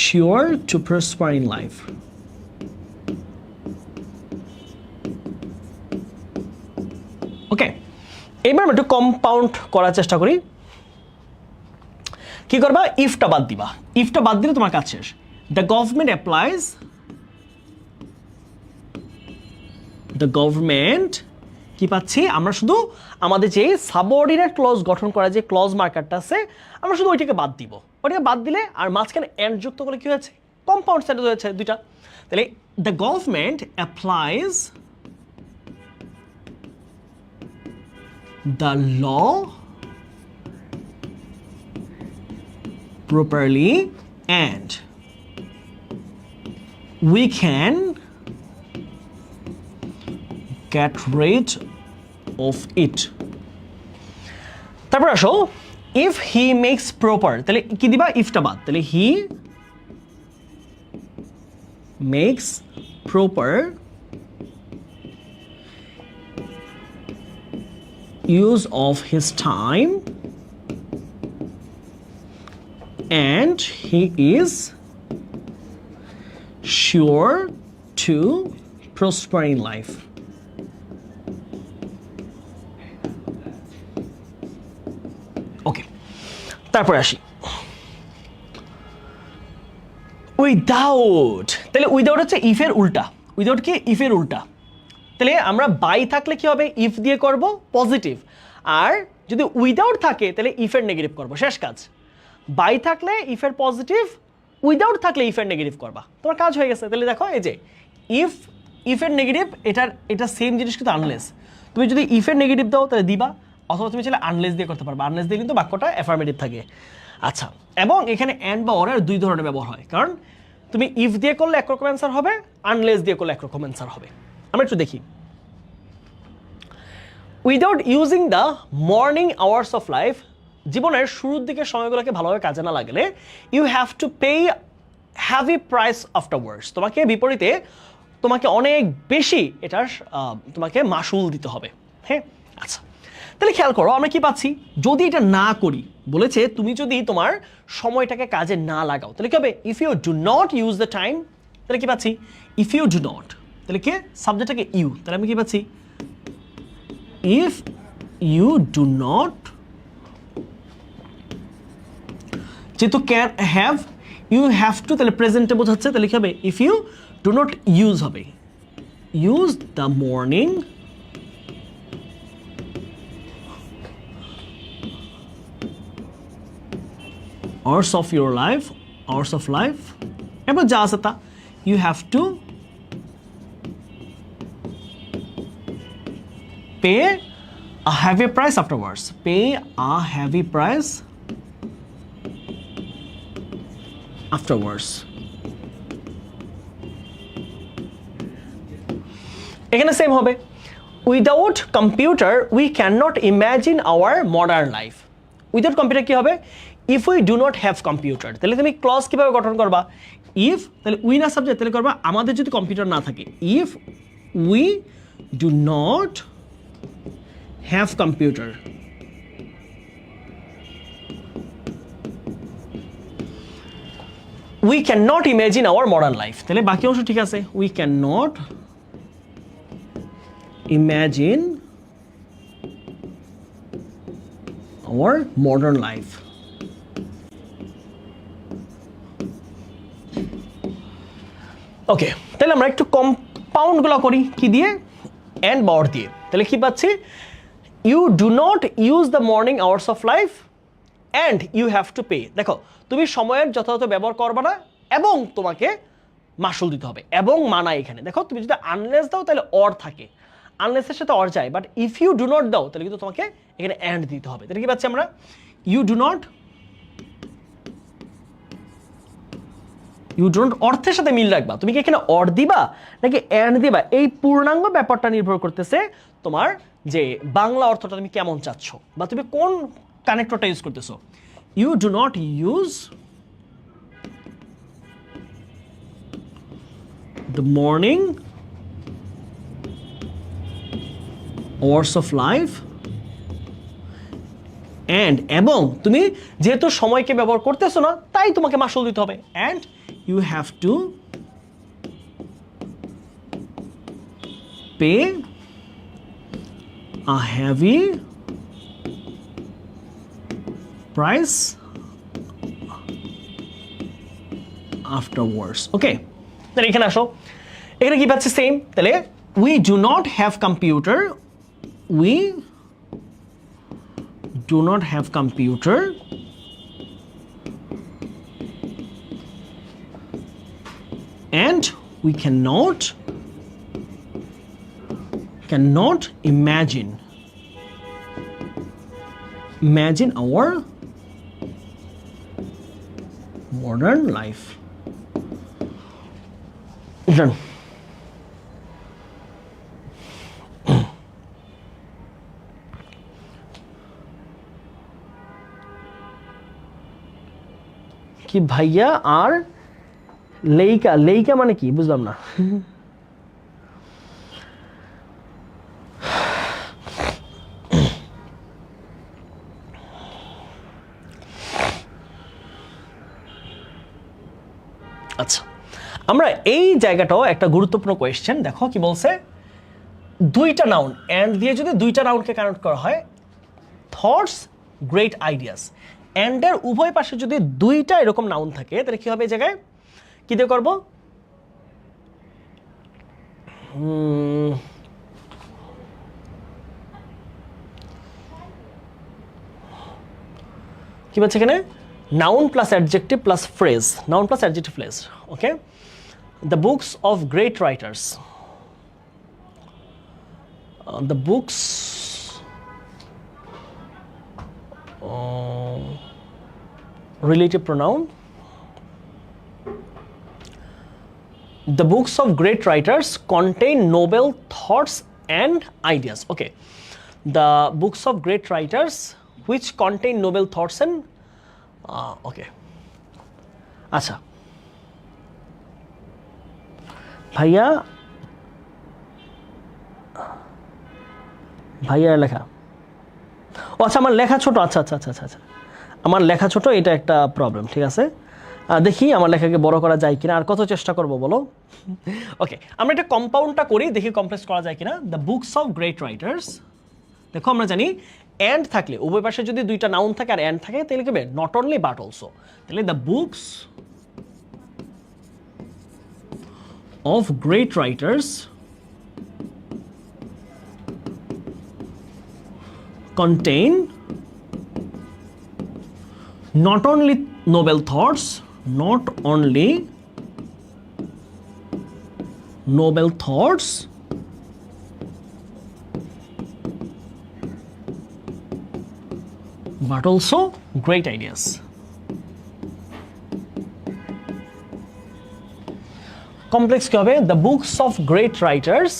S1: sure to prosper in life। ওকে, এবার একটু কম্পাউন্ড করার চেষ্টা করি। কি করবা? ইফটা বাদ দিবা। ইফটা বাদ দিলে তোমার কাজ শেষ। The government applies, the government কি পাচ্ছি আমরা? শুধু আমাদের যে সাবঅর্ডিনেট ক্লজ গঠন করা যে ক্লজ মার্কারটা আছে, আমরা শুধু ওইটাকে বাদ দিব। ওইটাকে বাদ দিলে আর মাঝখানে এন্ড যুক্ত করলে কি হয়েছে? কম্পাউন্ড সেন্টেন্স হয়েছে দুইটা। তাহলে the government applies the law properly and we can get rid of it. তারপর আসো if he makes proper, তাহলে কি দিবা ইফটা বাদ, তাহলে he makes proper use of his time and he is sure to prosper in life. ওকে, তারপরে আসি without, তাহলে উইদাউট হচ্ছে ইফের উল্টা। উইদাউট কি ইফের উল্টা। তাহলে আমরা বাই থাকলে কি হবে, ইফ দিয়ে করব পজিটিভ, আর যদি উইদাউট থাকে তাহলে ইফের নেগেটিভ করব, শেষ কাজ। বাই থাকলে ইফের পজিটিভ, উইদাউট থাকলে ইফের নেগেটিভ করবা, তোমার কাজ হয়ে গেছে। তাহলে দেখো এই যে ইফের নেগেটিভ, এটা সেম জিনিস কিন্তু আনলেস। তুমি যদি ইফের নেগেটিভ দাও তাহলে দিবা, অথবা তুমি চাইলে আনলেস দিয়ে করতে পারবে। আনলেস দিয়ে কিন্তু বাক্যটা অ্যাফার্মেটিভ থাকে। আচ্ছা, এবং এখানে অ্যান্ড বা অরের দুই ধরনের ব্যবহার হয়, কারণ তুমি ইফ দিয়ে করলে একরকম অ্যান্সার হবে, আনলেস দিয়ে করলে একরকম অ্যান্সার হবে। আমরা একটু দেখি। Without using the morning hours of life, জীবনের শুরুর দিকে সময়গুলোকে ভালোভাবে কাজে না লাগলে you have to pay heavy price afterwards, তোমাকে বিপরীতে তোমাকে অনেক বেশি এটার তোমাকে মাসুল দিতে হবে। হ্যাঁ, আচ্ছা, তাহলে খেয়াল করো আমরা কি পাচ্ছি, যদি এটা না করি, বলেছে তুমি যদি তোমার সময়টাকে কাজে না লাগাও তাহলে কি হবে, if you do not use the time, তাহলে কি পাচ্ছি ইফ ইউ ডু নট, তাহলে কি সাবজেক্টটাকে ইউ, তাহলে আমি কি পাচ্ছি ইফ ইউ ডু নট, যেহেতু can have you have to, তাহলে প্রেজেন্টে বোঝাচ্ছে, তাহলে কি হবে if you do not use হবে use the morning hours of your life, hours of life, এবার যা আছে তা, you have to pay a heavy price afterwards, pay a heavy price afterwards. এখানে সেম হবে, without computer we can not imagine hour modern life. Without computer কি হবে, if we do not have computer, তাহলে তুমি clause কিভাবে গঠন করবা, if, তাহলে উই না সাবজেক্ট, তাহলে করবা আমাদের যদি কম্পিউটার না থাকে, if we do not have computer, we can not imagine our modern life, তাহলে বাকি অংশ ঠিক আছে, we can not imagine our modern life. Okay, তাহলে আমরা একটু কম্পাউন্ডগুলো করি কি দিয়ে, অ্যান্ড বা অর দিয়ে। তাহলে কি পাচ্ছি, you do not use the morning hours of life and you have to pay. দেখো তুমি সময়ের যথাযথ ব্যবহার করবে না এবং তোমাকে মাসুল দিতে হবে, এবং মানা এখানে দেখো তুমি যদি আনলেস দাও তাহলে অর থাকে, আনলেসের সাথে অর যায়, but if you do not দাও তাহলে কিন্তু তোমাকে এখানে অ্যান্ড দিতে হবে। তাহলে কি পাচ্ছি আমরা, ইউ ডু নট অর্থের সাথে মিল রাখবা, তুমি কি এখানে অর দিবা নাকি অ্যান্ড দিবা, এই পূর্ণাঙ্গ ব্যাপারটা নির্ভর করতেছে তোমার যে বাংলা অর্থটা তুমি কেমন চাচ্ছ বা তুমি কোন কানেক্টরটা ইউজ করতেছো। You do not use the morning hours of life and, এবং তুমি যেহেতু সময়কে ব্যবহার করতেছো না তাই তোমাকে মাসুল দিতে হবে, and you have to pay a heavy price afterwards. Okay, তাহলে এখানে আসো, এখানে কি পাচ্ছি সেম, তাহলে we do not have computer, we do not have computer and we cannot imagine our modern life. Done. কি ভাইয়া আর লেইকা, লেইকা মানে কি বুঝলাম না। আচ্ছা, আমরা এই জায়গাটাও একটা গুরুত্বপূর্ণ কোয়েশ্চেন। দেখো কি বলছে, দুইটা নাউন অ্যান্ড দিয়ে যদি দুইটা নাউনকে কানেক্ট করা হয়, থটস গ্রেট আইডিয়াস, অ্যান্ডের উভয় পাশে যদি দুইটা এরকম নাউন থাকে তাহলে কি হবে এই জায়গায়, কি দিয়ে করবো, কি বলছে এখানে, noun plus adjective plus phrase, noun plus adjective phrase. Okay, the books of great writers, the books relative pronoun, the books of great writers contain noble thoughts and ideas. Okay, the books of great writers which contain noble thoughts and okay, আচ্ছা ভাইয়া, ভাইয়া লেখা, ও আচ্ছা আমার লেখা ছোট, আচ্ছা আচ্ছা আচ্ছা আচ্ছা, আমার লেখা ছোট, এটা একটা প্রবলেম। ঠিক আছে, দেখি আমার লেখাকে বড় করা যায় কিনা, আর কত চেষ্টা করব বলো। ওকে, আমরা এটা কম্পাউন্ডটা করি, দেখি কমপ্লেক্স করা যায় কিনা। The books of great writers, দেখো আমরা জানি অ্যান্ড থাকলে, উভয় পাশে যদি দুইটা নাউন থাকে আর অ্যান্ড থাকে তাহলে কি হবে, নট অনলি বাট অলসো। তাহলে the books of great writers contain not only noble thoughts, not only noble thoughts, but also great ideas. Complex কি হবে, the books of great writers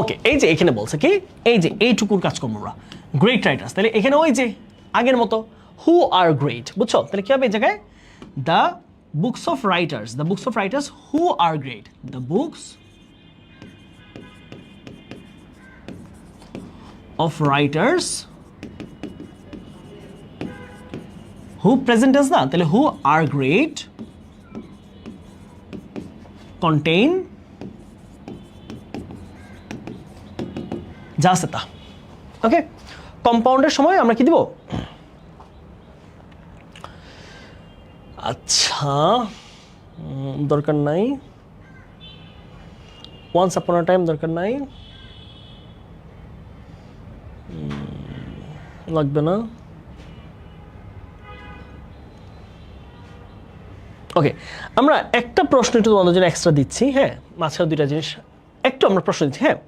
S1: ওকে, এই যে এখানে বলছে কি, এই যে এইটুকুর কাজ করবো আমরা, গ্রেট রাইটার্স, তাহলে এখানে ওই যে আগের মতো হু আর গ্রেট, বুঝছো, তাহলে কি হবে এই জায়গায়, the books of writers, the books of writers who are great, the books of writers who present tense না, তাহলে হু আর গ্রেট কন্টেইন যা আছে তা। ওকে, কম্পাউন্ডের সময় আমরা কি দিব, আচ্ছা দরকার নাই, ওয়ান্স আপন আ টাইম দরকার নাই, লাগবে না। ওকে, আমরা একটা প্রশ্ন একটু তোমাদের জন্য এক্সট্রা দিচ্ছি, হ্যাঁ, মাঝখানে দুইটা জিনিস একটু আমরা প্রশ্ন দিচ্ছি। হ্যাঁ,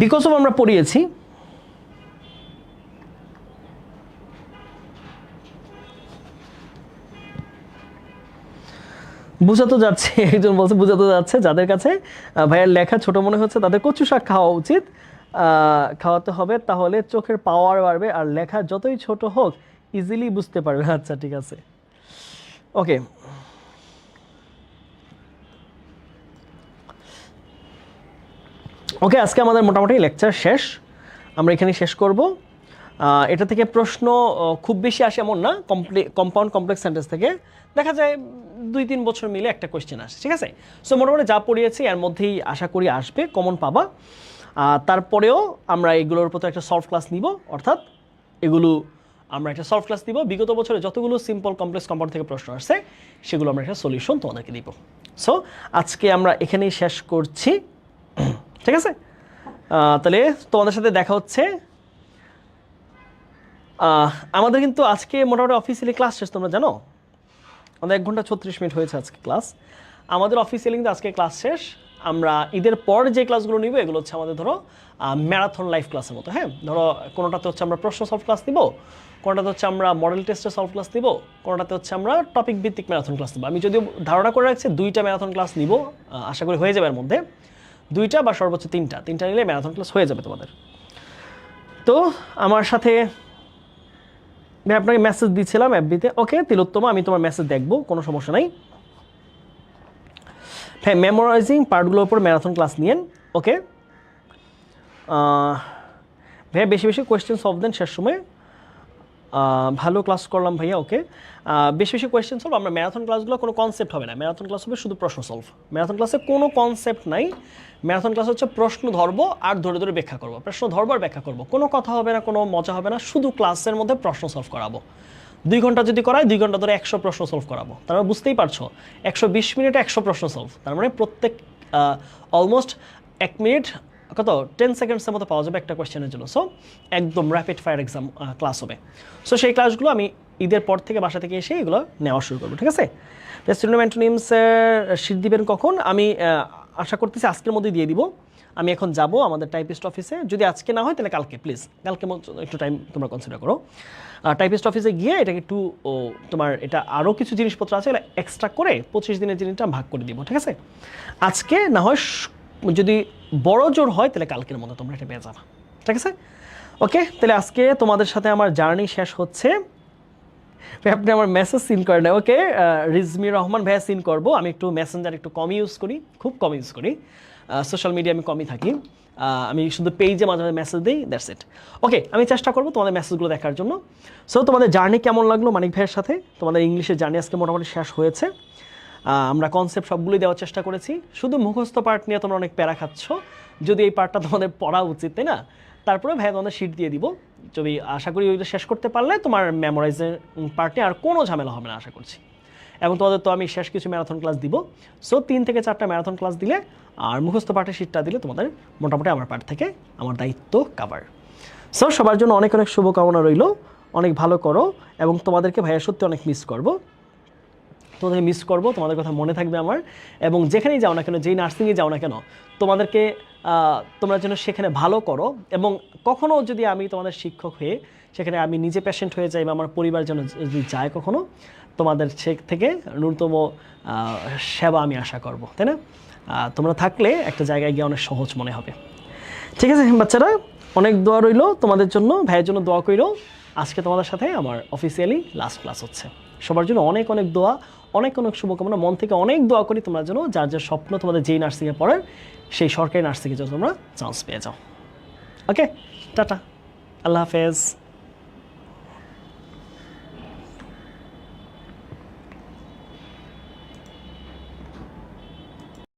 S1: বিকজ অফ আমরা পড়িয়েছি, বুঝাতে যাচ্ছে, একজন বলছে বুঝাতে যাচ্ছে যাদের কাছে ভাইয়ের লেখা ছোট মনে হচ্ছে তাদের কচু শাক খাওয়া উচিত, খাওয়াতে হবে, তাহলে চোখের পাওয়ার বাড়বে আর লেখা যতই ছোট হোক ইজিলি বুঝতে পারবে। আচ্ছা ঠিক আছে, ওকে। ওকে, আজকে আমাদের মোটামুটি লেকচার শেষ, আমরা এখানে শেষ করব। এটা থেকে প্রশ্ন খুব বেশি আসে এমন না, কম্পাউন্ড কমপ্লেক্স সেন্টেন্স থেকে দেখা যায় 2-3 বছর মিলে একটা কোয়েশ্চেন আসে। ঠিক আছে, সো মোটামুটি যা পড়িয়েছি এর মধ্যেই আশা করি আসবে, কমন পাবা। তারপরেও আমরা এগুলোর উপর একটা সলভ ক্লাস নিব, অর্থাৎ এগুলো আমরা একটা সলভ ক্লাস দিব, বিগত বছরে যতগুলো সিম্পল কমপ্লেক্স কম্পাউন্ড থেকে প্রশ্ন আসছে সেগুলো আমরা একটা সলিউশন তোমাদেরকে দিব। সো আজকে আমরা এখানেই শেষ করছি, ঠিক আছে? তাহলে তোমাদের সাথে দেখা হচ্ছে। আমাদের কিন্তু আজকে মোটামুটি অফিসিয়ালি ক্লাস শেষ, তোমরা জানো আমাদের 1 ঘন্টা 36 মিনিট হয়েছে আজকে ক্লাস। আমাদের অফিসিয়ালি কিন্তু আজকে ক্লাস শেষ, আমরা ঈদের পর যে ক্লাসগুলো নিব এগুলো হচ্ছে আমাদের ধরো ম্যারাথন লাইভ ক্লাসের মতো, হ্যাঁ। ধরো কোনোটাতে হচ্ছে আমরা প্রশ্ন সলভ ক্লাস দিব, কোনোটাতে হচ্ছে আমরা মডেল টেস্টের সলভ ক্লাস দিব, কোনোটাতে হচ্ছে আমরা টপিক ভিত্তিক ম্যারাথন ক্লাস দিব। আমি যদিও ধারণা করে রাখছি 2টা ম্যারাথন ক্লাস নিব, আশা করি হয়ে যাবে এর মধ্যে 2টা বা সর্বোচ্চ 3টা নিলে ম্যারাথন ক্লাস হয়ে যাবে তোমাদের। তো আমার সাথে ভাই আপনাকে মেসেজ দিয়েছিলাম এফবিতে। ওকে তিলোত্তমা, আমি তোমার মেসেজ দেখবো, কোনো সমস্যা নাই। হ্যাঁ, মেমোরাইজিং পার্টগুলোর উপর ম্যারাথন ক্লাস নিয়েন। ওকে ভাইয়া বেশি বেশি কোয়েশ্চেন সলভ দেন শেষ সময়। ভালো ক্লাস করলাম ভাইয়া। ওকে বেশি বেশি কোয়েশ্চেন সলভ। আমরা ম্যারাথন ক্লাসগুলো কোনো কনসেপ্ট হবে না, ম্যারাথন ক্লাস হবে শুধু প্রশ্ন সলভ। ম্যারাথন ক্লাসে কোনো কনসেপ্ট নাই, ম্যারাথন ক্লাস হচ্ছে প্রশ্ন ধরবো আর ধরে ধরে ব্যাখ্যা করবো, প্রশ্ন ধরবো আর ব্যাখ্যা করবো, কোনো কথা হবে না, কোনো মজা হবে না, শুধু ক্লাসের মধ্যে প্রশ্ন সলভ করাবো। 2 ঘন্টা যদি করায় 2 ঘন্টা ধরে 100 প্রশ্ন সলভ করাবো। তার মানে বুঝতেই পারছো 120 মিনিটে 100 প্রশ্ন সলভ, তার মানে প্রত্যেক অলমোস্ট 1 মিনিট কত 10 সেকেন্ডসের মতো পাওয়া যাবে একটা কোয়েশ্চেনের জন্য। সো একদম র্যাপিড ফায়ার এক্সাম ক্লাস হবে। সো সেই ক্লাসগুলো আমি ঈদের পর থেকে বাসা থেকে এসে এগুলো নেওয়া শুরু করবো, ঠিক আছে। সিনোনিম অ্যান্টোনিমসের শীট দিবেন কখন? আমি আশা করতেছি আজকের মধ্যেই দিয়ে দিব। আমি এখন যাব আমাদের টাইপিস্ট অফিসে, যদি আজকে না হয় তাহলে কালকে, প্লিজ কালকে একটু টাইম তোমরা কনসিডার করো। টাইপিস্ট অফিসে গিয়ে এটাকে একটু তোমার এটা আরও কিছু জিনিসপত্র আছে এগুলো এক্সট্রা করে 25 দিনের জিনিসটা ভাগ করে দিব, ঠিক আছে। আজকে না হয় যদি বড় জোর হয় তাহলে কালকের মতো তোমরা এটা পেয়ে যাবা, ঠিক আছে। ওকে তাহলে আজকে তোমাদের সাথে আমার জার্নি শেষ হচ্ছে। আপনি আমার মেসেজ সিন করেন না। ওকে রিজমি রহমান ভাইয়া সিন করবো। আমি একটু মেসেঞ্জার একটু কম ইউজ করি, খুব কম ইউজ করি, সোশ্যাল মিডিয়া আমি কমই থাকি, আমি শুধু পেজে মাঝে মাঝে মেসেজ দিই, দ্যাটস ইট। ওকে আমি চেষ্টা করবো তোমাদের মেসেজগুলো দেখার জন্য। সো তোমাদের জার্নি কেমন লাগলো মানিক ভাইয়ের সাথে? তোমাদের ইংলিশের জার্নি আজকে মোটামুটি শেষ হয়েছে। আমরা কনসেপ্ট সবগুলোই দেওয়ার চেষ্টা করেছি, শুধু মুখস্থ পার্ট নিয়ে তোমরা অনেক প্যারা খাচ্ছ, যদি এই পার্টটা তোমাদের পড়া উচিত, তাই না? তারপরে ভাইয়া তোমাদের শিট দিয়ে দিব, যদি আশা করি ওইটা শেষ করতে পারলে তোমার মেমোরাইজের পার্টে আর কোনো ঝামেলা হবে না আশা করছি। এবং তোমাদের তো আমি শেষ কিছু ম্যারাথন ক্লাস দিব। সো 3 থেকে 4টা ম্যারাথন ক্লাস দিলে আর মুখস্থ পার্টের শিটটা দিলে তোমাদের মোটামুটি আমার পার্ট থেকে আমার দায়িত্ব কাভার। সো সবার জন্য অনেক অনেক শুভকামনা রইল, অনেক ভালো করো। এবং তোমাদেরকে ভাইয়া সত্যি অনেক মিস করবো, তোমাদের মিস করবো, তোমাদের কথা মনে থাকবে আমার। এবং যেখানেই যাও না কেন, যেই নার্সিংয়ে যাও না কেন, তোমাদেরকে তোমরা যেন সেখানে ভালো করো। এবং কখনও যদি আমি তোমাদের শিক্ষক হয়ে সেখানে আমি নিজে পেশেন্ট হয়ে যাই বা আমার পরিবার যেন যদি যায় কখনো, তোমাদের সে থেকে ন্যূনতম সেবা আমি আশা করব, তাই না? তোমরা থাকলে একটা জায়গায় গিয়ে অনেক সহজ মনে হবে। ঠিক আছে বাচ্চারা, অনেক দোয়া রইল তোমাদের জন্য, ভাইয়ের জন্য দোয়া কইরো। আজকে তোমাদের সাথে আমার অফিসিয়ালি লাস্ট ক্লাস হচ্ছে। সবার জন্য অনেক অনেক দোয়া, অনেক অনেক শুভকামনা, মন থেকে অনেক দোয়া করি তোমরা যেন যার যার স্বপ্ন তোমাদের যেই নার্সিংয়ে পড়ার সেই সরকারি নার্সিংয়ে যেন তোমরা চান্স পেয়ে যাও। ওকে টাটা, আল্লাহ হাফেজ।